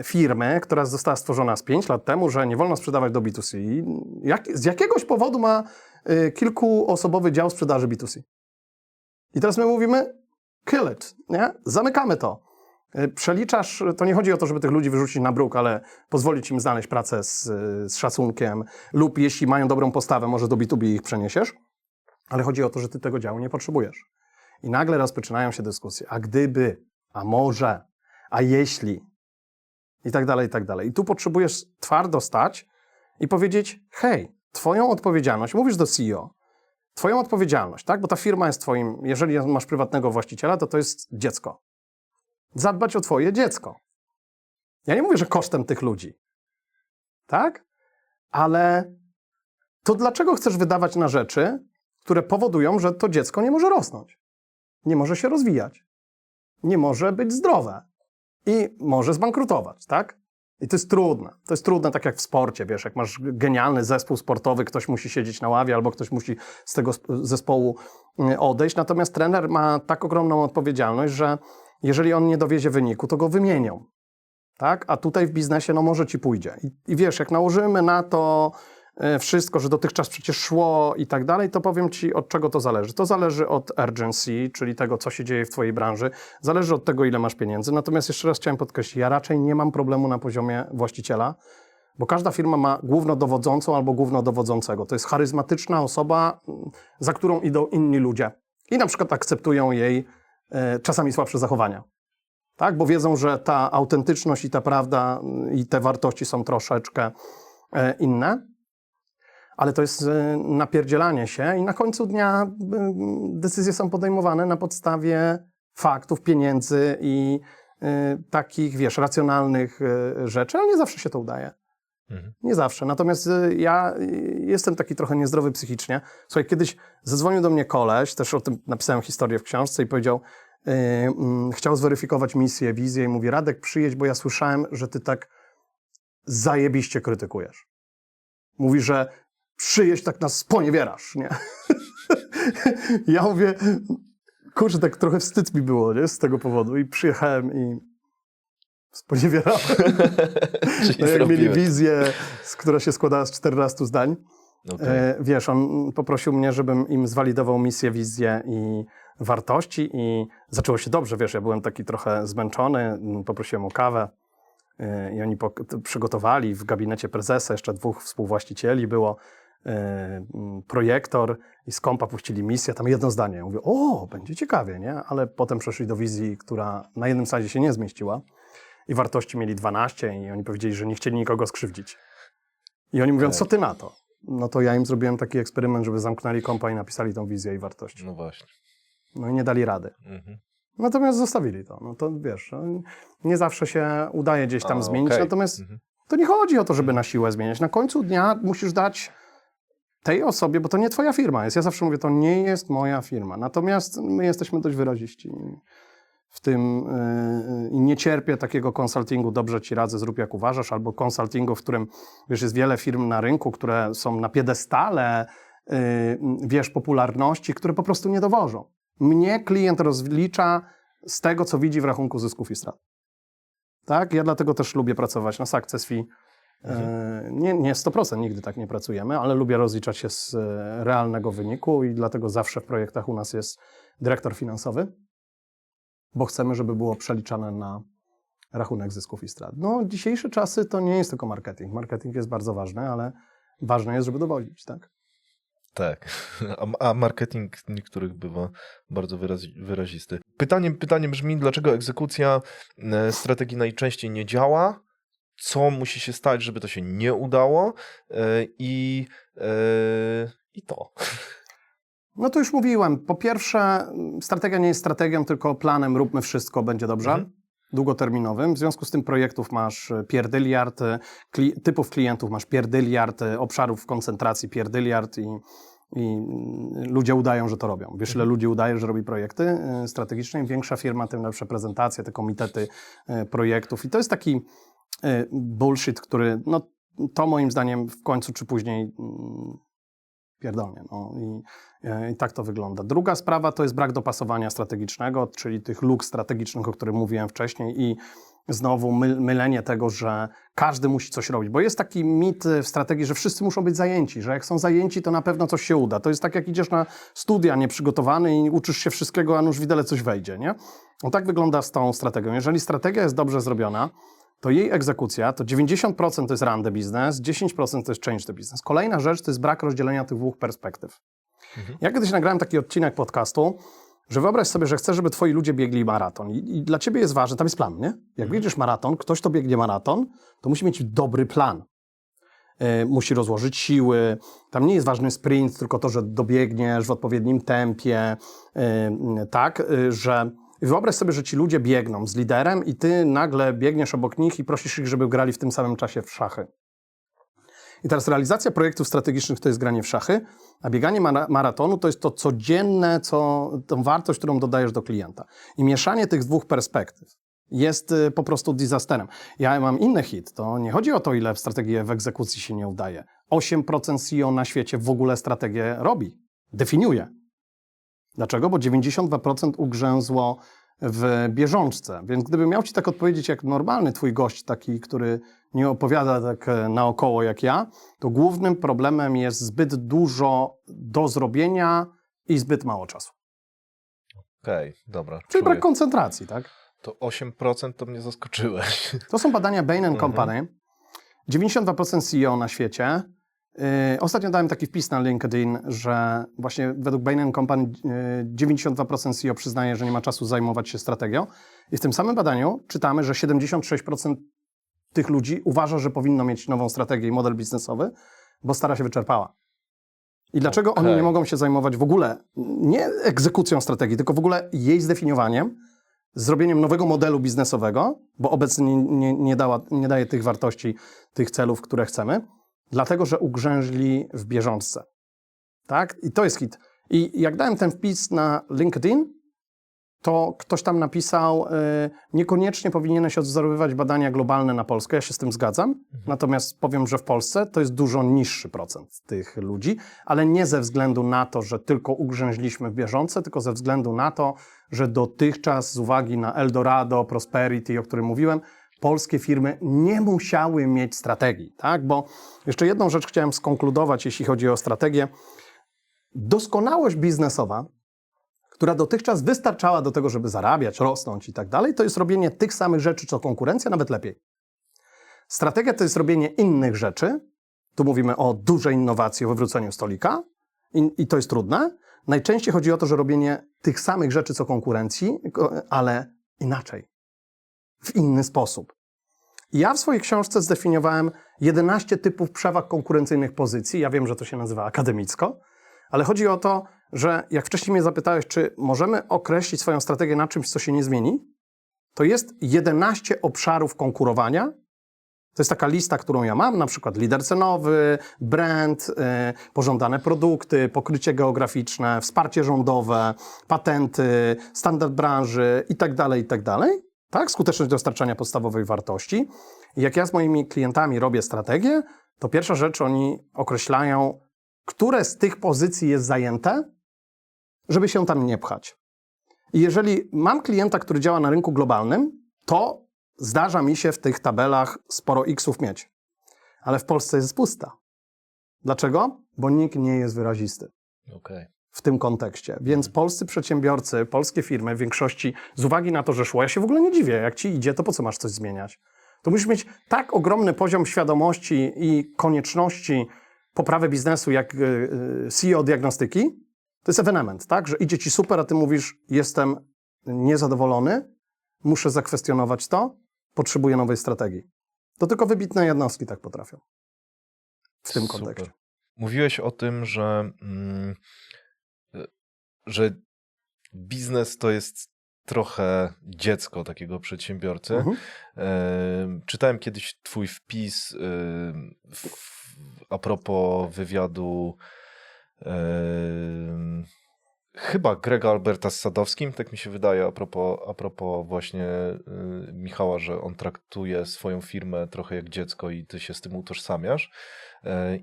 firmy, która została stworzona z 5 lat temu, że nie wolno sprzedawać do B2C. Z jakiegoś powodu ma kilkuosobowy dział sprzedaży B2C. I teraz my mówimy, kill it, nie? Zamykamy to. Przeliczasz, to nie chodzi o to, żeby tych ludzi wyrzucić na bruk, ale pozwolić im znaleźć pracę z szacunkiem lub jeśli mają dobrą postawę, może do B2B ich przeniesiesz, ale chodzi o to, że ty tego działu nie potrzebujesz. I nagle rozpoczynają się dyskusje, a gdyby, a może, a jeśli i tak dalej, i tak dalej. I tu potrzebujesz twardo stać i powiedzieć, hej, twoją odpowiedzialność, mówisz do CEO, twoją odpowiedzialność, tak, bo ta firma jest twoim, jeżeli masz prywatnego właściciela, to jest dziecko. Zadbać o twoje dziecko. Ja nie mówię, że kosztem tych ludzi. Tak? Ale to dlaczego chcesz wydawać na rzeczy, które powodują, że to dziecko nie może rosnąć? Nie może się rozwijać. Nie może być zdrowe. I może zbankrutować, tak? I to jest trudne. To jest trudne tak jak w sporcie, wiesz, jak masz genialny zespół sportowy, ktoś musi siedzieć na ławie albo ktoś musi z tego zespołu odejść. Natomiast trener ma tak ogromną odpowiedzialność, że jeżeli on nie dowiezie wyniku, to go wymienią. Tak? A tutaj w biznesie, no może ci pójdzie. I wiesz, jak nałożymy na to wszystko, że dotychczas przecież szło i tak dalej, to powiem ci, od czego to zależy. To zależy od urgency, czyli tego, co się dzieje w twojej branży. Zależy od tego, ile masz pieniędzy. Natomiast jeszcze raz chciałem podkreślić, ja raczej nie mam problemu na poziomie właściciela, bo każda firma ma głównodowodzącą albo głównodowodzącego. To jest charyzmatyczna osoba, za którą idą inni ludzie. I na przykład akceptują jej czasami słabsze zachowania. Tak? Bo wiedzą, że ta autentyczność i ta prawda i te wartości są troszeczkę inne. Ale to jest napierdzielanie się i na końcu dnia decyzje są podejmowane na podstawie faktów, pieniędzy i takich, wiesz, racjonalnych rzeczy, ale nie zawsze się to udaje. Nie zawsze. Natomiast ja jestem taki trochę niezdrowy psychicznie. Słuchaj, kiedyś zadzwonił do mnie koleś, też o tym napisałem historię w książce i powiedział, chciał zweryfikować misję, wizję i mówi, Radek, przyjedź, bo ja słyszałem, że ty tak zajebiście krytykujesz. Mówi, że przyjedź, tak nas sponiewierasz, nie? Ja mówię, kurczę, tak trochę wstyd mi było, nie? Z tego powodu i przyjechałem i sponiewierałem. No, jak mieli wizję, która się składała z 14 zdań. Okay. Wiesz, on poprosił mnie, żebym im zwalidował misję, wizję i wartości i zaczęło się dobrze, wiesz, ja byłem taki trochę zmęczony, poprosiłem o kawę i oni przygotowali w gabinecie prezesa, jeszcze 2 współwłaścicieli było, projektor i z kompa puścili misję, tam jedno zdanie. Ja mówię, o, będzie ciekawie, nie? Ale potem przeszli do wizji, która na jednym slajdzie się nie zmieściła. i wartości mieli 12 i oni powiedzieli, że nie chcieli nikogo skrzywdzić. I oni mówią, co ty na to? No to ja im zrobiłem taki eksperyment, żeby zamknęli kompa i napisali tą wizję i wartości. No właśnie. No i nie dali rady. Mhm. Natomiast zostawili to. No to wiesz, nie zawsze się udaje gdzieś tam zmienić, okej. natomiast to nie chodzi o to, żeby na siłę zmieniać. Na końcu dnia musisz dać tej osobie, bo to nie twoja firma jest. Ja zawsze mówię, to nie jest moja firma. Natomiast my jesteśmy dość wyraziści w tym i nie cierpię takiego konsultingu, dobrze ci radzę, zrób jak uważasz, albo konsultingu, w którym, wiesz, jest wiele firm na rynku, które są na piedestale, wiesz, popularności, które po prostu nie dowożą. Mnie klient rozlicza z tego, co widzi w rachunku zysków i strat. Tak? Ja dlatego też lubię pracować na success fee. Nie 100%, nigdy tak nie pracujemy, ale lubię rozliczać się z realnego wyniku i dlatego zawsze w projektach u nas jest dyrektor finansowy, bo chcemy, żeby było przeliczane na rachunek zysków i strat. No, dzisiejsze czasy to nie jest tylko marketing. Marketing jest bardzo ważny, ale ważne jest, żeby dowodzić, tak? Tak, a marketing niektórych bywa bardzo wyrazisty. Pytanie brzmi, dlaczego egzekucja strategii najczęściej nie działa? Co musi się stać, żeby to się nie udało? I to. No to już mówiłem. Po pierwsze, strategia nie jest strategią, tylko planem róbmy wszystko, będzie dobrze. Długoterminowym. W związku z tym projektów masz pierdyliard, typów klientów masz pierdyliard, obszarów koncentracji pierdyliard i ludzie udają, że to robią. Wiesz, ile ludzi udaje, że robi projekty strategiczne? Im większa firma, tym lepsze prezentacje, te komitety projektów. I to jest taki bullshit, który, no to moim zdaniem w końcu czy później pierdolnie. No i tak to wygląda. Druga sprawa to jest brak dopasowania strategicznego, czyli tych luk strategicznych, o których mówiłem wcześniej i znowu mylenie tego, że każdy musi coś robić, bo jest taki mit w strategii, że wszyscy muszą być zajęci, że jak są zajęci, to na pewno coś się uda. To jest tak, jak idziesz na studia nieprzygotowany i uczysz się wszystkiego, a nuż widelec coś wejdzie, nie? No tak wygląda z tą strategią. Jeżeli strategia jest dobrze zrobiona, to jej egzekucja to 90% to jest run the business, 10% to jest change the business. Kolejna rzecz to jest brak rozdzielenia tych dwóch perspektyw. Ja kiedyś nagrałem taki odcinek podcastu, że wyobraź sobie, że chcesz, żeby twoi ludzie biegli maraton i dla ciebie jest ważne, tam jest plan, nie? Jak biegniesz maraton, ktoś to biegnie maraton, to musi mieć dobry plan. Musi rozłożyć siły, tam nie jest ważny sprint, tylko to, że dobiegniesz w odpowiednim tempie, tak, że wyobraź sobie, że ci ludzie biegną z liderem i ty nagle biegniesz obok nich i prosisz ich, żeby grali w tym samym czasie w szachy. I teraz realizacja projektów strategicznych to jest granie w szachy, a bieganie maratonu to jest to codzienne, tą wartość, którą dodajesz do klienta. I mieszanie tych dwóch perspektyw jest po prostu disasterem. Ja mam inny hit, to nie chodzi o to, ile w strategii w egzekucji się nie udaje. 8% CEO na świecie w ogóle strategię robi, definiuje. Dlaczego? Bo 92% ugrzęzło w bieżączce. Więc gdybym miał ci tak odpowiedzieć jak normalny twój gość, taki, który nie opowiada tak naokoło jak ja, to głównym problemem jest zbyt dużo do zrobienia i zbyt mało czasu. Okej, dobra. Czyli brak koncentracji, tak? To 8% to mnie zaskoczyłeś. To są badania Bain & Company. 92% CEO na świecie. Ostatnio dałem taki wpis na LinkedIn, że właśnie według Bain & Company 92% CEO przyznaje, że nie ma czasu zajmować się strategią. I w tym samym badaniu czytamy, że 76% tych ludzi uważa, że powinno mieć nową strategię i model biznesowy, bo stara się wyczerpała. I dlaczego oni nie mogą się zajmować w ogóle nie egzekucją strategii, tylko w ogóle jej zdefiniowaniem, zrobieniem nowego modelu biznesowego, bo obecnie nie daje tych wartości, tych celów, które chcemy, dlatego, że ugrzęźli w bieżączce. Tak? I to jest hit. I jak dałem ten wpis na LinkedIn, to ktoś tam napisał, niekoniecznie powinieneś odwzorowywać badania globalne na Polskę, ja się z tym zgadzam, natomiast powiem, że w Polsce to jest dużo niższy procent tych ludzi, ale nie ze względu na to, że tylko ugrzęźliśmy w bieżączce, tylko ze względu na to, że dotychczas z uwagi na Eldorado, Prosperity, o którym mówiłem, polskie firmy nie musiały mieć strategii, tak? Bo jeszcze jedną rzecz chciałem skonkludować, jeśli chodzi o strategię. Doskonałość biznesowa, która dotychczas wystarczała do tego, żeby zarabiać, rosnąć i tak dalej, to jest robienie tych samych rzeczy, co konkurencja, nawet lepiej. Strategia to jest robienie innych rzeczy. Tu mówimy o dużej innowacji, o wywróceniu stolika i to jest trudne. Najczęściej chodzi o to, że robienie tych samych rzeczy, co konkurencji, ale inaczej. w inny sposób. Ja w swojej książce zdefiniowałem 11 typów przewag konkurencyjnych pozycji. Ja wiem, że to się nazywa akademicko, ale chodzi o to, że jak wcześniej mnie zapytałeś, czy możemy określić swoją strategię na czymś, co się nie zmieni, to jest 11 obszarów konkurowania. To jest taka lista, którą ja mam, na przykład lider cenowy, brand, pożądane produkty, pokrycie geograficzne, wsparcie rządowe, patenty, standard branży itd., itd. Tak? Skuteczność dostarczania podstawowej wartości. I jak ja z moimi klientami robię strategię, to pierwsza rzecz oni określają, które z tych pozycji jest zajęte, żeby się tam nie pchać. I jeżeli mam klienta, który działa na rynku globalnym, to zdarza mi się w tych tabelach sporo X-ów mieć. Ale w Polsce jest pusta. Dlaczego? Bo nikt nie jest wyrazisty w tym kontekście. Więc polscy przedsiębiorcy, polskie firmy w większości, z uwagi na to, że szło, ja się w ogóle nie dziwię, jak ci idzie, to po co masz coś zmieniać? To musisz mieć tak ogromny poziom świadomości i konieczności poprawy biznesu, jak CEO diagnostyki. To jest ewenement, tak? Że idzie ci super, a ty mówisz, jestem niezadowolony, muszę zakwestionować to, potrzebuję nowej strategii. To tylko wybitne jednostki tak potrafią w tym kontekście. Mówiłeś o tym, że biznes to jest trochę dziecko takiego przedsiębiorcy. Czytałem kiedyś twój wpis a propos wywiadu chyba Grega Alberta z Sadowskim, tak mi się wydaje, a propos właśnie Michała, że on traktuje swoją firmę trochę jak dziecko i ty się z tym utożsamiasz.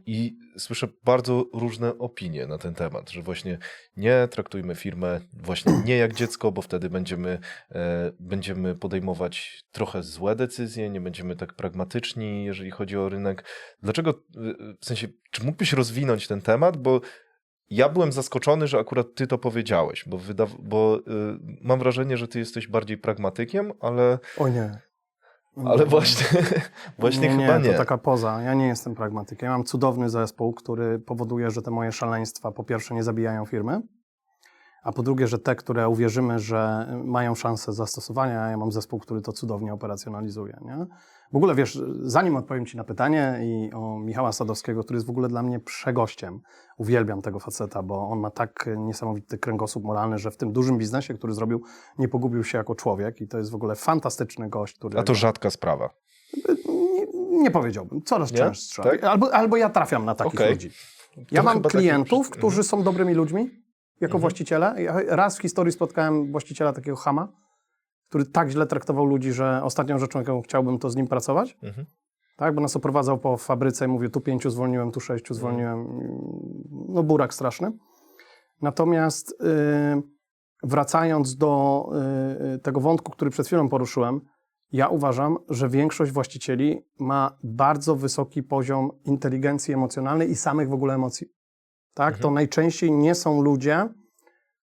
I słyszę bardzo różne opinie na ten temat, że właśnie nie traktujmy firmę właśnie nie jak dziecko, bo wtedy będziemy podejmować trochę złe decyzje, nie będziemy tak pragmatyczni, jeżeli chodzi o rynek. Dlaczego, w sensie, czy mógłbyś rozwinąć ten temat, bo ja byłem zaskoczony, że akurat ty to powiedziałeś, bo mam wrażenie, że ty jesteś bardziej pragmatykiem, ale... O nie. Ale właśnie chyba nie. To taka poza. Ja nie jestem pragmatykiem. Ja mam cudowny zespół, który powoduje, że te moje szaleństwa po pierwsze nie zabijają firmy, a po drugie, że te, które uwierzymy, że mają szansę zastosowania, ja mam zespół, który to cudownie operacjonalizuje. Nie? W ogóle wiesz, zanim odpowiem ci na pytanie i o Michała Sadowskiego, który jest w ogóle dla mnie przegościem, uwielbiam tego faceta, bo on ma tak niesamowity kręgosłup moralny, że w tym dużym biznesie, który zrobił, nie pogubił się jako człowiek i to jest w ogóle fantastyczny gość, który... A to rzadka sprawa. Nie powiedziałbym, coraz częstsza. Tak? Albo ja trafiam na takich ludzi. Ja mam klientów, którzy są dobrymi ludźmi, jako właściciele. Ja raz w historii spotkałem właściciela takiego chama, który tak źle traktował ludzi, że ostatnią rzeczą, jaką chciałbym, to z nim pracować. Tak, bo nas oprowadzał po fabryce i mówię, tu 5 zwolniłem, tu 6 zwolniłem. No burak straszny. Natomiast wracając do tego wątku, który przed chwilą poruszyłem, ja uważam, że większość właścicieli ma bardzo wysoki poziom inteligencji emocjonalnej i samych w ogóle emocji. Tak? To najczęściej nie są ludzie,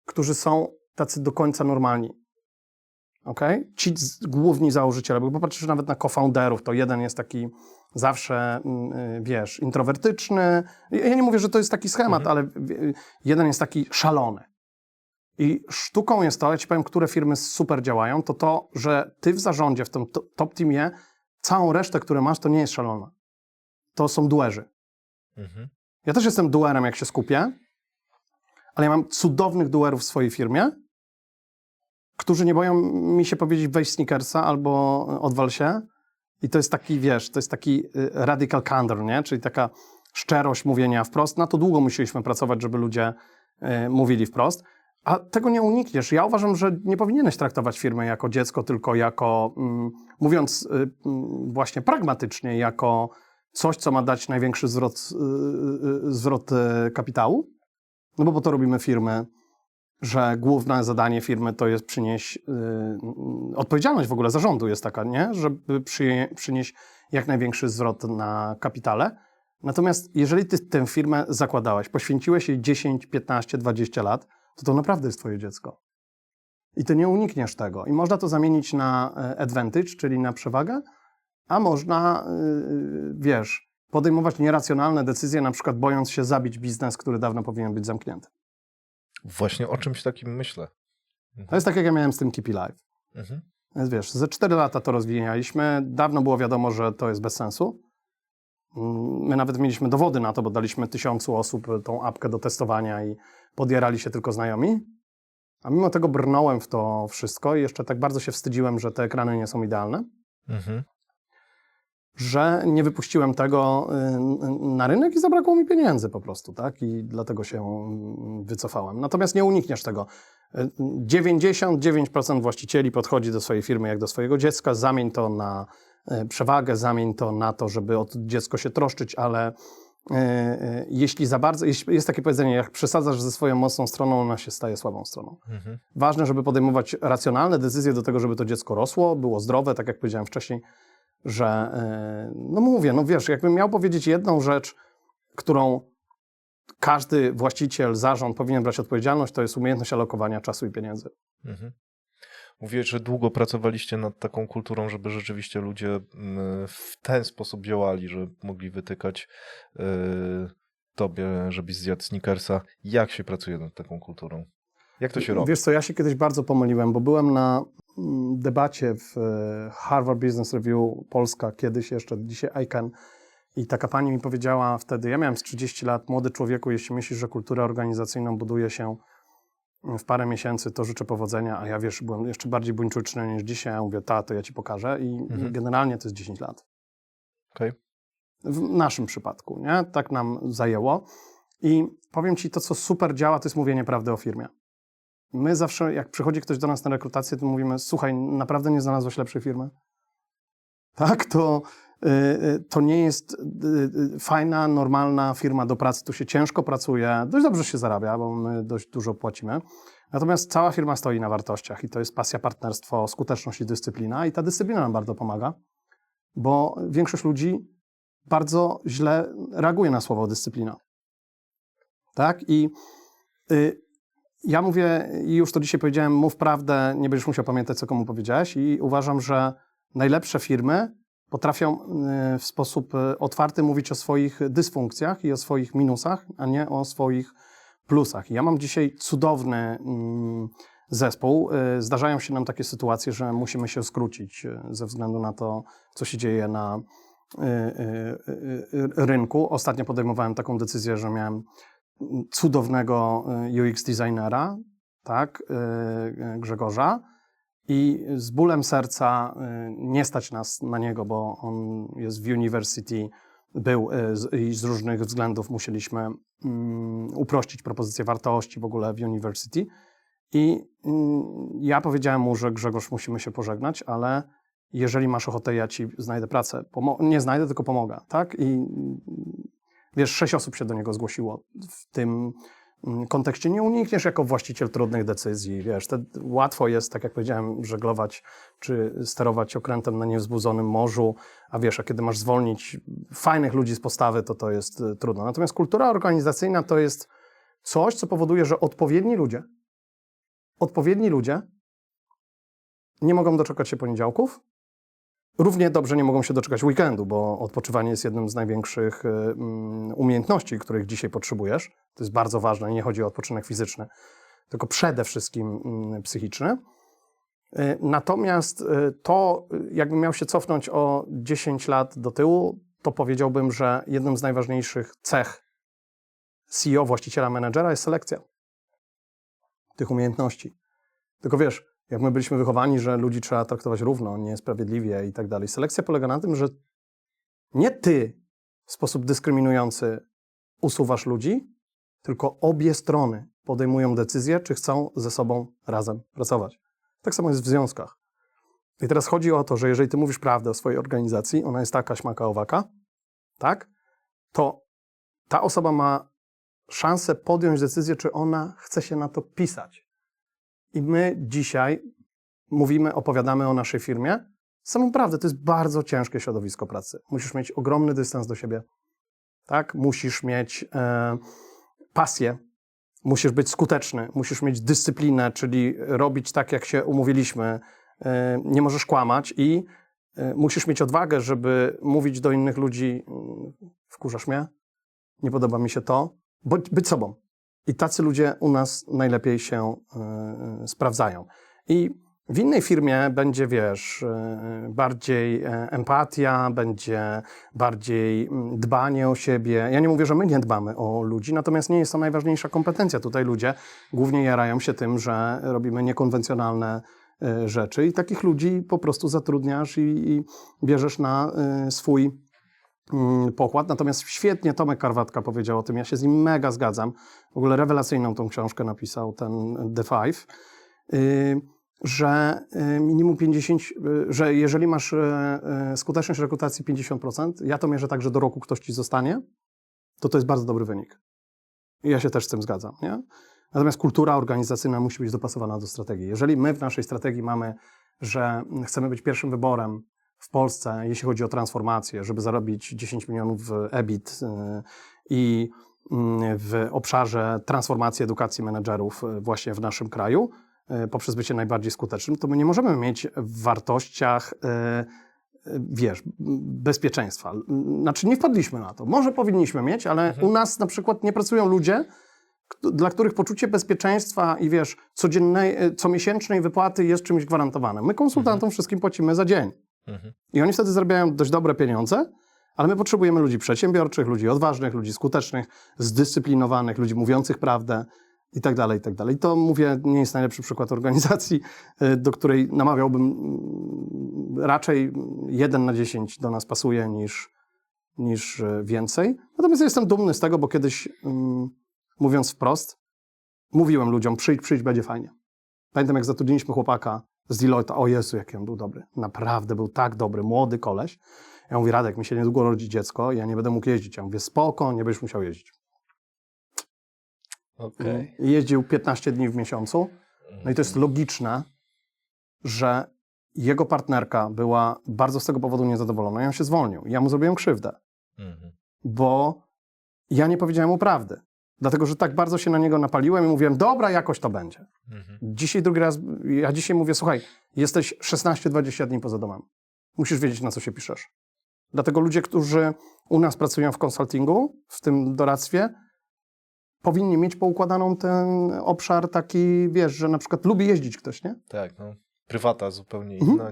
którzy są tacy do końca normalni. Okay? Ci główni założyciele, bo popatrzysz nawet na co-founderów, to jeden jest taki zawsze, wiesz, introwertyczny. Ja nie mówię, że to jest taki schemat, ale jeden jest taki szalony. I sztuką jest to, ja ci powiem, które firmy super działają, to, że ty w zarządzie, w tym top teamie, całą resztę, które masz, to nie jest szalona. To są duerzy. Ja też jestem duerem, jak się skupię, ale ja mam cudownych duerów w swojej firmie, którzy nie boją mi się powiedzieć weź sneakersa albo odwal się. I to jest taki, wiesz, to jest taki radical candor, nie? Czyli taka szczerość mówienia wprost. Na to długo musieliśmy pracować, żeby ludzie mówili wprost. A tego nie unikniesz. Ja uważam, że nie powinieneś traktować firmy jako dziecko, tylko jako, mówiąc właśnie pragmatycznie, jako coś, co ma dać największy zwrot kapitału. No bo po to robimy firmy, że główne zadanie firmy to jest przynieść, odpowiedzialność w ogóle zarządu jest taka, nie? Żeby przynieść jak największy zwrot na kapitale. Natomiast jeżeli ty tę firmę zakładałeś, poświęciłeś jej 10, 15, 20 lat, to naprawdę jest twoje dziecko. I ty nie unikniesz tego. I można to zamienić na advantage, czyli na przewagę, a można, wiesz, podejmować nieracjonalne decyzje, na przykład bojąc się zabić biznes, który dawno powinien być zamknięty. Właśnie o czymś takim myślę. To jest tak, jak ja miałem z tym Keep Live. Więc wiesz, ze 4 lata to rozwijaliśmy. Dawno było wiadomo, że to jest bez sensu. My nawet mieliśmy dowody na to, bo daliśmy 1000 osób tą apkę do testowania i podjarali się tylko znajomi. A mimo tego brnąłem w to wszystko i jeszcze tak bardzo się wstydziłem, że te ekrany nie są idealne, że nie wypuściłem tego na rynek i zabrakło mi pieniędzy po prostu, tak? I dlatego się wycofałem. Natomiast nie unikniesz tego. 99% właścicieli podchodzi do swojej firmy jak do swojego dziecka, zamień to na przewagę, zamień to na to, żeby o to dziecko się troszczyć, ale jeśli za bardzo, jest takie powiedzenie, jak przesadzasz ze swoją mocną stroną, ona się staje słabą stroną. Ważne, żeby podejmować racjonalne decyzje do tego, żeby to dziecko rosło, było zdrowe, tak jak powiedziałem wcześniej, że, no mówię, no wiesz, jakbym miał powiedzieć jedną rzecz, którą każdy właściciel, zarząd powinien brać odpowiedzialność, to jest umiejętność alokowania czasu i pieniędzy. Mówiłeś, że długo pracowaliście nad taką kulturą, żeby rzeczywiście ludzie w ten sposób działali, że mogli wytykać tobie, żebyś zjadł Snickersa. Jak się pracuje nad taką kulturą? Jak to się robi? Wiesz co, ja się kiedyś bardzo pomyliłem, bo byłem na debacie w Harvard Business Review Polska, kiedyś jeszcze, dzisiaj ICANN, i taka pani mi powiedziała wtedy, ja miałem z 30 lat, młody człowieku, jeśli myślisz, że kulturę organizacyjną buduje się w parę miesięcy, to życzę powodzenia, a ja wiesz, byłem jeszcze bardziej buńczuczny niż dzisiaj, ja mówię, to ja ci pokażę i generalnie to jest 10 lat. Okay. W naszym przypadku, nie? Tak nam zajęło i powiem ci, to co super działa, to jest mówienie prawdy o firmie. My zawsze, jak przychodzi ktoś do nas na rekrutację, to mówimy, słuchaj, naprawdę nie znalazłeś lepszej firmy? Tak, to nie jest fajna, normalna firma do pracy. Tu się ciężko pracuje, dość dobrze się zarabia, bo my dość dużo płacimy. Natomiast cała firma stoi na wartościach i to jest pasja, partnerstwo, skuteczność i dyscyplina. I ta dyscyplina nam bardzo pomaga, bo większość ludzi bardzo źle reaguje na słowo dyscyplina. Tak? I ja mówię, i już to dzisiaj powiedziałem, mów prawdę, nie będziesz musiał pamiętać, co komu powiedziałeś, i uważam, że najlepsze firmy potrafią w sposób otwarty mówić o swoich dysfunkcjach i o swoich minusach, a nie o swoich plusach. Ja mam dzisiaj cudowny zespół. Zdarzają się nam takie sytuacje, że musimy się skrócić ze względu na to, co się dzieje na rynku. Ostatnio podejmowałem taką decyzję, że miałem cudownego UX designera, tak, Grzegorza, i z bólem serca nie stać nas na niego, bo on jest w university, był i z różnych względów musieliśmy uprościć propozycję wartości w ogóle w university. I ja powiedziałem mu, że Grzegorz, musimy się pożegnać, ale jeżeli masz ochotę, ja ci znajdę pracę. Nie znajdę, tylko pomogę, tak? I wiesz, 6 osób się do niego zgłosiło w tym kontekście. Nie unikniesz jako właściciel trudnych decyzji, wiesz, łatwo jest, tak jak powiedziałem, żeglować czy sterować okrętem na niewzbudzonym morzu, a wiesz, a kiedy masz zwolnić fajnych ludzi z postawy, to jest trudno. Natomiast kultura organizacyjna to jest coś, co powoduje, że odpowiedni ludzie nie mogą doczekać się poniedziałków, równie dobrze nie mogą się doczekać weekendu, bo odpoczywanie jest jednym z największych umiejętności, których dzisiaj potrzebujesz. To jest bardzo ważne, nie chodzi o odpoczynek fizyczny, tylko przede wszystkim psychiczny. Natomiast to, jakbym miał się cofnąć o 10 lat do tyłu, to powiedziałbym, że jedną z najważniejszych cech CEO, właściciela, menedżera jest selekcja tych umiejętności. Tylko wiesz, jak my byliśmy wychowani, że ludzi trzeba traktować równo, niesprawiedliwie i tak dalej. Selekcja polega na tym, że nie ty w sposób dyskryminujący usuwasz ludzi, tylko obie strony podejmują decyzję, czy chcą ze sobą razem pracować. Tak samo jest w związkach. I teraz chodzi o to, że jeżeli ty mówisz prawdę o swojej organizacji, ona jest taka, śmaka, owaka, tak? To ta osoba ma szansę podjąć decyzję, czy ona chce się na to pisać. I my dzisiaj opowiadamy o naszej firmie. Samą prawdę, to jest bardzo ciężkie środowisko pracy. Musisz mieć ogromny dystans do siebie, tak? Musisz mieć pasję, musisz być skuteczny, musisz mieć dyscyplinę, czyli robić tak, jak się umówiliśmy. Nie możesz kłamać i musisz mieć odwagę, żeby mówić do innych ludzi: wkurzasz mnie, nie podoba mi się to, być sobą. I tacy ludzie u nas najlepiej się sprawdzają. I W innej firmie będzie, wiesz, bardziej empatia, będzie bardziej dbanie o siebie. Ja nie mówię, że my nie dbamy o ludzi, natomiast nie jest to najważniejsza kompetencja. Tutaj ludzie głównie jarają się tym, że robimy niekonwencjonalne rzeczy i takich ludzi po prostu zatrudniasz i bierzesz na swój pokład. Natomiast świetnie Tomek Karwatka powiedział o tym, ja się z nim mega zgadzam. W ogóle rewelacyjną tą książkę napisał ten The Five, że minimum 50, że jeżeli masz skuteczność rekrutacji 50%, ja to mierzę tak, że do roku ktoś ci zostanie, to jest bardzo dobry wynik. I ja się też z tym zgadzam, nie? Natomiast kultura organizacyjna musi być dopasowana do strategii. Jeżeli my w naszej strategii mamy, że chcemy być pierwszym wyborem w Polsce, jeśli chodzi o transformację, żeby zarobić 10 milionów EBIT i w obszarze transformacji edukacji menedżerów właśnie w naszym kraju, poprzez bycie najbardziej skutecznym, to my nie możemy mieć w wartościach, wiesz, bezpieczeństwa. Znaczy nie wpadliśmy na to. Może powinniśmy mieć, ale u nas na przykład nie pracują ludzie, dla których poczucie bezpieczeństwa i wiesz, comiesięcznej wypłaty jest czymś gwarantowane. My konsultantom wszystkim płacimy za dzień. I oni wtedy zarabiają dość dobre pieniądze, ale my potrzebujemy ludzi przedsiębiorczych, ludzi odważnych, ludzi skutecznych, zdyscyplinowanych, ludzi mówiących prawdę i tak dalej, i tak dalej. I to, mówię, nie jest najlepszy przykład organizacji, do której namawiałbym raczej 1 na 10 do nas pasuje niż więcej. Natomiast jestem dumny z tego, bo kiedyś, mówiąc wprost, mówiłem ludziom, przyjdź, będzie fajnie. Pamiętam, jak zatrudniliśmy chłopaka z Deloitte, o Jezu, jaki on był dobry. Naprawdę był tak dobry, młody koleś. Ja mówię, Radek, mi się niedługo rodzi dziecko, ja nie będę mógł jeździć. Ja mówię, spoko, nie będziesz musiał jeździć. Okay. Jeździł 15 dni w miesiącu. No i to jest logiczne, że jego partnerka była bardzo z tego powodu niezadowolona i on się zwolnił. Ja mu zrobiłem krzywdę, bo ja nie powiedziałem mu prawdy. Dlatego, że tak bardzo się na niego napaliłem i mówiłem, dobra, jakoś to będzie. Dzisiaj drugi raz, ja dzisiaj mówię, słuchaj, jesteś 16-20 dni poza domem. Musisz wiedzieć, na co się piszesz. Dlatego ludzie, którzy u nas pracują w konsultingu, w tym doradztwie, powinni mieć poukładaną ten obszar taki, wiesz, że na przykład lubi jeździć ktoś, nie? Tak, no. Prywata zupełnie inna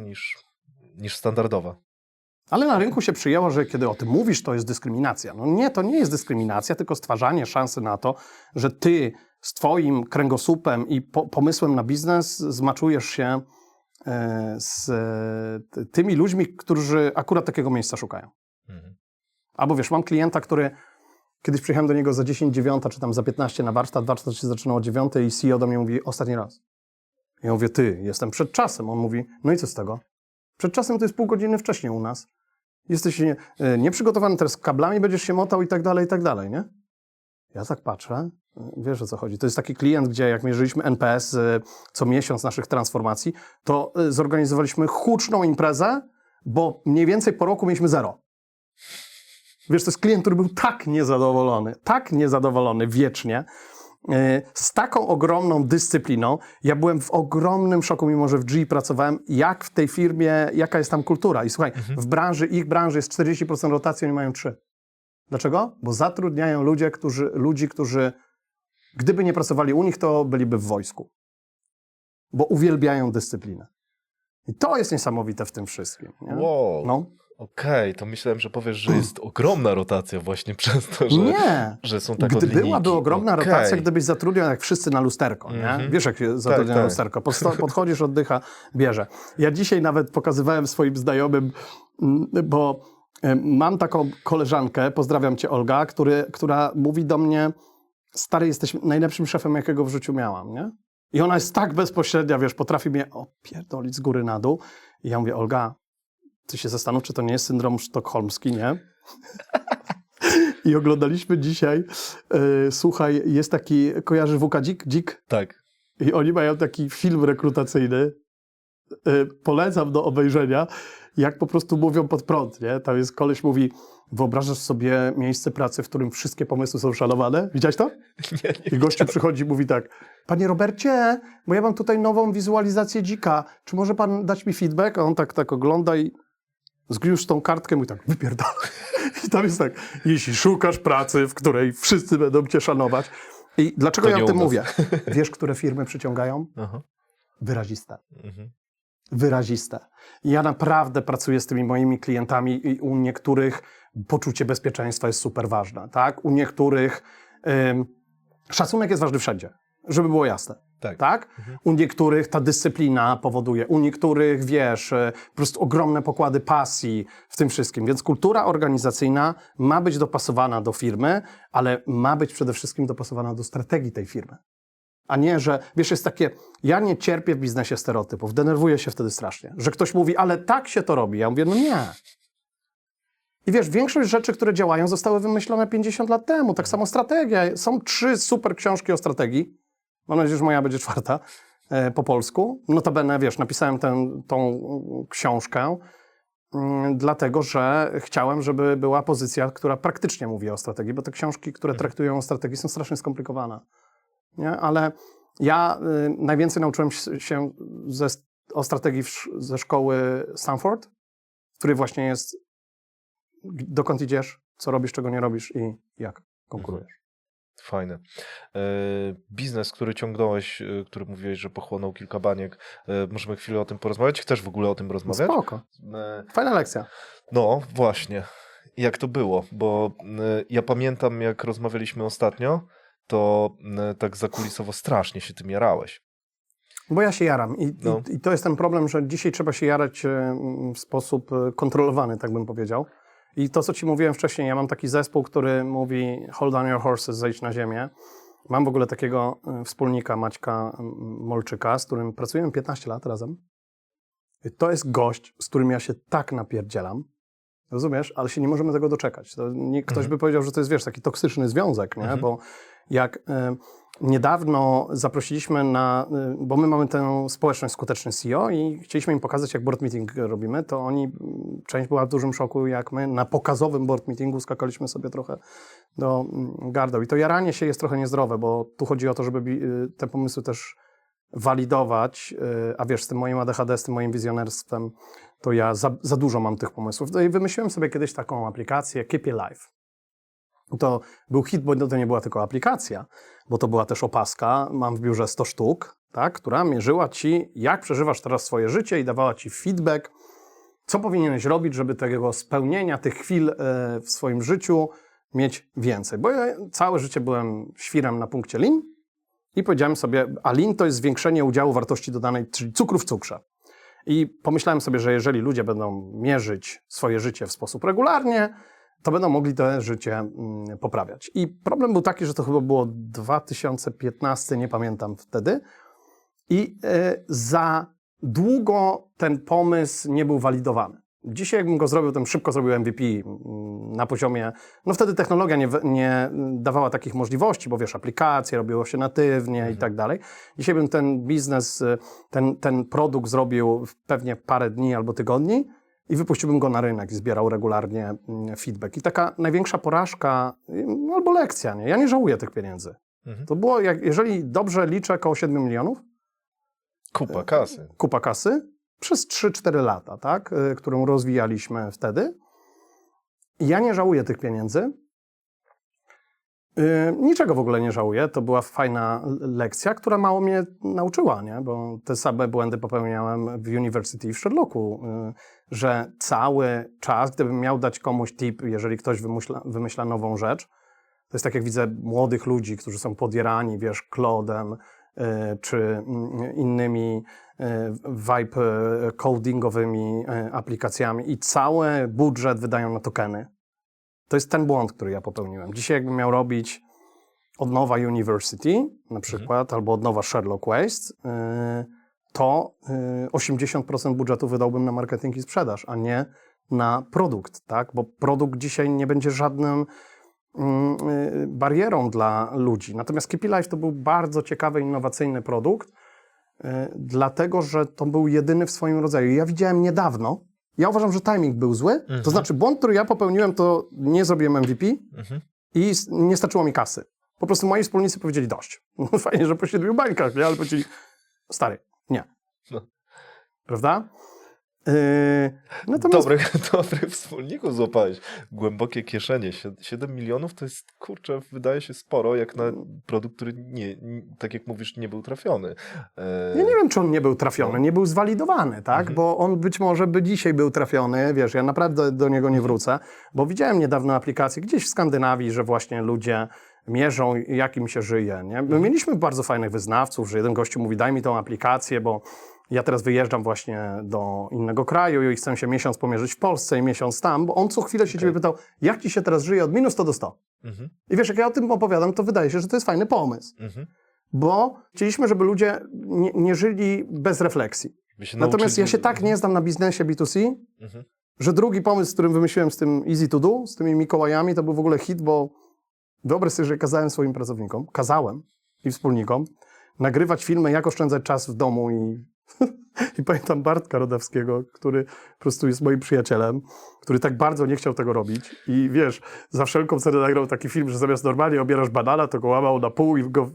niż standardowa. Ale na rynku się przyjęło, że kiedy o tym mówisz, to jest dyskryminacja. No nie, to nie jest dyskryminacja, tylko stwarzanie szansy na to, że ty z twoim kręgosłupem i pomysłem na biznes zmaczujesz się z tymi ludźmi, którzy akurat takiego miejsca szukają. Albo wiesz, mam klienta, który kiedyś przyjechałem do niego za 10:09, czy tam za 15 na warsztat się zaczynał o 9 i CEO do mnie mówi, ostatni raz. Ja mówię, ty, jestem przed czasem. On mówi, no i co z tego? Przed czasem to jest pół godziny wcześniej u nas. Jesteś nieprzygotowany, teraz kablami będziesz się motał i tak dalej, nie? Ja tak patrzę, wiesz o co chodzi. To jest taki klient, gdzie jak mierzyliśmy NPS co miesiąc naszych transformacji, to zorganizowaliśmy huczną imprezę, bo mniej więcej po roku mieliśmy 0. Wiesz, to jest klient, który był tak niezadowolony wiecznie, z taką ogromną dyscypliną. Ja byłem w ogromnym szoku, mimo że w GE pracowałem, jak w tej firmie, jaka jest tam kultura. I słuchaj, ich branży jest 40% rotacji, oni mają 3. Dlaczego? Bo zatrudniają ludzi, którzy gdyby nie pracowali u nich, to byliby w wojsku. Bo uwielbiają dyscyplinę. I to jest niesamowite w tym wszystkim. Nie? Wow. No. Okej, to myślałem, że powiesz, że jest ogromna rotacja właśnie przez to, że są tak Gdy odlinijki. byłaby ogromna rotacja, gdybyś zatrudniał jak wszyscy na lusterko, nie? Wiesz, jak się zatrudnia na lusterko. Podchodzisz, oddycha, bierze. Ja dzisiaj nawet pokazywałem swoim znajomym, bo mam taką koleżankę, pozdrawiam cię Olga, która mówi do mnie, stary, jesteś najlepszym szefem, jakiego w życiu miałam, nie? I ona jest tak bezpośrednia, wiesz, potrafi mnie opierdolić z góry na dół. I ja mówię, Olga, ty się zastanów, czy to nie jest syndrom sztokholmski, nie? I oglądaliśmy dzisiaj, słuchaj, jest taki, kojarzy WK Dzik? Tak. I oni mają taki film rekrutacyjny, polecam do obejrzenia, jak po prostu mówią pod prąd, nie? Tam jest koleś mówi, wyobrażasz sobie miejsce pracy, w którym wszystkie pomysły są szanowane? Widziałeś to? Nie I gościu przychodzi i mówi tak, panie Robercie, bo ja mam tutaj nową wizualizację dzika, czy może pan dać mi feedback? A on tak ogląda i zgniósł tą kartkę, mówi tak, wypierdolę. I tam jest tak, jeśli szukasz pracy, w której wszyscy będą cię szanować. I dlaczego ja o tym mówię? Wiesz, które firmy przyciągają? Wyraziste. wyraziste. Ja naprawdę pracuję z tymi moimi klientami i u niektórych poczucie bezpieczeństwa jest super ważne, tak? U niektórych szacunek jest ważny wszędzie, żeby było jasne. Tak? U niektórych ta dyscyplina powoduje, u niektórych, wiesz, po prostu ogromne pokłady pasji w tym wszystkim. Więc kultura organizacyjna ma być dopasowana do firmy, ale ma być przede wszystkim dopasowana do strategii tej firmy. A nie, że, wiesz, jest takie, ja nie cierpię w biznesie stereotypów, denerwuję się wtedy strasznie, że ktoś mówi, ale tak się to robi. Ja mówię, no nie. I wiesz, większość rzeczy, które działają, zostały wymyślone 50 lat temu. Tak samo strategia. Są 3 super książki o strategii. Mam nadzieję, że moja będzie 4. Po polsku. Notabene, wiesz, napisałem tą książkę dlatego, że chciałem, żeby była pozycja, która praktycznie mówi o strategii, bo te książki, które traktują o strategii, są strasznie skomplikowane. Nie? Ale ja najwięcej nauczyłem się o strategii ze szkoły Stanford, w której właśnie jest dokąd idziesz, co robisz, czego nie robisz i jak konkurujesz. Fajne. Biznes, który ciągnąłeś, który mówiłeś, że pochłonął kilka baniek. Możemy chwilę o tym porozmawiać? Chcesz w ogóle o tym rozmawiać? Spoko. Fajna lekcja. No, właśnie. Jak to było? Bo ja pamiętam, jak rozmawialiśmy ostatnio, to tak zakulisowo strasznie się tym jarałeś. Bo ja się jaram i to jest ten problem, że dzisiaj trzeba się jarać w sposób kontrolowany, tak bym powiedział. I to, co ci mówiłem wcześniej, ja mam taki zespół, który mówi hold on your horses, zejdź na ziemię. Mam w ogóle takiego wspólnika, Maćka Molczyka, z którym pracujemy 15 lat razem. I to jest gość, z którym ja się tak napierdzielam, rozumiesz? Ale się nie możemy tego doczekać. Ktoś by powiedział, że to jest, wiesz, taki toksyczny związek, nie? Bo jak niedawno zaprosiliśmy bo my mamy tę społeczność Skuteczny CEO i chcieliśmy im pokazać, jak board meeting robimy, to część była w dużym szoku, jak my na pokazowym board meetingu skakaliśmy sobie trochę do gardeł. I to jaranie się jest trochę niezdrowe, bo tu chodzi o to, żeby te pomysły też walidować, a wiesz, z tym moim ADHD, z tym moim wizjonerstwem, to ja za dużo mam tych pomysłów. No i wymyśliłem sobie kiedyś taką aplikację Keep It Live. To był hit, bo to nie była tylko aplikacja, bo to była też opaska. Mam w biurze 100 sztuk, tak, która mierzyła ci, jak przeżywasz teraz swoje życie i dawała ci feedback, co powinieneś robić, żeby tego spełnienia, tych chwil w swoim życiu mieć więcej. Bo ja całe życie byłem świrem na punkcie lean i powiedziałem sobie, a lean to jest zwiększenie udziału wartości dodanej, czyli cukru w cukrze. I pomyślałem sobie, że jeżeli ludzie będą mierzyć swoje życie w sposób regularnie, to będą mogli to życie poprawiać. I problem był taki, że to chyba było 2015, nie pamiętam wtedy. I za długo ten pomysł nie był walidowany. Dzisiaj jakbym go zrobił, to szybko zrobił MVP na poziomie... No wtedy technologia nie dawała takich możliwości, bo wiesz, aplikacje robiło się natywnie i tak dalej. Dzisiaj bym ten biznes, ten produkt zrobił w pewnie parę dni albo tygodni i wypuściłbym go na rynek i zbierał regularnie feedback. I taka największa porażka, albo lekcja, nie? Ja nie żałuję tych pieniędzy. To było, jeżeli dobrze liczę, około 7 milionów. Kupa kasy. Kupa kasy przez 3-4 lata, tak? Którą rozwijaliśmy wtedy. I ja nie żałuję tych pieniędzy. Niczego w ogóle nie żałuję. To była fajna lekcja, która mało mnie nauczyła, nie? Bo te same błędy popełniałem w University w Sherlocku, że cały czas, gdybym miał dać komuś tip, jeżeli ktoś wymyśla nową rzecz, to jest tak, jak widzę młodych ludzi, którzy są podjarani, wiesz, Claude'em czy innymi vibe codingowymi aplikacjami i cały budżet wydają na tokeny. To jest ten błąd, który ja popełniłem. Dzisiaj jakbym miał robić od nowa University na przykład, albo od nowa Sherlock Waste, to 80% budżetu wydałbym na marketing i sprzedaż, a nie na produkt, tak? Bo produkt dzisiaj nie będzie żadnym barierą dla ludzi. Natomiast Keep It Live to był bardzo ciekawy, innowacyjny produkt, dlatego, że to był jedyny w swoim rodzaju. Ja widziałem niedawno, ja uważam, że timing był zły, to znaczy błąd, który ja popełniłem, to nie zrobiłem MVP i nie starczyło mi kasy. Po prostu moi wspólnicy powiedzieli dość. No fajnie, że po 7 bańkach, nie? Ale powiedzieli, stary, nie. No. Prawda? Natomiast Dobrych wspólników złapałeś. Głębokie kieszenie. 7 milionów to jest, kurczę, wydaje się sporo, jak na produkt, który tak jak mówisz, nie był trafiony. ja nie wiem, czy on nie był trafiony, nie był zwalidowany, tak? Bo on być może by dzisiaj był trafiony, wiesz, ja naprawdę do niego nie wrócę, bo widziałem niedawno aplikację gdzieś w Skandynawii, że właśnie ludzie mierzą, jak im się żyje, nie? My mieliśmy bardzo fajnych wyznawców, że jeden gościu mówi, daj mi tą aplikację, bo ja teraz wyjeżdżam właśnie do innego kraju i chcę się miesiąc pomierzyć w Polsce i miesiąc tam, bo on co chwilę się ciebie pytał, jak ci się teraz żyje od minus 100 do 100. I wiesz, jak ja o tym opowiadam, to wydaje się, że to jest fajny pomysł. Bo chcieliśmy, żeby ludzie nie żyli bez refleksji. Natomiast ja się tak nie znam na biznesie B2C, że drugi pomysł, którym wymyśliłem z tym Easy to Do, z tymi Mikołajami, to był w ogóle hit, bo wyobraź sobie, że kazałem swoim pracownikom, i wspólnikom nagrywać filmy, jak oszczędzać czas w domu i pamiętam Bartka Rodewskiego, który po prostu jest moim przyjacielem, który tak bardzo nie chciał tego robić i wiesz, za wszelką cenę nagrał taki film, że zamiast normalnie obierasz banana, to go łamał na pół i go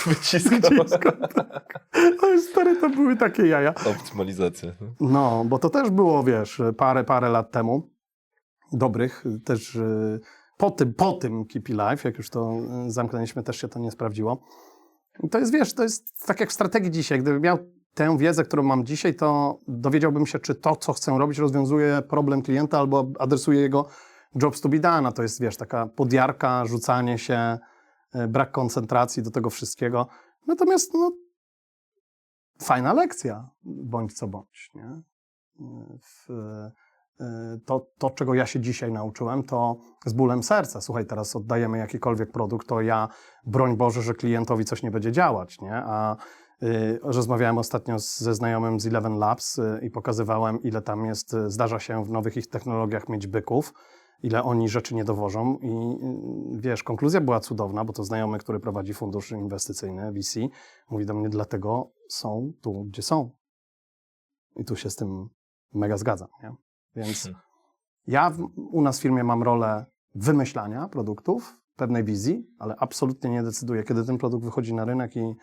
wyciskał. Tak. Ale stary, to były takie jaja. Optymalizacja. No, bo to też było, wiesz, parę lat temu, dobrych, też po tym Keep Life, jak już to zamknęliśmy, też się to nie sprawdziło. I to jest, wiesz, to jest tak jak w strategii dzisiaj. Gdybym miał tę wiedzę, którą mam dzisiaj, to dowiedziałbym się, czy to, co chcę robić, rozwiązuje problem klienta albo adresuje jego jobs to be done. A to jest, wiesz, taka podjarka, rzucanie się, brak koncentracji do tego wszystkiego. Natomiast, no, fajna lekcja, bądź co bądź, nie? To, czego ja się dzisiaj nauczyłem, to z bólem serca. Słuchaj, teraz oddajemy jakikolwiek produkt, to ja, broń Boże, że klientowi coś nie będzie działać, nie? A rozmawiałem ostatnio ze znajomym z Eleven Labs i pokazywałem, ile tam jest, zdarza się w nowych ich technologiach mieć byków, ile oni rzeczy nie dowożą i wiesz, konkluzja była cudowna, bo to znajomy, który prowadzi fundusz inwestycyjny, VC, mówi do mnie, dlatego są tu, gdzie są. I tu się z tym mega zgadzam, nie? Więc ja u nas w firmie mam rolę wymyślania produktów, pewnej wizji, ale absolutnie nie decyduję, kiedy ten produkt wychodzi na rynek i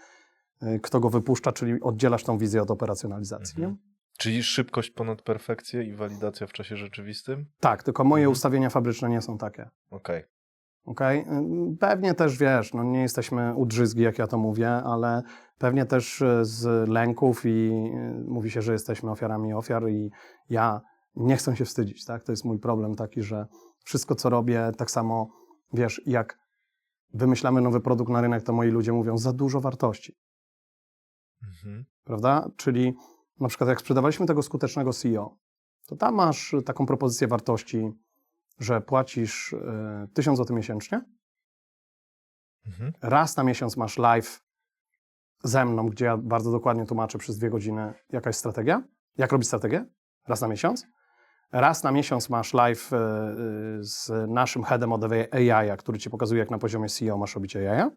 kto go wypuszcza, czyli oddzielasz tą wizję od operacjonalizacji. Nie? Czyli szybkość ponad perfekcję i walidacja w czasie rzeczywistym? Tak, tylko moje ustawienia fabryczne nie są takie. Okej. Pewnie też, wiesz, no nie jesteśmy udrzyzgi, jak ja to mówię, ale pewnie też z lęków i mówi się, że jesteśmy ofiarami ofiar i ja nie chcę się wstydzić, tak? To jest mój problem taki, że wszystko, co robię, tak samo, wiesz, jak wymyślamy nowy produkt na rynek, to moi ludzie mówią, za dużo wartości. Prawda? Czyli na przykład jak sprzedawaliśmy tego skutecznego CEO, to tam masz taką propozycję wartości, że płacisz 1000 zł miesięcznie, raz na miesiąc masz live ze mną, gdzie ja bardzo dokładnie tłumaczę przez 2 godziny, jaka jest strategia, jak robić strategię, raz na miesiąc. Raz na miesiąc masz live z naszym headem od AI, który ci pokazuje, jak na poziomie CEO masz robić AI.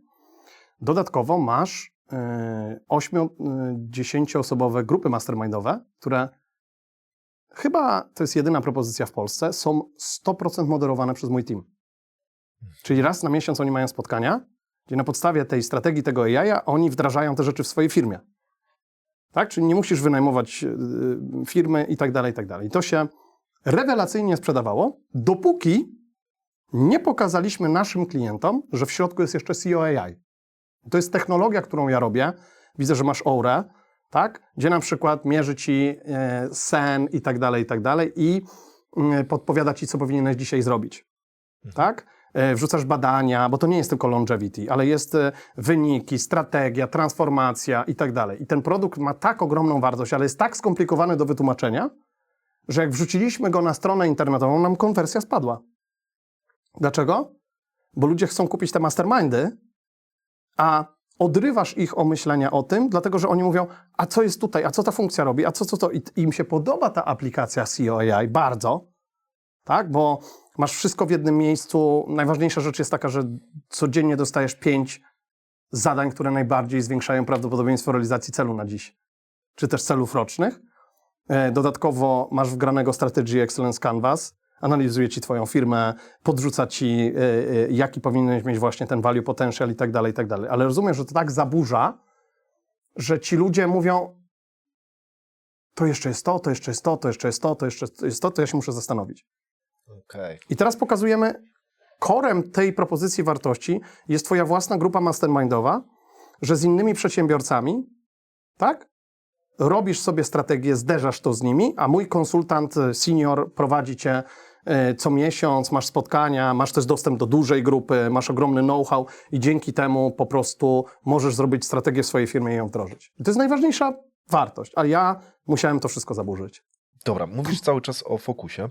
Dodatkowo masz 8-10-osobowe grupy mastermindowe, które chyba to jest jedyna propozycja w Polsce, są 100% moderowane przez mój team. Czyli raz na miesiąc oni mają spotkania, gdzie na podstawie tej strategii tego AI oni wdrażają te rzeczy w swojej firmie. Tak? Czyli nie musisz wynajmować firmy i tak dalej, i tak dalej. I to się rewelacyjnie sprzedawało, dopóki nie pokazaliśmy naszym klientom, że w środku jest jeszcze CEO AI. To jest technologia, którą ja robię. Widzę, że masz Aurę, tak? Gdzie na przykład mierzy ci sen i tak dalej i podpowiada ci, co powinieneś dzisiaj zrobić. Tak? Wrzucasz badania, bo to nie jest tylko longevity, ale jest wyniki, strategia, transformacja i tak dalej. I ten produkt ma tak ogromną wartość, ale jest tak skomplikowany do wytłumaczenia, że jak wrzuciliśmy go na stronę internetową, nam konwersja spadła. Dlaczego? Bo ludzie chcą kupić te mastermindy, a odrywasz ich o myślenia o tym, dlatego że oni mówią, a co jest tutaj, a co ta funkcja robi, a co. I im się podoba ta aplikacja CEO AI bardzo, tak? Bo masz wszystko w jednym miejscu. Najważniejsza rzecz jest taka, że codziennie dostajesz 5 zadań, które najbardziej zwiększają prawdopodobieństwo realizacji celu na dziś, czy też celów rocznych. Dodatkowo masz wgranego Strategy Excellence Canvas, analizuje ci twoją firmę, podrzuca ci, jaki powinieneś mieć właśnie ten value potential i tak dalej, i tak dalej. Ale rozumiesz, że to tak zaburza, że ci ludzie mówią, to jeszcze jest to, to jeszcze jest to, to jeszcze jest to, to jeszcze jest to ja się muszę zastanowić. Okej. I teraz pokazujemy, korem tej propozycji wartości jest twoja własna grupa mastermindowa, że z innymi przedsiębiorcami, tak? Robisz sobie strategię, zderzasz to z nimi, a mój konsultant senior prowadzi cię co miesiąc, masz spotkania, masz też dostęp do dużej grupy, masz ogromny know-how i dzięki temu po prostu możesz zrobić strategię w swojej firmie i ją wdrożyć. I to jest najważniejsza wartość, ale ja musiałem to wszystko zaburzyć. Dobra, mówisz cały czas o fokusie,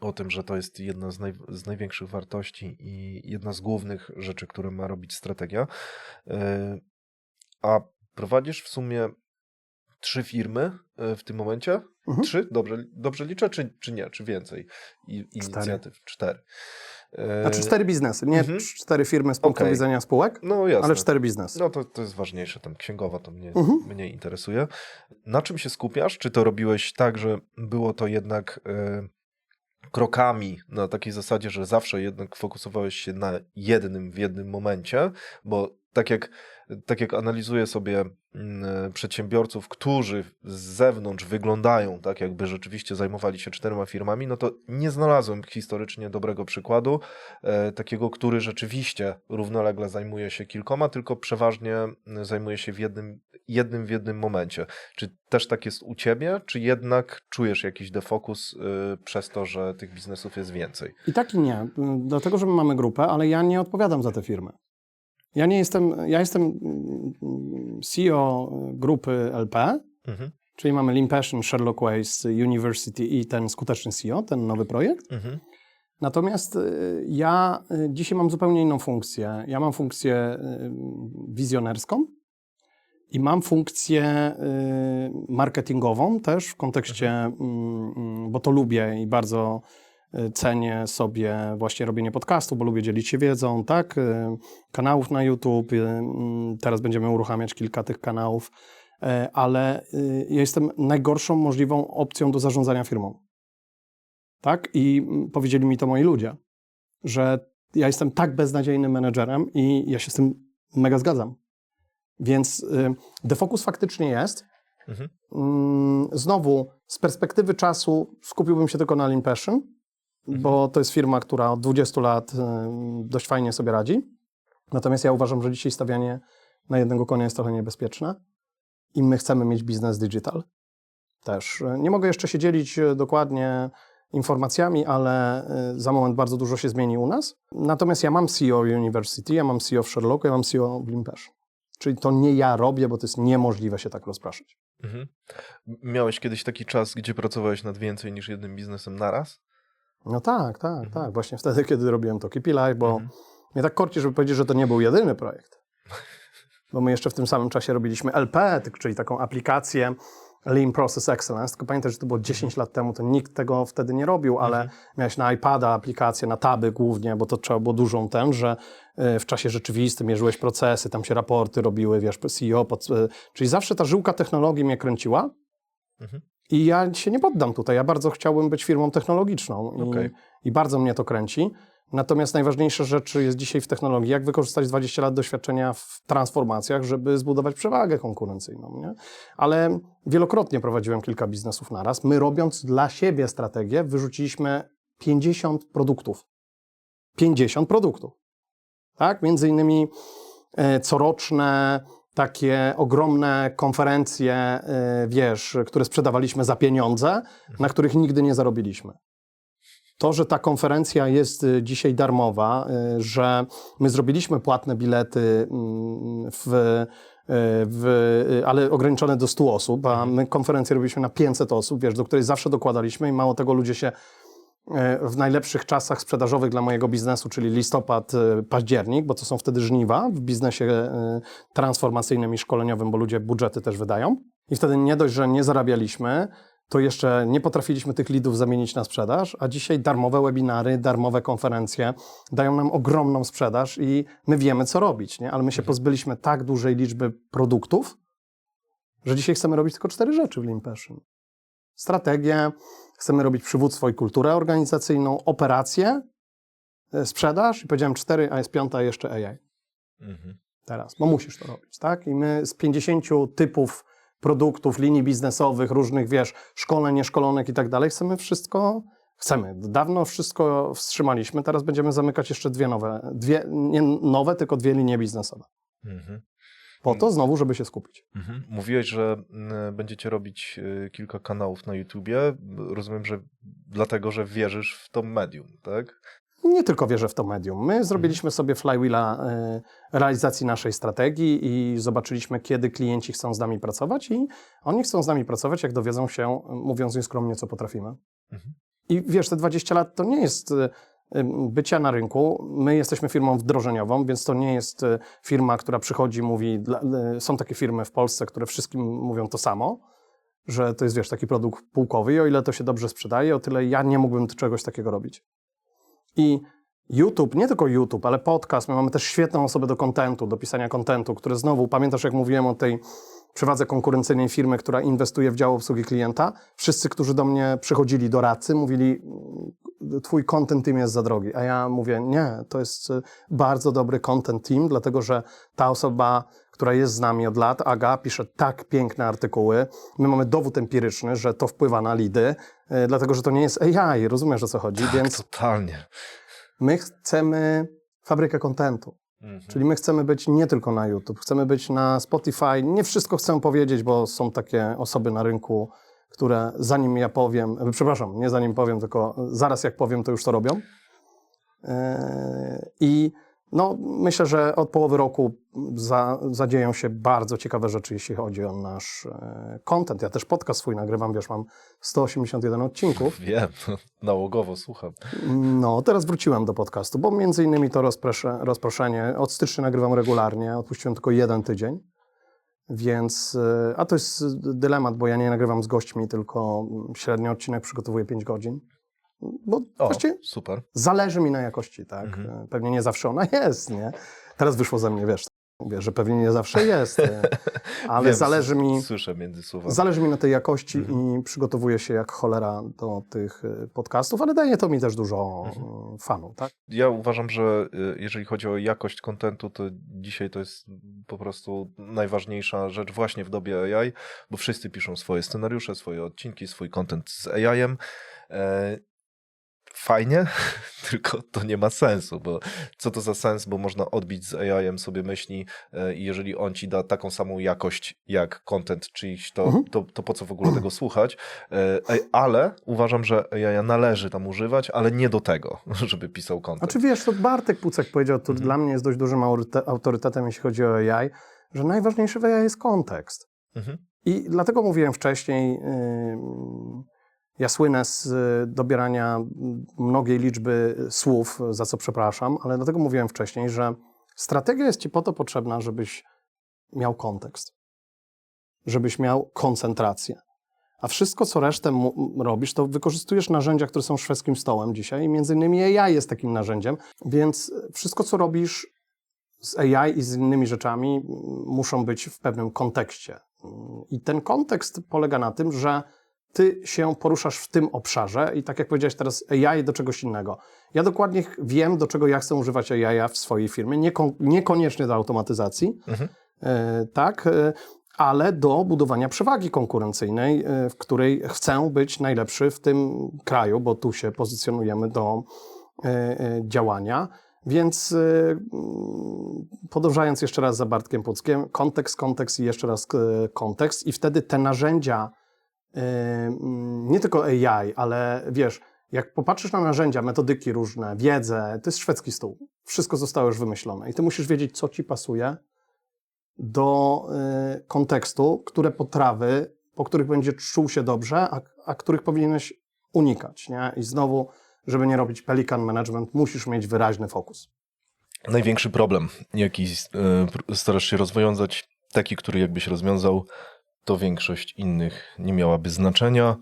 o tym, że to jest jedna z największych wartości i jedna z głównych rzeczy, które ma robić strategia. A prowadzisz w sumie 3 firmy w tym momencie? 3? Dobrze liczę, czy nie? Czy więcej? Inicjatyw? 4. Znaczy 4 biznesy, nie 4 firmy z punktu widzenia spółek, No jasne. ale 4 biznesy. No to jest ważniejsze, tam księgowa to mnie interesuje. Na czym się skupiasz? Czy to robiłeś tak, że było to jednak krokami na takiej zasadzie, że zawsze jednak fokusowałeś się na jednym w jednym momencie, bo tak jak analizuję sobie przedsiębiorców, którzy z zewnątrz wyglądają tak, jakby rzeczywiście zajmowali się 4 firmami, no to nie znalazłem historycznie dobrego przykładu takiego, który rzeczywiście równolegle zajmuje się kilkoma, tylko przeważnie zajmuje się w jednym momencie. Czy też tak jest u ciebie, czy jednak czujesz jakiś defokus przez to, że tych biznesów jest więcej? I tak i nie, dlatego, że my mamy grupę, ale ja nie odpowiadam za te firmy. Ja jestem CEO grupy LP, czyli mamy Lean Passion, Sherlock Ways, University i ten skuteczny CEO, ten nowy projekt. Natomiast ja dzisiaj mam zupełnie inną funkcję. Ja mam funkcję wizjonerską i mam funkcję marketingową też w kontekście, bo to lubię i bardzo cenię sobie właśnie robienie podcastu, bo lubię dzielić się wiedzą, tak? Kanałów na YouTube, teraz będziemy uruchamiać kilka tych kanałów, ale ja jestem najgorszą możliwą opcją do zarządzania firmą. Tak? I powiedzieli mi to moi ludzie, że ja jestem tak beznadziejnym menedżerem i ja się z tym mega zgadzam. Więc defokus faktycznie jest. Znowu, z perspektywy czasu skupiłbym się tylko na Lean Passion, bo to jest firma, która od 20 lat dość fajnie sobie radzi. Natomiast ja uważam, że dzisiaj stawianie na jednego konia jest trochę niebezpieczne i my chcemy mieć biznes digital też. Nie mogę jeszcze się dzielić dokładnie informacjami, ale za moment bardzo dużo się zmieni u nas. Natomiast ja mam CEO University, ja mam CEO w Sherlocku, ja mam CEO w Lean Passion. Czyli to nie ja robię, bo to jest niemożliwe się tak rozpraszać. Miałeś kiedyś taki czas, gdzie pracowałeś nad więcej niż jednym biznesem naraz? No tak. Właśnie wtedy, kiedy robiłem to KP Live, bo mnie tak korci, żeby powiedzieć, że to nie był jedyny projekt. Bo my jeszcze w tym samym czasie robiliśmy LP, czyli taką aplikację Lean Process Excellence. Tylko pamiętaj, że to było 10 lat temu, to nikt tego wtedy nie robił, ale miałeś na iPada aplikację, na taby głównie, bo to trzeba było dużą że w czasie rzeczywistym mierzyłeś procesy, tam się raporty robiły, wiesz, CEO, czyli zawsze ta żyłka technologii mnie kręciła. I ja się nie poddam tutaj. Ja bardzo chciałbym być firmą technologiczną i bardzo mnie to kręci. Natomiast najważniejsza rzecz jest dzisiaj w technologii, jak wykorzystać 20 lat doświadczenia w transformacjach, żeby zbudować przewagę konkurencyjną. Nie? Ale wielokrotnie prowadziłem kilka biznesów naraz. My, robiąc dla siebie strategię, wyrzuciliśmy 50 produktów. 50 produktów. Tak? Między innymi coroczne takie ogromne konferencje, wiesz, które sprzedawaliśmy za pieniądze, na których nigdy nie zarobiliśmy. To, że ta konferencja jest dzisiaj darmowa, że my zrobiliśmy płatne bilety, ale ograniczone do 100 osób, a my konferencję robiliśmy na 500 osób, wiesz, do której zawsze dokładaliśmy i mało tego ludzie się w najlepszych czasach sprzedażowych dla mojego biznesu, czyli listopad, październik, bo to są wtedy żniwa w biznesie transformacyjnym i szkoleniowym, bo ludzie budżety też wydają. I wtedy nie dość, że nie zarabialiśmy, to jeszcze nie potrafiliśmy tych leadów zamienić na sprzedaż, a dzisiaj darmowe webinary, darmowe konferencje dają nam ogromną sprzedaż i my wiemy, co robić, nie? Ale my się pozbyliśmy tak dużej liczby produktów, że dzisiaj chcemy robić tylko 4 rzeczy w Lean Passion. Strategię, chcemy robić przywództwo i kulturę organizacyjną, operacje, sprzedaż i powiedziałem 4, a jest 5 jeszcze AI. Teraz, bo musisz to robić, tak? I my z 50 typów produktów, linii biznesowych, różnych, wiesz, szkoleń, nieszkolonek i tak dalej. Chcemy. Dawno wszystko wstrzymaliśmy, teraz będziemy zamykać jeszcze nie nowe, tylko 2 linie biznesowe. Mhm. Po to znowu, żeby się skupić. Mhm. Mówiłeś, że będziecie robić kilka kanałów na YouTubie. Rozumiem, że dlatego, że wierzysz w to medium, tak? Nie tylko wierzę w to medium. My zrobiliśmy sobie flywheela realizacji naszej strategii i zobaczyliśmy, kiedy klienci chcą z nami pracować i oni chcą z nami pracować, jak dowiedzą się, mówiąc nieskromnie, co potrafimy. Mhm. I wiesz, te 20 lat to nie jest bycia na rynku. My jesteśmy firmą wdrożeniową, więc to nie jest firma, która przychodzi, mówi... Są takie firmy w Polsce, które wszystkim mówią to samo, że to jest, wiesz, taki produkt półkowy i o ile to się dobrze sprzedaje, o tyle ja nie mógłbym czegoś takiego robić. I YouTube, nie tylko YouTube, ale podcast, my mamy też świetną osobę do kontentu, do pisania kontentu, który znowu, pamiętasz jak mówiłem o tej przewadze konkurencyjnej firmy, która inwestuje w dział obsługi klienta? Wszyscy, którzy do mnie przychodzili doradcy, mówili, twój content team jest za drogi, a ja mówię, nie, to jest bardzo dobry content team, dlatego że ta osoba, która jest z nami od lat, Aga, pisze tak piękne artykuły, my mamy dowód empiryczny, że to wpływa na lidy, dlatego że to nie jest AI, rozumiesz o co chodzi, Tak, więc totalnie. my chcemy fabrykę kontentu. Czyli my chcemy być nie tylko na YouTube, chcemy być na Spotify. Nie wszystko chcę powiedzieć, bo są takie osoby na rynku, które zanim ja powiem, przepraszam, nie zanim powiem, tylko zaraz jak powiem, to już to robią. I no, myślę, że od połowy roku zadzieją się bardzo ciekawe rzeczy, jeśli chodzi o nasz content. Ja też podcast swój nagrywam, wiesz, mam 181 odcinków. Wiem, nałogowo słucham. No, teraz wróciłem do podcastu, bo między innymi to rozproszenie. Od stycznia nagrywam regularnie, odpuściłem tylko 1 tydzień, więc, a to jest dylemat, bo ja nie nagrywam z gośćmi, tylko średnio odcinek przygotowuję 5 godzin. Bo właściwie super. zależy mi na jakości, tak? Pewnie nie zawsze ona jest, nie? Teraz wyszło ze mnie, wiesz, że pewnie nie zawsze jest, ale Wiem, zależy mi... Słyszę między słowami. Zależy mi na tej jakości i przygotowuję się jak cholera do tych podcastów, ale daje to mi też dużo fanów, tak? Ja uważam, że jeżeli chodzi o jakość kontentu, to dzisiaj to jest po prostu najważniejsza rzecz właśnie w dobie AI, bo wszyscy piszą swoje scenariusze, swoje odcinki, swój content z AI-em. Fajnie, tylko to nie ma sensu, bo co to za sens, bo można odbić z AI-em sobie myśli i jeżeli on ci da taką samą jakość jak content czyjś, to po co w ogóle tego słuchać, ale uważam, że AI należy tam używać, ale nie do tego, żeby pisał content. Znaczy wiesz, to Bartek Pucek powiedział, to dla mnie jest dość dużym autorytetem, jeśli chodzi o AI, że najważniejszy w AI jest kontekst. I dlatego mówiłem wcześniej... Ja słynę z dobierania mnogiej liczby słów, za co przepraszam, ale dlatego mówiłem wcześniej, że strategia jest ci po to potrzebna, żebyś miał kontekst, żebyś miał koncentrację. A wszystko, co resztę robisz, to wykorzystujesz narzędzia, które są szwedzkim stołem dzisiaj i między innymi AI jest takim narzędziem, więc wszystko, co robisz z AI i z innymi rzeczami muszą być w pewnym kontekście. I ten kontekst polega na tym, że ty się poruszasz w tym obszarze i tak jak powiedziałeś teraz AI do czegoś innego. Ja dokładnie wiem, do czego ja chcę używać AI w swojej firmie, niekoniecznie do automatyzacji, tak, ale do budowania przewagi konkurencyjnej, w której chcę być najlepszy w tym kraju, bo tu się pozycjonujemy do działania. Więc podążając jeszcze raz za Bartkiem Puckiem, kontekst i jeszcze raz kontekst i wtedy te narzędzia nie tylko AI, ale wiesz, jak popatrzysz na narzędzia, metodyki różne, wiedzę, to jest szwedzki stół. Wszystko zostało już wymyślone i ty musisz wiedzieć, co ci pasuje do kontekstu, które potrawy, po których będziesz czuł się dobrze, a których powinieneś unikać, nie? I znowu, żeby nie robić pelican management, musisz mieć wyraźny fokus. Największy problem, jaki starasz się rozwiązać, taki, który jakbyś rozwiązał, to większość innych nie miałaby znaczenia.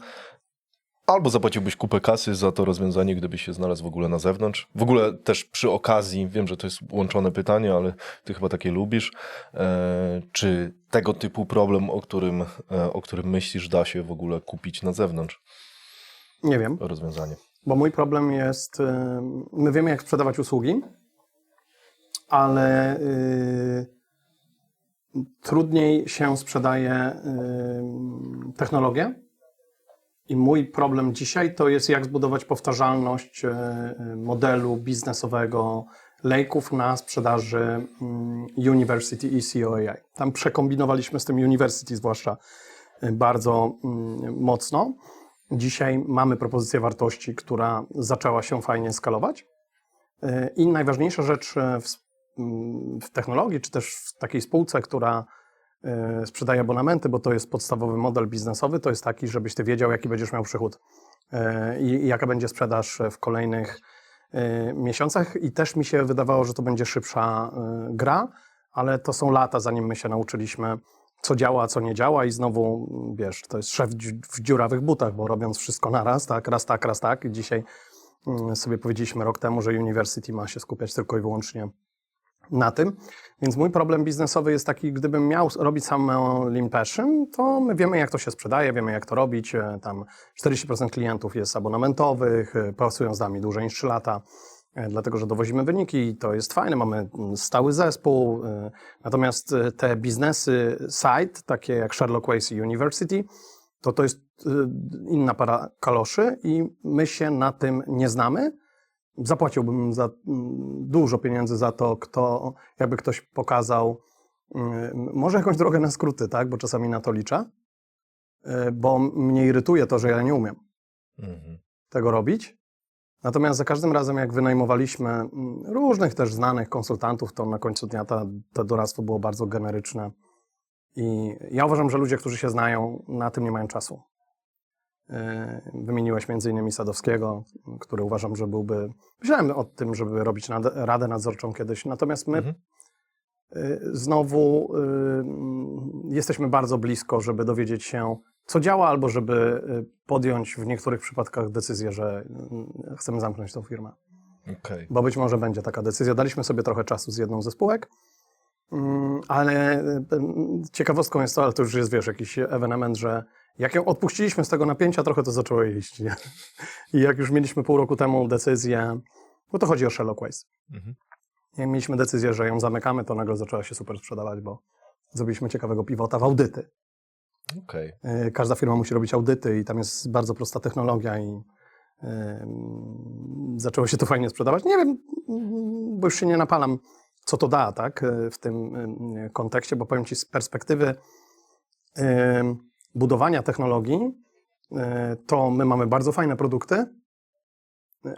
Albo zapłaciłbyś kupę kasy za to rozwiązanie, gdybyś się znalazł w ogóle na zewnątrz. W ogóle też przy okazji, wiem, że to jest łączone pytanie, ale ty chyba takie lubisz. Czy tego typu problem, o którym myślisz, da się w ogóle kupić na zewnątrz? Nie wiem. Rozwiązanie. Bo mój problem jest, my wiemy jak sprzedawać usługi, ale trudniej się sprzedaje technologię i mój problem dzisiaj to jest jak zbudować powtarzalność modelu biznesowego lejków na sprzedaży University i COAI. Tam przekombinowaliśmy z tym University zwłaszcza bardzo mocno. Dzisiaj mamy propozycję wartości, która zaczęła się fajnie skalować. I najważniejsza rzecz w technologii, czy też w takiej spółce, która sprzedaje abonamenty, bo to jest podstawowy model biznesowy, to jest taki, żebyś ty wiedział, jaki będziesz miał przychód i jaka będzie sprzedaż w kolejnych miesiącach. I też mi się wydawało, że to będzie szybsza gra, ale to są lata, zanim my się nauczyliśmy, co działa, a co nie działa i znowu, wiesz, to jest szef w dziurawych butach, bo robiąc wszystko naraz, tak, raz tak, raz tak. I dzisiaj sobie powiedzieliśmy rok temu, że University ma się skupiać tylko i wyłącznie na tym. Więc mój problem biznesowy jest taki, gdybym miał robić samo Lean Passion, to my wiemy, jak to się sprzedaje, wiemy, jak to robić. Tam 40% klientów jest abonamentowych, pracują z nami dłużej niż 3 lata, dlatego że dowozimy wyniki i to jest fajne, mamy stały zespół. Natomiast te biznesy side, takie jak Sherlock Ways i University, to jest inna para kaloszy i my się na tym nie znamy. Zapłaciłbym za dużo pieniędzy za to, jakby ktoś pokazał może jakąś drogę na skróty, tak? Bo czasami na to liczę, bo mnie irytuje to, że ja nie umiem tego robić. Natomiast za każdym razem, jak wynajmowaliśmy różnych też znanych konsultantów, to na końcu dnia to doradztwo było bardzo generyczne. I ja uważam, że ludzie, którzy się znają, na tym nie mają czasu. Wymieniłeś m.in. Sadowskiego, który uważam, że byłby... Myślałem o tym, żeby robić radę nadzorczą kiedyś, natomiast my znowu jesteśmy bardzo blisko, żeby dowiedzieć się, co działa, albo żeby podjąć w niektórych przypadkach decyzję, że chcemy zamknąć tą firmę. Okay. Bo być może będzie taka decyzja. Daliśmy sobie trochę czasu z jedną ze spółek, ale ciekawostką jest to, ale to już jest, wiesz, jakiś ewenement, że jak ją odpuściliśmy z tego napięcia, trochę to zaczęło iść. Nie? I jak już mieliśmy pół roku temu decyzję, bo to chodzi o Sherlock Ways. Jak mieliśmy decyzję, że ją zamykamy, to nagle zaczęła się super sprzedawać, bo zrobiliśmy ciekawego pivota w audyty. Okay. Każda firma musi robić audyty i tam jest bardzo prosta technologia i zaczęło się to fajnie sprzedawać. Nie wiem, bo już się nie napalam, co to da, tak, w tym kontekście, bo powiem Ci z perspektywy budowania technologii, to my mamy bardzo fajne produkty,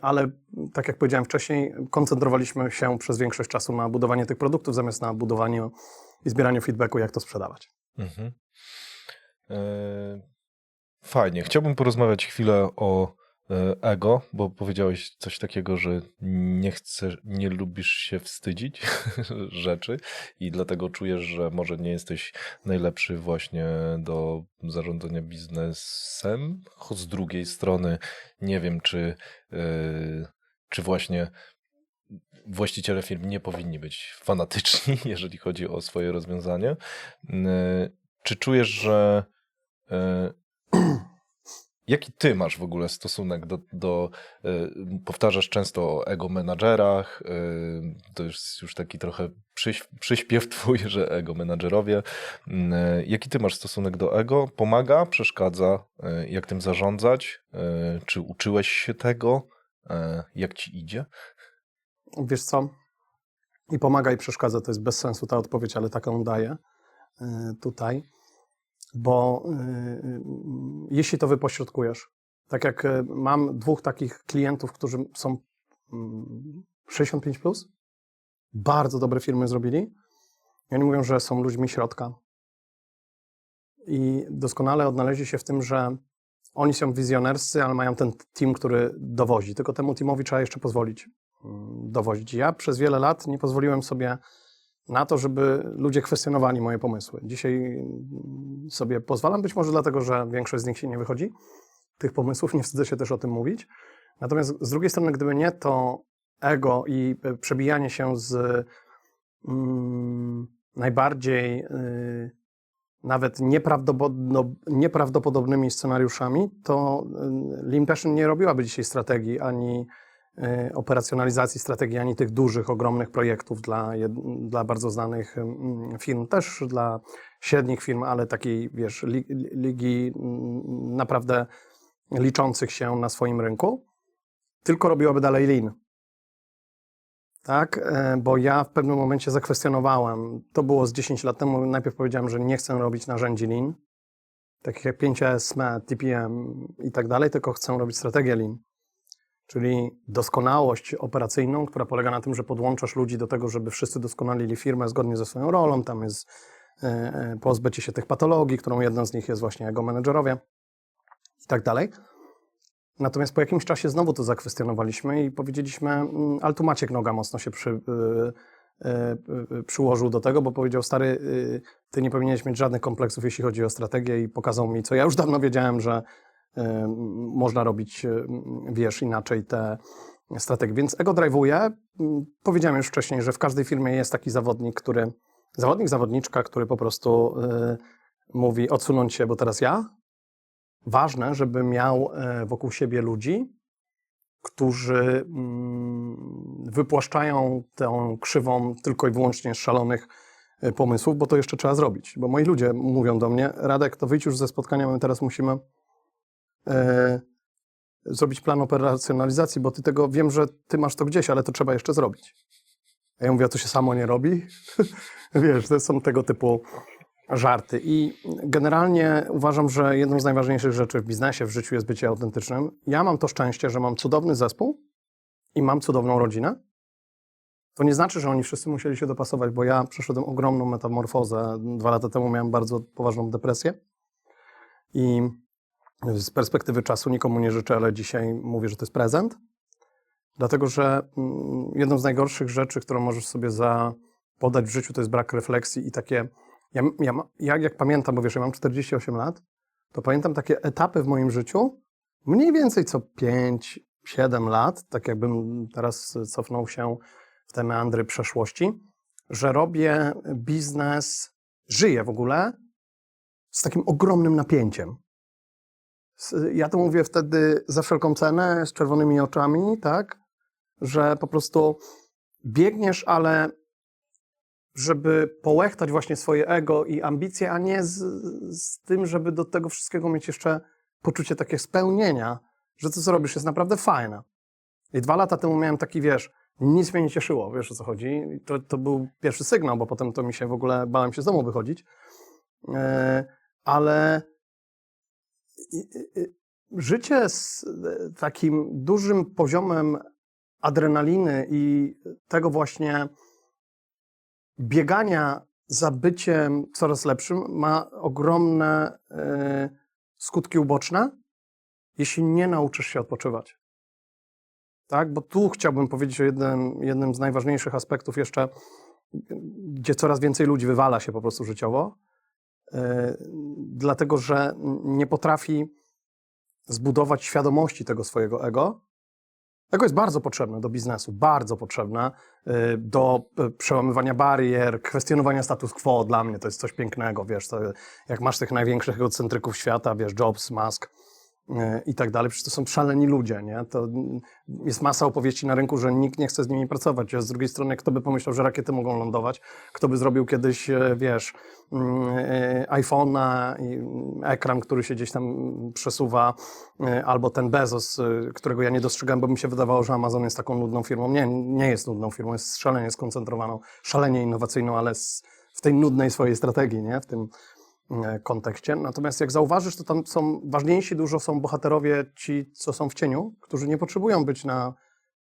ale tak jak powiedziałem wcześniej, koncentrowaliśmy się przez większość czasu na budowanie tych produktów, zamiast na budowaniu i zbieraniu feedbacku, jak to sprzedawać. Fajnie. Chciałbym porozmawiać chwilę o ego, bo powiedziałeś coś takiego, że nie lubisz się wstydzić rzeczy i dlatego czujesz, że może nie jesteś najlepszy właśnie do zarządzania biznesem. Z drugiej strony nie wiem, czy właśnie właściciele firm nie powinni być fanatyczni, jeżeli chodzi o swoje rozwiązanie. Czy czujesz, że jaki ty masz w ogóle stosunek do powtarzasz często o ego menadżerach, to jest już taki trochę przyśpiew twój, że ego menadżerowie. Jaki ty masz stosunek do ego? Pomaga, przeszkadza? Jak tym zarządzać? Czy uczyłeś się tego? Jak ci idzie? Wiesz co? I pomaga, i przeszkadza, to jest bez sensu ta odpowiedź, ale taką daję tutaj. Bo jeśli to wypośrodkujesz, tak jak mam 2 takich klientów, którzy są 65+, plus, bardzo dobre firmy zrobili, i oni mówią, że są ludźmi środka. I doskonale odnaleźli się w tym, że oni są wizjonerscy, ale mają ten team, który dowozi. Tylko temu teamowi trzeba jeszcze pozwolić dowozić. Ja przez wiele lat nie pozwoliłem sobie na to, żeby ludzie kwestionowali moje pomysły. Dzisiaj sobie pozwalam, być może dlatego, że większość z nich się nie wychodzi, tych pomysłów, nie wstydzę się też o tym mówić. Natomiast z drugiej strony, gdyby nie to ego i przebijanie się z najbardziej nawet nieprawdopodobnymi scenariuszami, to Lean Passion nie robiłaby dzisiaj strategii ani operacjonalizacji strategii, ani tych dużych, ogromnych projektów dla bardzo znanych firm, też dla średnich firm, ale takiej, wiesz, ligi naprawdę liczących się na swoim rynku, tylko robiłaby dalej Lean. Tak, bo ja w pewnym momencie zakwestionowałem, to było z 10 lat temu, najpierw powiedziałem, że nie chcę robić narzędzi Lean, takich jak 5S, SME, TPM i tak dalej, tylko chcę robić strategię Lean, czyli doskonałość operacyjną, która polega na tym, że podłączasz ludzi do tego, żeby wszyscy doskonalili firmę zgodnie ze swoją rolą, tam jest pozbycie się tych patologii, którą jedną z nich jest właśnie ego menedżerowie i tak dalej. Natomiast po jakimś czasie znowu to zakwestionowaliśmy i powiedzieliśmy, ale tu Maciek Noga mocno się przyłożył do tego, bo powiedział, stary, ty nie powinieneś mieć żadnych kompleksów, jeśli chodzi o strategię i pokazał mi, co ja już dawno wiedziałem, że można robić, wiesz, inaczej te strategie. Więc ego drive'uje. Powiedziałem już wcześniej, że w każdej firmie jest taki zawodniczka, który po prostu mówi, odsunąć się, bo teraz ja. Ważne, żeby miał wokół siebie ludzi, którzy wypłaszczają tę krzywą tylko i wyłącznie z szalonych pomysłów, bo to jeszcze trzeba zrobić. Bo moi ludzie mówią do mnie, Radek, to wyjdź już ze spotkania, my teraz musimy zrobić plan operacjonalizacji, bo wiem, że ty masz to gdzieś, ale to trzeba jeszcze zrobić. A ja mówię, a to się samo nie robi? Wiesz, to są tego typu żarty. I generalnie uważam, że jedną z najważniejszych rzeczy w biznesie, w życiu jest bycie autentycznym. Ja mam to szczęście, że mam cudowny zespół i mam cudowną rodzinę. To nie znaczy, że oni wszyscy musieli się dopasować, bo ja przeszedłem ogromną metamorfozę. 2 lata temu miałem bardzo poważną depresję i z perspektywy czasu nikomu nie życzę, ale dzisiaj mówię, że to jest prezent. Dlatego, że jedną z najgorszych rzeczy, którą możesz sobie podać w życiu, to jest brak refleksji i takie... Ja jak pamiętam, bo wiesz, ja mam 48 lat, to pamiętam takie etapy w moim życiu, mniej więcej co 5-7 lat, tak jakbym teraz cofnął się w te meandry przeszłości, że robię biznes, żyję w ogóle z takim ogromnym napięciem. Ja to mówię wtedy za wszelką cenę, z czerwonymi oczami, tak, że po prostu biegniesz, ale żeby połechtać właśnie swoje ego i ambicje, a nie z tym, żeby do tego wszystkiego mieć jeszcze poczucie takie spełnienia, że to, co robisz, jest naprawdę fajne. I 2 lata temu miałem taki, wiesz, nic mnie nie cieszyło, wiesz, o co chodzi. I to był pierwszy sygnał, bo potem to mi się w ogóle, bałem się z domu wychodzić. Ale życie z takim dużym poziomem adrenaliny i tego właśnie biegania za byciem coraz lepszym ma ogromne skutki uboczne, jeśli nie nauczysz się odpoczywać. Tak? Bo tu chciałbym powiedzieć o jednym z najważniejszych aspektów jeszcze, gdzie coraz więcej ludzi wywala się po prostu życiowo, dlatego że nie potrafi zbudować świadomości tego swojego ego. Ego jest bardzo potrzebne do biznesu, bardzo potrzebne do przełamywania barier, kwestionowania status quo. Dla mnie to jest coś pięknego, wiesz, to jak masz tych największych egocentryków świata, wiesz, Jobs, Musk i tak dalej, przecież to są szaleni ludzie, nie? To jest masa opowieści na rynku, że nikt nie chce z nimi pracować, a z drugiej strony kto by pomyślał, że rakiety mogą lądować, kto by zrobił kiedyś, wiesz, iPhone'a, ekran, który się gdzieś tam przesuwa, albo ten Bezos, którego ja nie dostrzegałem, bo mi się wydawało, że Amazon jest taką nudną firmą. Nie jest nudną firmą, jest szalenie skoncentrowaną, szalenie innowacyjną, ale w tej nudnej swojej strategii, nie? W tym kontekście. Natomiast jak zauważysz, to tam są ważniejsi dużo są bohaterowie ci, co są w cieniu, którzy nie potrzebują być na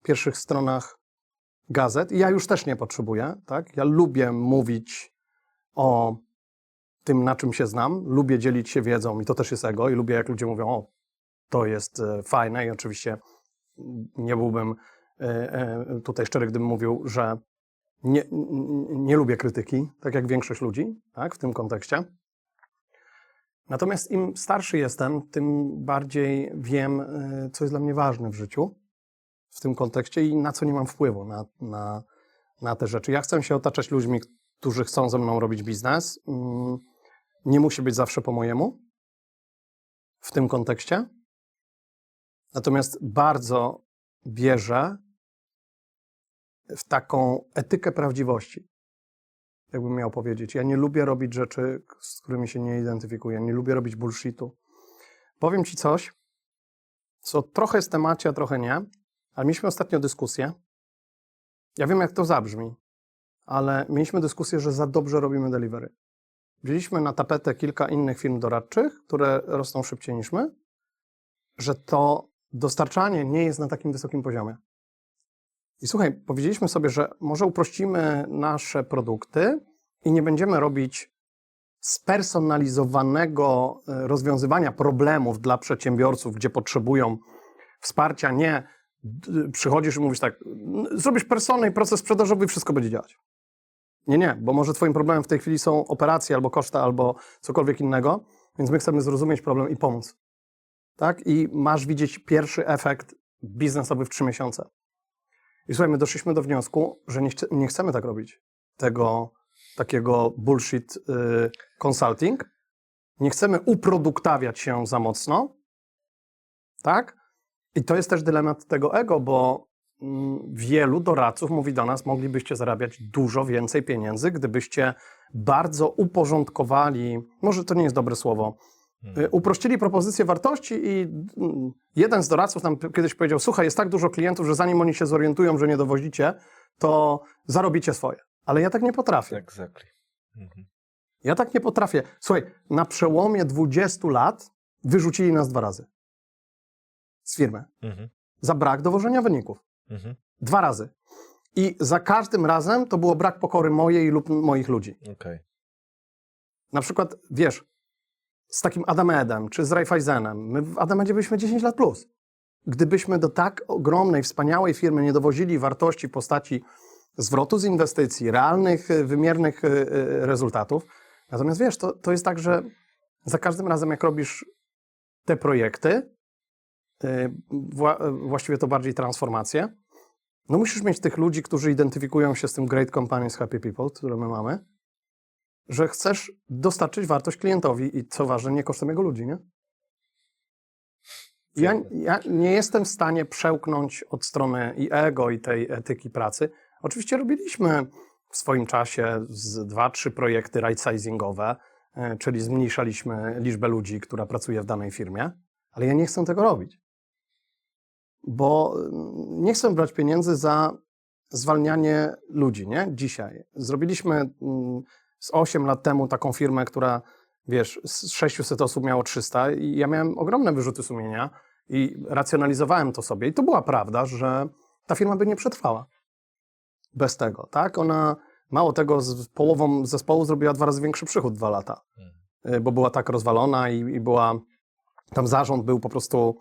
pierwszych stronach gazet. I ja już też nie potrzebuję, tak? Ja lubię mówić o tym, na czym się znam, lubię dzielić się wiedzą i to też jest ego i lubię, jak ludzie mówią, o, to jest fajne i oczywiście nie byłbym tutaj szczery, gdybym mówił, że nie lubię krytyki, tak jak większość ludzi, tak, w tym kontekście. Natomiast im starszy jestem, tym bardziej wiem, co jest dla mnie ważne w życiu w tym kontekście i na co nie mam wpływu na te rzeczy. Ja chcę się otaczać ludźmi, którzy chcą ze mną robić biznes. Nie musi być zawsze po mojemu w tym kontekście. Natomiast bardzo wierzę w taką etykę prawdziwości. Jakbym miał powiedzieć. Ja nie lubię robić rzeczy, z którymi się nie identyfikuję. Nie lubię robić bullshitu. Powiem ci coś, co trochę jest w temacie, a trochę nie, ale mieliśmy ostatnio dyskusję. Ja wiem, jak to zabrzmi, ale mieliśmy dyskusję, że za dobrze robimy delivery. Wzięliśmy na tapetę kilka innych firm doradczych, które rosną szybciej niż my, że to dostarczanie nie jest na takim wysokim poziomie. I słuchaj, powiedzieliśmy sobie, że może uprościmy nasze produkty i nie będziemy robić spersonalizowanego rozwiązywania problemów dla przedsiębiorców, gdzie potrzebują wsparcia. Nie przychodzisz i mówisz tak, zrobisz personę i proces sprzedażowy i wszystko będzie działać. Nie, bo może twoim problemem w tej chwili są operacje albo koszta, albo cokolwiek innego, więc my chcemy zrozumieć problem i pomóc. Tak? I masz widzieć pierwszy efekt biznesowy w 3 miesiące. I słuchaj, my doszliśmy do wniosku, że nie chcemy tak robić. Tego takiego bullshit consulting. Nie chcemy uproduktawiać się za mocno. Tak? I to jest też dylemat tego ego, bo wielu doradców mówi do nas, moglibyście zarabiać dużo więcej pieniędzy, gdybyście bardzo uporządkowali, może to nie jest dobre słowo, uprościli propozycję wartości i jeden z doradców nam kiedyś powiedział, słuchaj, jest tak dużo klientów, że zanim oni się zorientują, że nie dowozicie, to zarobicie swoje. Ale ja tak nie potrafię. Exactly. Mhm. Ja tak nie potrafię. Słuchaj, na przełomie 20 lat wyrzucili nas 2 razy z firmy. Mhm. Za brak dowożenia wyników. Mhm. 2 razy. I za każdym razem to było brak pokory mojej lub moich ludzi. Okej. Na przykład, wiesz, z takim Adamedem czy z Raiffeisenem, my w Adamedzie byliśmy 10 lat plus. Gdybyśmy do tak ogromnej, wspaniałej firmy nie dowozili wartości w postaci zwrotu z inwestycji, realnych, wymiernych rezultatów. Natomiast wiesz, to jest tak, że za każdym razem jak robisz te projekty, właściwie to bardziej transformacje, no musisz mieć tych ludzi, którzy identyfikują się z tym great companies, happy people, które my mamy, że chcesz dostarczyć wartość klientowi i co ważne, nie kosztem jego ludzi, nie? Ja nie jestem w stanie przełknąć od strony i ego, i tej etyki pracy. Oczywiście robiliśmy w swoim czasie z 2-3 projekty right-sizingowe, czyli zmniejszaliśmy liczbę ludzi, która pracuje w danej firmie, ale ja nie chcę tego robić. Bo nie chcę brać pieniędzy za zwalnianie ludzi, nie? Dzisiaj. Zrobiliśmy z 8 lat temu taką firmę, która, wiesz, z 600 osób miało 300 i ja miałem ogromne wyrzuty sumienia i racjonalizowałem to sobie. I to była prawda, że ta firma by nie przetrwała bez tego, tak? Ona, mało tego, z połową zespołu zrobiła 2 razy większy przychód 2 lata, bo była tak rozwalona i była, tam zarząd był po prostu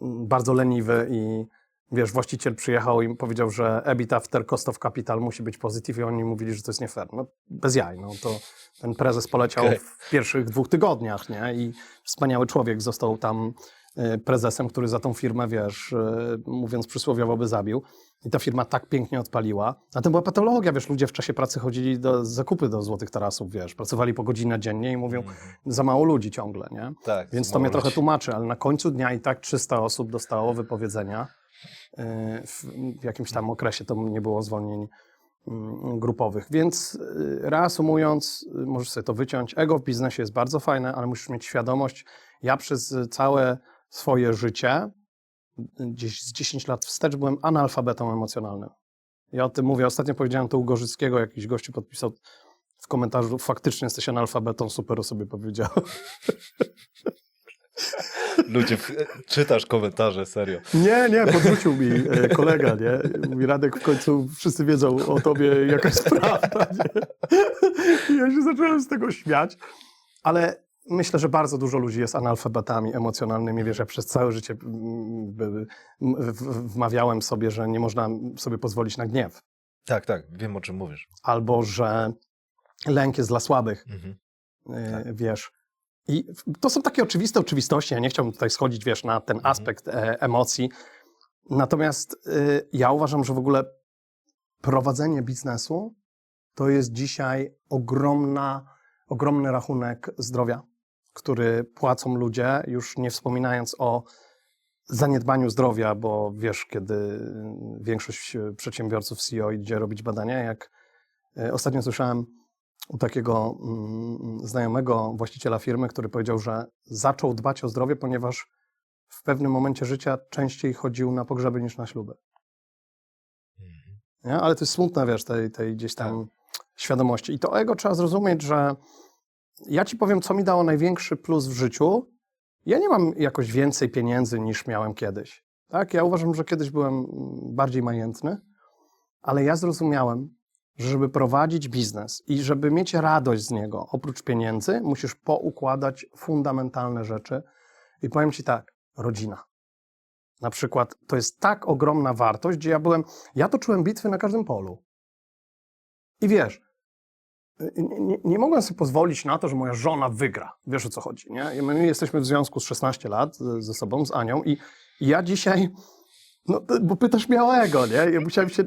bardzo leniwy i wiesz, właściciel przyjechał i powiedział, że EBIT after cost of capital musi być pozytyw i oni mówili, że to jest nie fair. No bez jaj, no to ten prezes poleciał w pierwszych 2 tygodniach, nie? I wspaniały człowiek został tam prezesem, który za tą firmę, wiesz, mówiąc przysłowiowo, by zabił. I ta firma tak pięknie odpaliła. A to była patologia, wiesz, ludzie w czasie pracy chodzili do zakupy do Złotych Tarasów, wiesz, pracowali po godzinę dziennie i mówią, za mało ludzi ciągle, nie? Tak, więc to mnie trochę tłumaczy, ale na końcu dnia i tak 300 osób dostało wypowiedzenia. W jakimś tam okresie to nie było zwolnień grupowych. Więc reasumując, możesz sobie to wyciąć. Ego w biznesie jest bardzo fajne, ale musisz mieć świadomość. Ja przez całe swoje życie, gdzieś z 10 lat wstecz, byłem analfabetą emocjonalnym. Ja o tym mówię. Ostatnio powiedziałem to u Gorzyckiego, jakiś gościu podpisał w komentarzu, faktycznie jesteś analfabetą, super o sobie powiedział. Ludzie, czytasz komentarze, serio. Nie, podrzucił mi kolega, nie? Mówi, Radek, w końcu wszyscy wiedzą o tobie, jaka jest prawda, nie? I ja się zacząłem z tego śmiać, ale myślę, że bardzo dużo ludzi jest analfabetami emocjonalnymi. Wiesz, ja przez całe życie wmawiałem sobie, że nie można sobie pozwolić na gniew. Tak, wiem, o czym mówisz. Albo, że lęk jest dla słabych, wiesz. I to są takie oczywiste oczywistości. Ja nie chciałbym tutaj schodzić, wiesz, na ten aspekt emocji. Natomiast ja uważam, że w ogóle prowadzenie biznesu to jest dzisiaj ogromny rachunek zdrowia, który płacą ludzie, już nie wspominając o zaniedbaniu zdrowia, bo wiesz, kiedy większość przedsiębiorców CEO idzie robić badania, jak ostatnio słyszałem u takiego znajomego właściciela firmy, który powiedział, że zaczął dbać o zdrowie, ponieważ w pewnym momencie życia częściej chodził na pogrzeby niż na śluby. Nie? Ale to jest smutne, wiesz, tej gdzieś tam świadomości. I to ego trzeba zrozumieć, że ja ci powiem, co mi dało największy plus w życiu. Ja nie mam jakoś więcej pieniędzy niż miałem kiedyś. Tak? Ja uważam, że kiedyś byłem bardziej majętny, ale ja zrozumiałem, że żeby prowadzić biznes i żeby mieć radość z niego, oprócz pieniędzy, musisz poukładać fundamentalne rzeczy. I powiem ci tak, rodzina. Na przykład to jest tak ogromna wartość, gdzie ja toczyłem bitwy na każdym polu. I wiesz, nie mogłem sobie pozwolić na to, że moja żona wygra. Wiesz, o co chodzi, nie? My jesteśmy w związku z 16 lat ze sobą, z Anią i ja dzisiaj, no, bo pytasz mnie o ego, nie? Ja musiałem się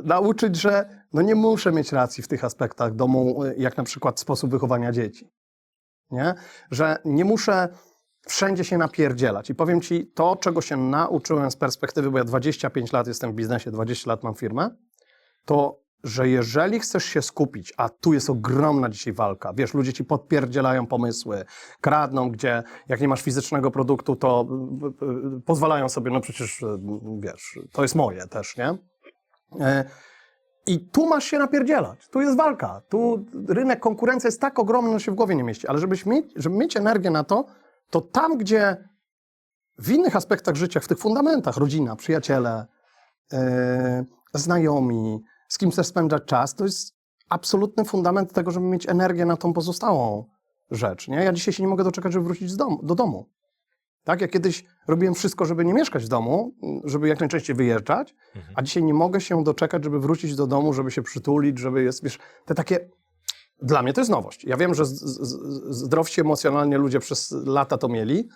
nauczyć, że no nie muszę mieć racji w tych aspektach domu, jak na przykład sposób wychowania dzieci, nie? Że nie muszę wszędzie się napierdzielać. I powiem ci, to, czego się nauczyłem z perspektywy, bo ja 25 lat jestem w biznesie, 20 lat mam firmę, to że jeżeli chcesz się skupić, a tu jest ogromna dzisiaj walka, wiesz, ludzie ci podpierdzielają pomysły, kradną, gdzie jak nie masz fizycznego produktu, to pozwalają sobie, no przecież, wiesz, to jest moje też, nie? I tu masz się napierdzielać, tu jest walka, tu rynek, konkurencja jest tak ogromna, że się w głowie nie mieści, ale żeby mieć energię na to, to tam, gdzie w innych aspektach życia, w tych fundamentach, rodzina, przyjaciele, znajomi, z kim chcesz spędzać czas, to jest absolutny fundament tego, żeby mieć energię na tą pozostałą rzecz. Nie? Ja dzisiaj się nie mogę doczekać, żeby wrócić do domu. Tak? Ja kiedyś robiłem wszystko, żeby nie mieszkać w domu, żeby jak najczęściej wyjeżdżać, a dzisiaj nie mogę się doczekać, żeby wrócić do domu, żeby się przytulić, żeby jest, wiesz, te takie... Dla mnie to jest nowość. Ja wiem, że zdrowsi emocjonalnie ludzie przez lata to mieli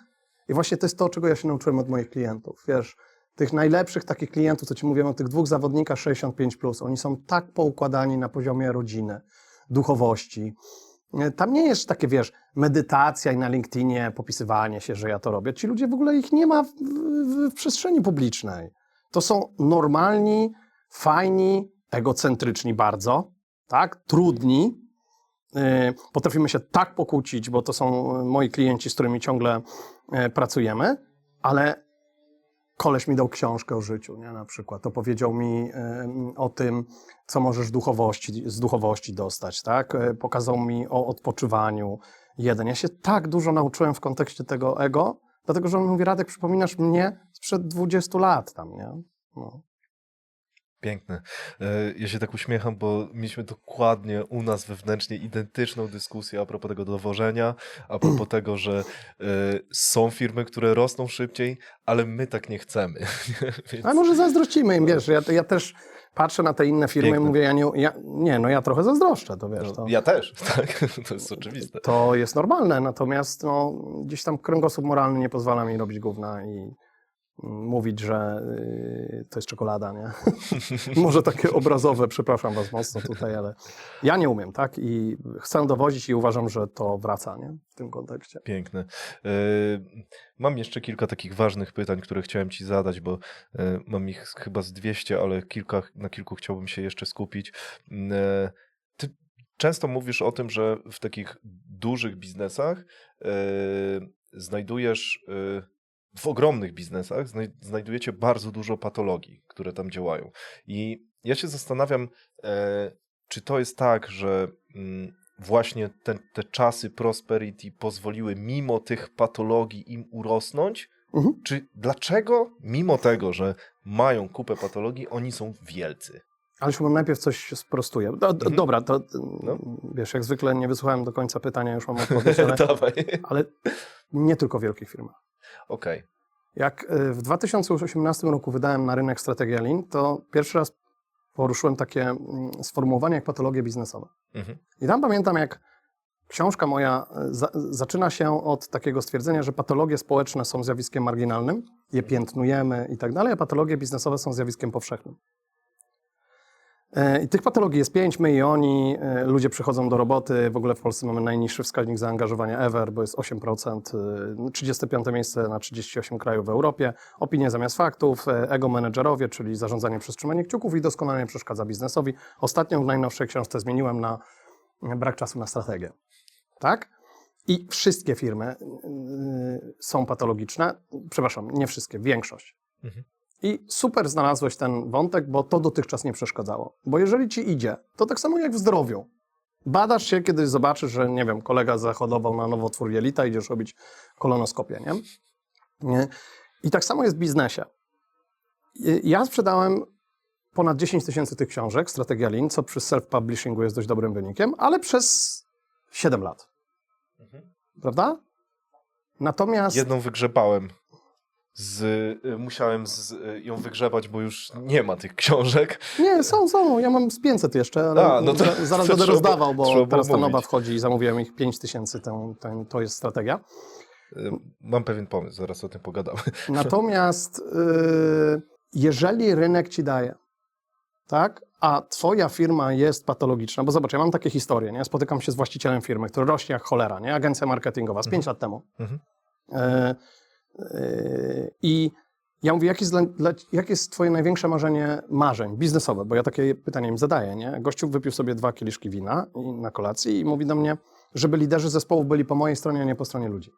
i właśnie to jest to, czego ja się nauczyłem od moich klientów. Wiesz, tych najlepszych takich klientów, co ci mówiłem o tych dwóch zawodnikach 65+, oni są tak poukładani na poziomie rodziny, duchowości. Tam nie jest takie, wiesz, medytacja i na LinkedInie popisywanie się, że ja to robię. Ci ludzie w ogóle ich nie ma w przestrzeni publicznej. To są normalni, fajni, egocentryczni bardzo, tak, trudni. Potrafimy się tak pokłócić, bo to są moi klienci, z którymi ciągle pracujemy, ale koleś mi dał książkę o życiu, nie? Na przykład. Opowiedział mi o tym, co możesz z duchowości dostać, tak? Pokazał mi o odpoczywaniu. Ja się tak dużo nauczyłem w kontekście tego ego, dlatego, że on mówi, Radek, przypominasz mnie sprzed 20 lat tam, nie? No. Piękne. Ja się tak uśmiecham, bo mieliśmy dokładnie u nas wewnętrznie identyczną dyskusję a propos tego dowożenia, a propos tego, że są firmy, które rosną szybciej, ale my tak nie chcemy. Więc... A może zazdrościmy im, wiesz, ja też patrzę na te inne firmy i mówię, ja trochę zazdroszczę, to wiesz. To, ja też, tak, to jest oczywiste. To jest normalne, natomiast no, gdzieś tam kręgosłup moralny nie pozwala mi robić gówna i mówić, że to jest czekolada, nie? Może takie obrazowe, przepraszam was mocno tutaj, ale ja nie umiem, tak? I chcę dowozić i uważam, że to wraca, nie? W tym kontekście. Piękne. Mam jeszcze kilka takich ważnych pytań, które chciałem ci zadać, bo mam ich chyba z 200, ale na kilku chciałbym się jeszcze skupić. Ty często mówisz o tym, że w takich dużych biznesach w ogromnych biznesach znajdujecie bardzo dużo patologii, które tam działają. I ja się zastanawiam, czy to jest tak, że właśnie te czasy prosperity pozwoliły mimo tych patologii im urosnąć? Czy dlaczego mimo tego, że mają kupę patologii, oni są wielcy? Ale chyba najpierw coś sprostuję. Dobra, to wiesz, jak zwykle nie wysłuchałem do końca pytania, już mam odpowiedź, ale nie tylko w wielkich firmach. Okej. Jak w 2018 roku wydałem na rynek strategię Lean, to pierwszy raz poruszyłem takie sformułowanie jak patologie biznesowe. I tam pamiętam, jak książka moja zaczyna się od takiego stwierdzenia, że patologie społeczne są zjawiskiem marginalnym, je piętnujemy i tak dalej, a patologie biznesowe są zjawiskiem powszechnym. I tych patologii jest 5, my i oni, ludzie przychodzą do roboty, w ogóle w Polsce mamy najniższy wskaźnik zaangażowania ever, bo jest 8%, 35 miejsce na 38 krajów w Europie, opinie zamiast faktów, ego menedżerowie, czyli zarządzanie przez trzymanie kciuków i doskonale przeszkadza biznesowi. Ostatnio w najnowszej książce zmieniłem na brak czasu na strategię. Tak? I wszystkie firmy są patologiczne, przepraszam, nie wszystkie, większość. I super znalazłeś ten wątek, bo to dotychczas nie przeszkadzało. Bo jeżeli ci idzie, to tak samo jak w zdrowiu. Badasz się, kiedy zobaczysz, że, nie wiem, kolega zachorował na nowotwór jelita, idziesz robić kolonoskopię, nie? I tak samo jest w biznesie. Ja sprzedałem ponad 10 000 tych książek, Strategia Lean, co przy self-publishingu jest dość dobrym wynikiem, ale przez 7 lat. Prawda? Natomiast... Jedną wygrzebałem. Musiałem ją wygrzebać, bo już nie ma tych książek. Nie, są. Ja mam z 500 jeszcze, ale no to zaraz będę rozdawał, bo teraz ta mówić. nowa wchodzi i zamówiłem ich 5000, to jest strategia. Mam pewien pomysł, zaraz o tym pogadamy. Natomiast jeżeli rynek ci daje, tak, a twoja firma jest patologiczna, bo zobacz, ja mam takie historie, nie? Spotykam się z właścicielem firmy, który rośnie jak cholera, nie? Agencja marketingowa z 5 lat temu. I ja mówię, jakie jest twoje największe marzeń biznesowe? Bo ja takie pytanie im zadaję, nie? Gościu wypił sobie 2 kieliszki wina na kolacji i mówi do mnie, żeby liderzy zespołu byli po mojej stronie, a nie po stronie ludzi.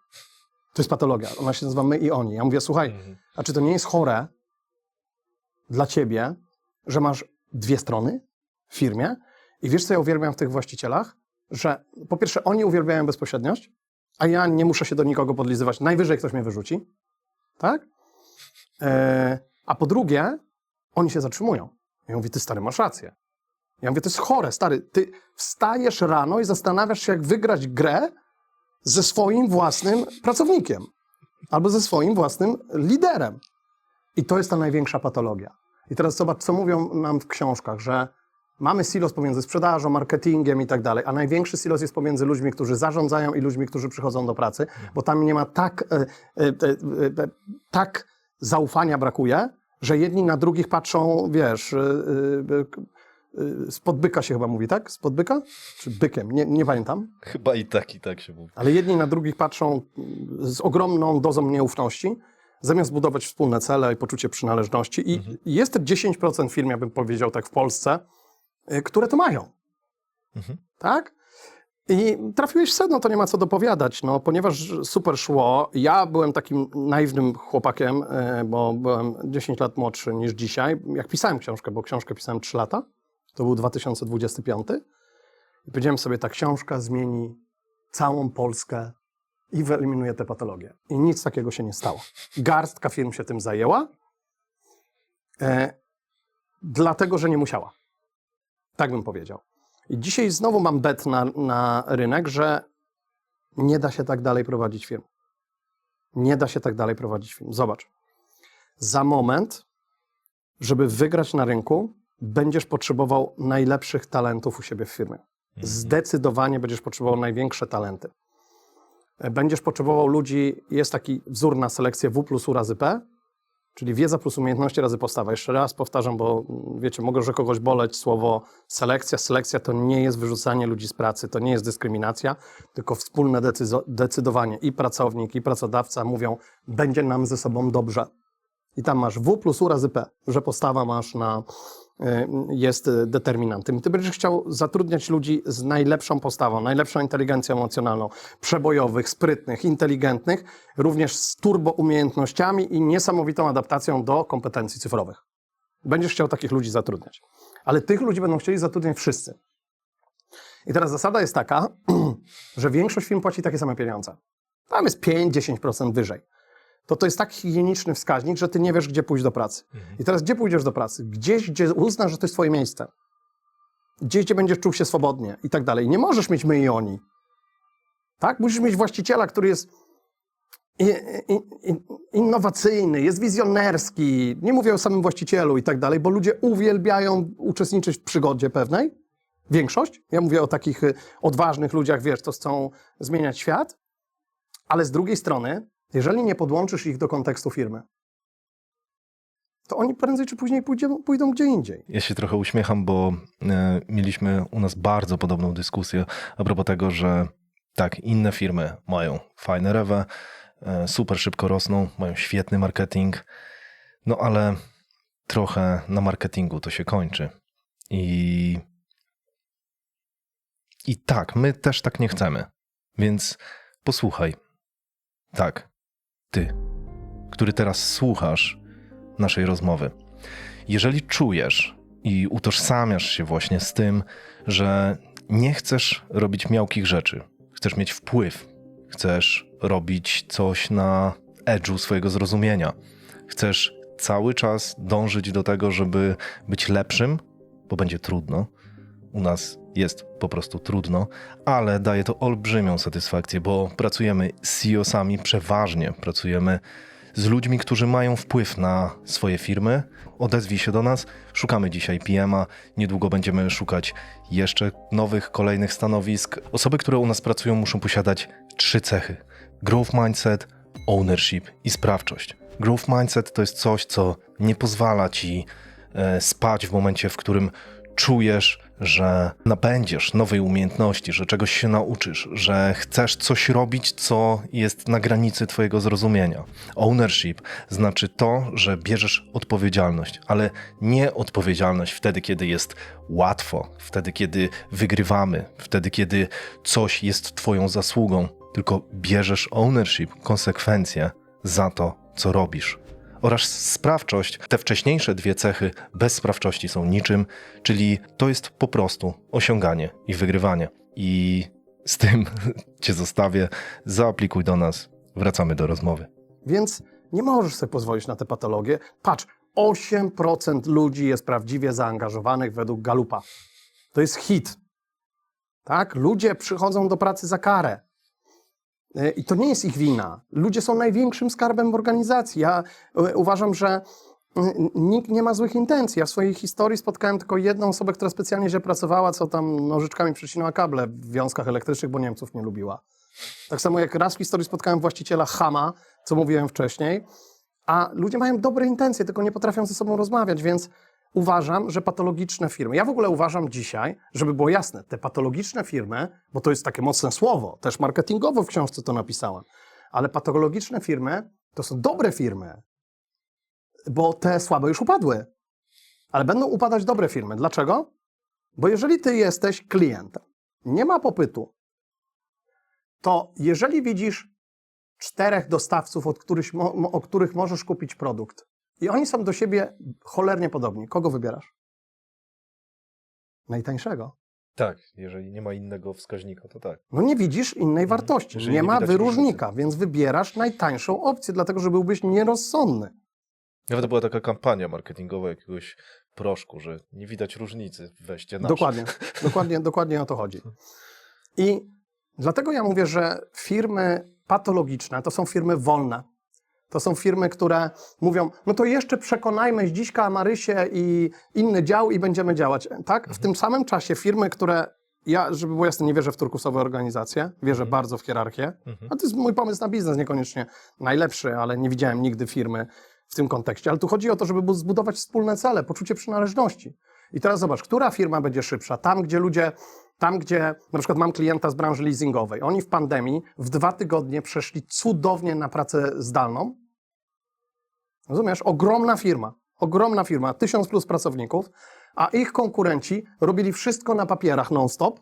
To jest patologia. Ona się nazywa my i oni. Ja mówię, słuchaj, a czy to nie jest chore dla ciebie, że masz 2 strony w firmie i wiesz, co ja uwielbiam w tych właścicielach? Że po pierwsze oni uwielbiają bezpośredniość, a ja nie muszę się do nikogo podlizywać. Najwyżej ktoś mnie wyrzuci. Tak? A po drugie, oni się zatrzymują. Ja mówię, ty stary, masz rację. Ja mówię, to jest chore, stary. Ty wstajesz rano i zastanawiasz się, jak wygrać grę ze swoim własnym pracownikiem. Albo ze swoim własnym liderem. I to jest ta największa patologia. I teraz zobacz, co mówią nam w książkach, że mamy silos pomiędzy sprzedażą, marketingiem i tak dalej, a największy silos jest pomiędzy ludźmi, którzy zarządzają i ludźmi, którzy przychodzą do pracy, bo tam nie ma tak zaufania brakuje, że jedni na drugich patrzą, wiesz, spod byka się chyba mówi, tak? Spod byka? Czy bykiem? Nie pamiętam. Chyba i tak się mówi. Ale jedni na drugich patrzą z ogromną dozą nieufności, zamiast budować wspólne cele i poczucie przynależności. I jest 10% firm, ja bym powiedział tak w Polsce, które to mają. Tak? I trafiłeś w sedno, to nie ma co dopowiadać, no, ponieważ super szło. Ja byłem takim naiwnym chłopakiem, bo byłem 10 lat młodszy niż dzisiaj. Jak pisałem książkę, bo książkę pisałem 3 lata, to był 2025. I powiedziałem sobie, ta książka zmieni całą Polskę i wyeliminuje tę patologię. I nic takiego się nie stało. Garstka firm się tym zajęła, dlatego, że nie musiała. Tak bym powiedział. I dzisiaj znowu mam bet na rynek, że nie da się tak dalej prowadzić firm. Nie da się tak dalej prowadzić firm. Zobacz. Za moment, żeby wygrać na rynku, będziesz potrzebował najlepszych talentów u siebie w firmie. Zdecydowanie będziesz potrzebował największe talenty. Będziesz potrzebował ludzi, jest taki wzór na selekcję W plus U razy P, czyli wiedza plus umiejętności razy postawa. Jeszcze raz powtarzam, bo wiecie, może kogoś boleć słowo selekcja. Selekcja to nie jest wyrzucanie ludzi z pracy, to nie jest dyskryminacja, tylko wspólne decydowanie. I pracownik, i pracodawca mówią, będzie nam ze sobą dobrze. I tam masz W plus U razy P, że postawa masz jest determinantem. I ty będziesz chciał zatrudniać ludzi z najlepszą postawą, najlepszą inteligencją emocjonalną, przebojowych, sprytnych, inteligentnych, również z turbo umiejętnościami i niesamowitą adaptacją do kompetencji cyfrowych. Będziesz chciał takich ludzi zatrudniać. Ale tych ludzi będą chcieli zatrudniać wszyscy. I teraz zasada jest taka, że większość firm płaci takie same pieniądze. Tam jest 5-10% wyżej. To jest tak higieniczny wskaźnik, że ty nie wiesz, gdzie pójść do pracy. I teraz gdzie pójdziesz do pracy? Gdzieś, gdzie uznasz, że to jest twoje miejsce. Gdzieś, gdzie będziesz czuł się swobodnie i tak dalej. Nie możesz mieć my i oni. Tak? Musisz mieć właściciela, który jest innowacyjny, jest wizjonerski. Nie mówię o samym właścicielu i tak dalej, bo ludzie uwielbiają uczestniczyć w przygodzie pewnej. Większość. Ja mówię o takich odważnych ludziach, wiesz, to chcą zmieniać świat. Ale z drugiej strony, jeżeli nie podłączysz ich do kontekstu firmy, to oni prędzej czy później pójdą gdzie indziej. Ja się trochę uśmiecham, bo mieliśmy u nas bardzo podobną dyskusję a propos tego, że tak, inne firmy mają fajne rewe, super szybko rosną, mają świetny marketing, no ale trochę na marketingu to się kończy. I tak, my też tak nie chcemy. Więc posłuchaj. Tak, ty, który teraz słuchasz naszej rozmowy. Jeżeli czujesz i utożsamiasz się właśnie z tym, że nie chcesz robić miałkich rzeczy, chcesz mieć wpływ, chcesz robić coś na edge'u swojego zrozumienia, chcesz cały czas dążyć do tego, żeby być lepszym, bo będzie trudno. U nas jest po prostu trudno, ale daje to olbrzymią satysfakcję, bo pracujemy z CEO-sami, przeważnie pracujemy z ludźmi, którzy mają wpływ na swoje firmy. Odezwij się do nas, szukamy dzisiaj PM-a, niedługo będziemy szukać jeszcze nowych, kolejnych stanowisk. Osoby, które u nas pracują, muszą posiadać 3 cechy. Growth mindset, ownership i sprawczość. Growth mindset to jest coś, co nie pozwala ci spać w momencie, w którym czujesz, że nabędziesz nowej umiejętności, że czegoś się nauczysz, że chcesz coś robić, co jest na granicy twojego zrozumienia. Ownership znaczy to, że bierzesz odpowiedzialność, ale nie odpowiedzialność wtedy, kiedy jest łatwo, wtedy, kiedy wygrywamy, wtedy, kiedy coś jest twoją zasługą, tylko bierzesz ownership, konsekwencje za to, co robisz. Oraz sprawczość. Te wcześniejsze 2 cechy bez sprawczości są niczym, czyli to jest po prostu osiąganie i wygrywanie. I z tym cię zostawię. Zaaplikuj do nas. Wracamy do rozmowy. Więc nie możesz sobie pozwolić na te patologie. Patrz, 8% ludzi jest prawdziwie zaangażowanych według Gallupa. To jest hit. Tak? Ludzie przychodzą do pracy za karę. I to nie jest ich wina. Ludzie są największym skarbem w organizacji. Ja uważam, że nikt nie ma złych intencji. Ja w swojej historii spotkałem tylko jedną osobę, która specjalnie źle pracowała, co tam nożyczkami przecinała kable w wiązkach elektrycznych, bo Niemców nie lubiła. Tak samo jak raz w historii spotkałem właściciela Hama, co mówiłem wcześniej, a ludzie mają dobre intencje, tylko nie potrafią ze sobą rozmawiać, więc uważam, że patologiczne firmy, ja w ogóle uważam dzisiaj, żeby było jasne, te patologiczne firmy, bo to jest takie mocne słowo, też marketingowo w książce to napisałem, ale patologiczne firmy to są dobre firmy, bo te słabe już upadły, ale będą upadać dobre firmy. Dlaczego? Bo jeżeli ty jesteś klientem, nie ma popytu, to jeżeli widzisz 4 dostawców, od których możesz kupić produkt i oni są do siebie cholernie podobni, kogo wybierasz? Najtańszego. Tak, jeżeli nie ma innego wskaźnika, to tak. No nie widzisz innej wartości, Jeżeli nie nie ma widać wyróżnika, różnicy. więc wybierasz najtańszą opcję, dlatego że byłbyś nierozsądny. Nawet była taka kampania marketingowa jakiegoś proszku, że nie widać różnicy, weźcie nasz. Dokładnie o to chodzi. I dlatego ja mówię, że firmy patologiczne to są firmy wolne. To są firmy, które mówią, no to jeszcze przekonajmy Zdziśka, Marysię i inny dział i będziemy działać. Tak? W tym samym czasie firmy, które, ja, żeby było jasne, nie wierzę w turkusowe organizacje, wierzę bardzo w hierarchię, a to jest mój pomysł na biznes, niekoniecznie najlepszy, ale nie widziałem nigdy firmy w tym kontekście. Ale tu chodzi o to, żeby zbudować wspólne cele, poczucie przynależności. I teraz zobacz, która firma będzie szybsza? Tam, gdzie na przykład mam klienta z branży leasingowej. Oni w pandemii w 2 tygodnie przeszli cudownie na pracę zdalną. Rozumiesz? Ogromna firma, 1000 plus pracowników, a ich konkurenci robili wszystko na papierach non-stop,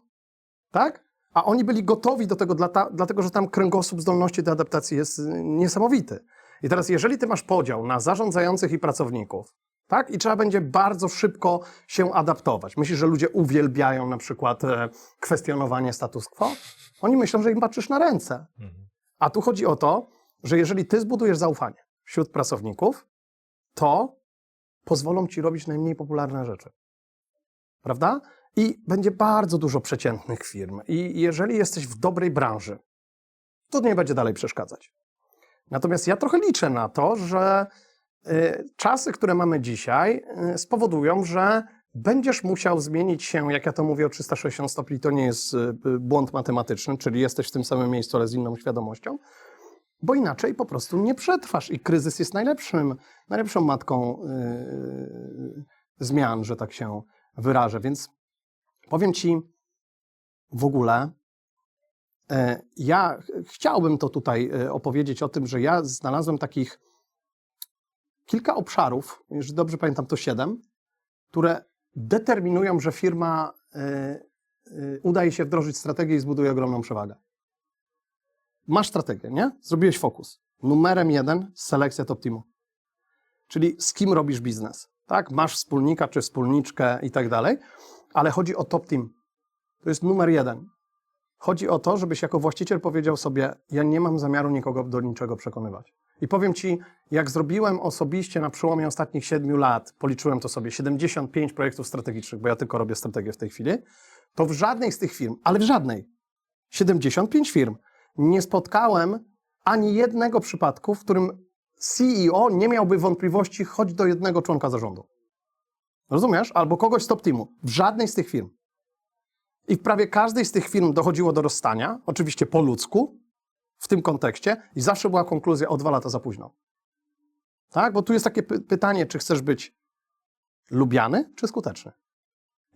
tak? A oni byli gotowi do tego, dlatego że tam kręgosłup zdolności do adaptacji jest niesamowity. I teraz, jeżeli ty masz podział na zarządzających i pracowników, tak? I trzeba będzie bardzo szybko się adaptować. Myślisz, że ludzie uwielbiają na przykład kwestionowanie status quo? Oni myślą, że im patrzysz na ręce. A tu chodzi o to, że jeżeli ty zbudujesz zaufanie wśród pracowników, to pozwolą ci robić najmniej popularne rzeczy. Prawda? I będzie bardzo dużo przeciętnych firm. I jeżeli jesteś w dobrej branży, to nie będzie dalej przeszkadzać. Natomiast ja trochę liczę na to, że czasy, które mamy dzisiaj, spowodują, że będziesz musiał zmienić się, jak ja to mówię, o 360 stopni, to nie jest błąd matematyczny, czyli jesteś w tym samym miejscu, ale z inną świadomością. bo inaczej po prostu nie przetrwasz i kryzys jest najlepszą matką zmian, że tak się wyrażę. Więc powiem Ci w ogóle, ja chciałbym to tutaj opowiedzieć o tym, że ja znalazłem takich kilka obszarów, jeżeli dobrze pamiętam to 7, które determinują, że firma udaje się wdrożyć strategię i zbuduje ogromną przewagę. Masz strategię, nie? Zrobiłeś fokus. Numerem 1 selekcja top teamu. Czyli z kim robisz biznes, tak? Masz wspólnika czy wspólniczkę i tak dalej, ale chodzi o top team. To jest numer 1. Chodzi o to, żebyś jako właściciel powiedział sobie, ja nie mam zamiaru nikogo do niczego przekonywać. I powiem Ci, jak zrobiłem osobiście na przełomie ostatnich 7 lat, policzyłem to sobie, 75 projektów strategicznych, bo ja tylko robię strategię w tej chwili, to w żadnej z tych firm, ale w żadnej, 75 firm, nie spotkałem ani jednego przypadku, w którym CEO nie miałby wątpliwości choć do jednego członka zarządu. Rozumiesz? Albo kogoś z top teamu. W żadnej z tych firm. I w prawie każdej z tych firm dochodziło do rozstania, oczywiście po ludzku, w tym kontekście, i zawsze była konkluzja o 2 lata za późno. Tak? Bo tu jest takie pytanie, czy chcesz być lubiany, czy skuteczny.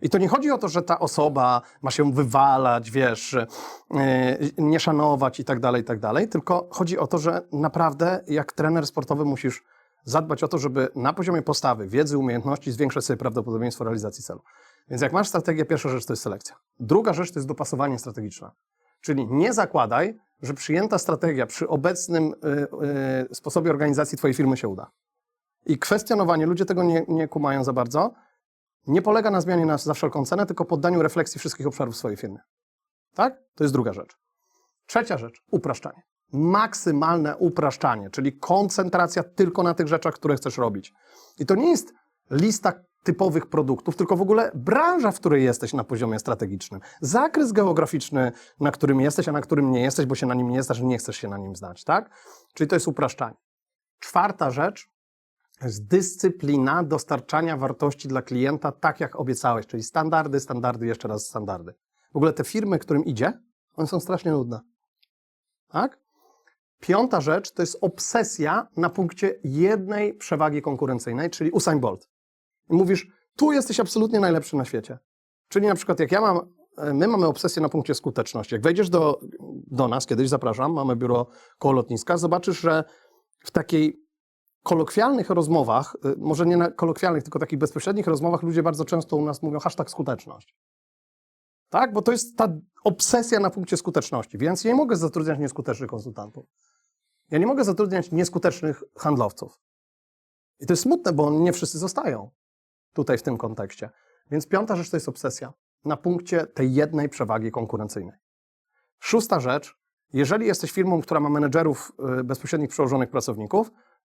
I to nie chodzi o to, że ta osoba ma się wywalać, wiesz, nie szanować i tak dalej, tylko chodzi o to, że naprawdę jak trener sportowy musisz zadbać o to, żeby na poziomie postawy, wiedzy, umiejętności zwiększać sobie prawdopodobieństwo realizacji celu. Więc jak masz strategię, pierwsza rzecz to jest selekcja. Druga rzecz to jest dopasowanie strategiczne. Czyli nie zakładaj, że przyjęta strategia przy obecnym sposobie organizacji twojej firmy się uda. I kwestionowanie, ludzie tego nie kumają za bardzo, nie polega na zmianie nas za wszelką cenę, tylko poddaniu refleksji wszystkich obszarów swojej firmy. Tak? To jest druga rzecz. Trzecia rzecz, upraszczanie. Maksymalne upraszczanie, czyli koncentracja tylko na tych rzeczach, które chcesz robić. I to nie jest lista typowych produktów, tylko w ogóle branża, w której jesteś na poziomie strategicznym. Zakres geograficzny, na którym jesteś, a na którym nie jesteś, bo się na nim nie znasz, nie chcesz się na nim znać, tak? Czyli to jest upraszczanie. Czwarta rzecz to jest dyscyplina dostarczania wartości dla klienta tak, jak obiecałeś, czyli standardy, jeszcze raz standardy. W ogóle te firmy, którym idzie, one są strasznie nudne. Tak? Piąta rzecz to jest obsesja na punkcie jednej przewagi konkurencyjnej, czyli Usain Bolt. I mówisz, tu jesteś absolutnie najlepszy na świecie. Czyli na przykład jak my mamy obsesję na punkcie skuteczności. Jak wejdziesz do nas, kiedyś zapraszam, mamy biuro koło lotniska, zobaczysz, że w takiej kolokwialnych rozmowach, może nie na kolokwialnych, tylko takich bezpośrednich rozmowach ludzie bardzo często u nas mówią #skuteczność. Tak? Bo to jest ta obsesja na punkcie skuteczności. Więc ja nie mogę zatrudniać nieskutecznych konsultantów. Ja nie mogę zatrudniać nieskutecznych handlowców. I to jest smutne, bo nie wszyscy zostają tutaj w tym kontekście. Więc piąta rzecz to jest obsesja na punkcie tej jednej przewagi konkurencyjnej. Szósta rzecz, jeżeli jesteś firmą, która ma menedżerów bezpośrednich przełożonych pracowników,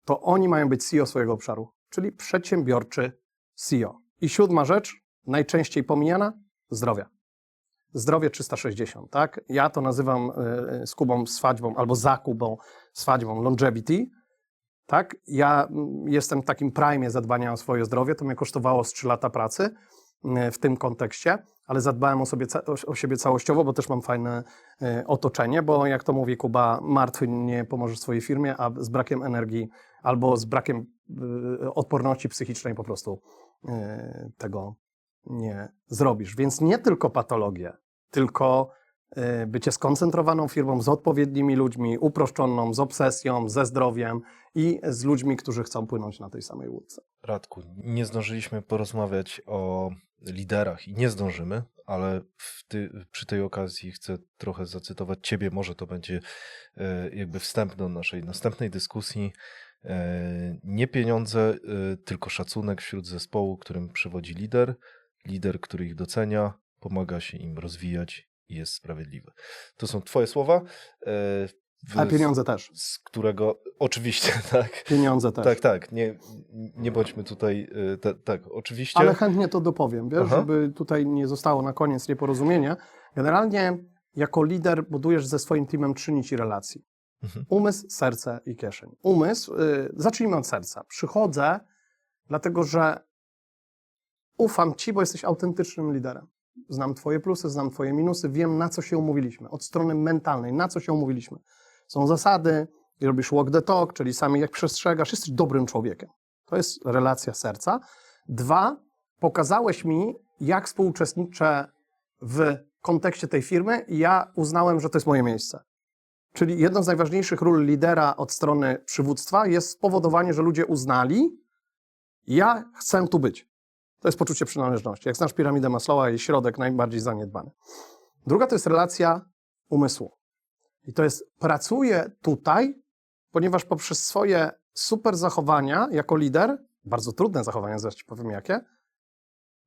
to oni mają być CEO swojego obszaru, czyli przedsiębiorczy CEO. I siódma rzecz, najczęściej pomijana, zdrowie. Zdrowie 360, tak? Ja to nazywam z Kubą swadźbą, albo za Kubą swadźbą longevity, tak? Ja jestem w takim prime zadbania o swoje zdrowie, to mnie kosztowało z 3 lata pracy w tym kontekście, ale zadbałem o siebie całościowo, bo też mam fajne otoczenie, bo jak to mówi Kuba, martwy nie pomożesz swojej firmie, a z brakiem energii albo z brakiem odporności psychicznej po prostu tego nie zrobisz. Więc nie tylko patologie, tylko bycie skoncentrowaną firmą z odpowiednimi ludźmi, uproszczoną, z obsesją, ze zdrowiem i z ludźmi, którzy chcą płynąć na tej samej łódce. Radku, nie zdążyliśmy porozmawiać o liderach i nie zdążymy, ale przy tej okazji chcę trochę zacytować Ciebie, może to będzie jakby wstęp do naszej następnej dyskusji. Nie pieniądze, tylko szacunek wśród zespołu, którym przewodzi lider, który ich docenia, pomaga się im rozwijać i jest sprawiedliwy. To są Twoje słowa. A pieniądze też. Z którego, oczywiście, tak. Pieniądze też. Tak, nie bądźmy tutaj, tak, oczywiście. Ale chętnie to dopowiem, wiesz, żeby tutaj nie zostało na koniec nieporozumienia. Generalnie jako lider budujesz ze swoim teamem 3 nici relacji. Umysł, serce i kieszeń. Umysł, zacznijmy od serca. Przychodzę, dlatego że ufam Ci, bo jesteś autentycznym liderem. Znam Twoje plusy, znam Twoje minusy, wiem, na co się umówiliśmy. Od strony mentalnej, na co się umówiliśmy. Są zasady, i robisz walk the talk, czyli sami jak przestrzegasz, jesteś dobrym człowiekiem. To jest relacja serca. 2, pokazałeś mi, jak współuczestniczę w kontekście tej firmy i ja uznałem, że to jest moje miejsce. Czyli jedną z najważniejszych ról lidera od strony przywództwa jest spowodowanie, że ludzie uznali, ja chcę tu być. To jest poczucie przynależności. Jak znasz piramidę Maslowa, jej środek najbardziej zaniedbany. Druga to jest relacja umysłu. I to jest, pracuję tutaj, ponieważ poprzez swoje super zachowania jako lider, bardzo trudne zachowania, zaraz ci powiem jakie,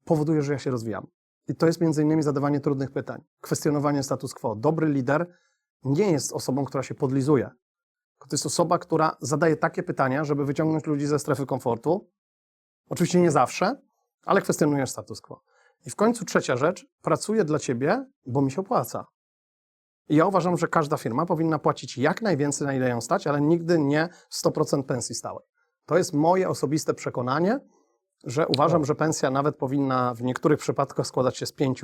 powoduje, że ja się rozwijam. I to jest między innymi zadawanie trudnych pytań, kwestionowanie status quo. Dobry lider nie jest osobą, która się podlizuje. To jest osoba, która zadaje takie pytania, żeby wyciągnąć ludzi ze strefy komfortu. Oczywiście nie zawsze, ale kwestionuje status quo. I w końcu trzecia rzecz, pracuję dla ciebie, bo mi się opłaca. I ja uważam, że każda firma powinna płacić jak najwięcej, na ile ją stać, ale nigdy nie 100% pensji stałej. To jest moje osobiste przekonanie, że uważam, że pensja nawet powinna w niektórych przypadkach składać się z 5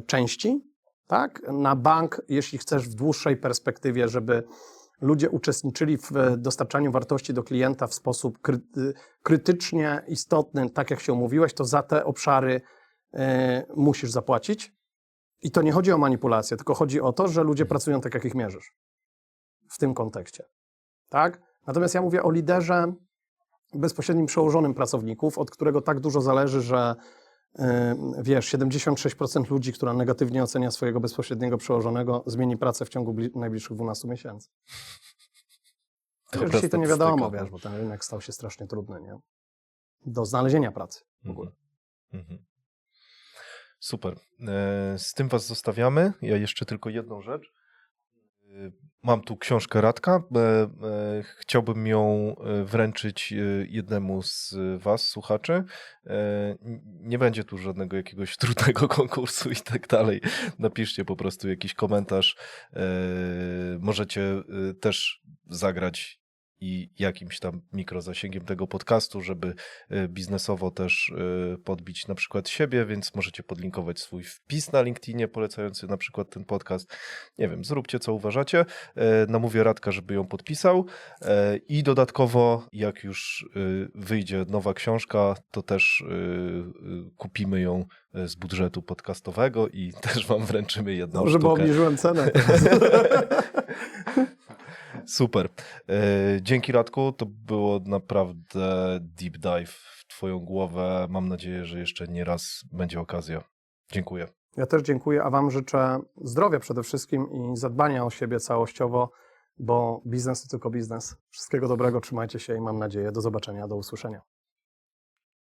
części. Tak? Na bank, jeśli chcesz w dłuższej perspektywie, żeby ludzie uczestniczyli w dostarczaniu wartości do klienta w sposób krytycznie istotny, tak jak się umówiłeś, to za te obszary musisz zapłacić. I to nie chodzi o manipulację, tylko chodzi o to, że ludzie pracują tak, jak ich mierzysz. W tym kontekście. Tak? Natomiast ja mówię o liderze bezpośrednim przełożonym pracowników, od którego tak dużo zależy, że wiesz, 76% ludzi, która negatywnie ocenia swojego bezpośredniego przełożonego, zmieni pracę w ciągu najbliższych 12 miesięcy. Dzisiaj to nie wiadomo, wiesz, bo ten rynek stał się strasznie trudny, nie? Do znalezienia pracy w ogóle. Super. Z tym was zostawiamy. Ja jeszcze tylko jedną rzecz. Mam tu książkę Radka. Chciałbym ją wręczyć jednemu z was, słuchaczy. Nie będzie tu żadnego jakiegoś trudnego konkursu i tak dalej. Napiszcie po prostu jakiś komentarz. Możecie też zagrać i jakimś tam mikrozasięgiem tego podcastu, żeby biznesowo też podbić na przykład siebie, więc możecie podlinkować swój wpis na LinkedInie polecający na przykład ten podcast. Nie wiem, zróbcie co uważacie. Namówię Radka, żeby ją podpisał i dodatkowo jak już wyjdzie nowa książka, to też kupimy ją z budżetu podcastowego i też wam wręczymy jedną Dobrze, sztukę. bo obniżyłem cenę. Super. Dzięki Radku, to było naprawdę deep dive w twoją głowę. Mam nadzieję, że jeszcze nie raz będzie okazja. Dziękuję. Ja też dziękuję, a wam życzę zdrowia przede wszystkim i zadbania o siebie całościowo, bo biznes to tylko biznes. Wszystkiego dobrego, trzymajcie się i mam nadzieję do zobaczenia, do usłyszenia.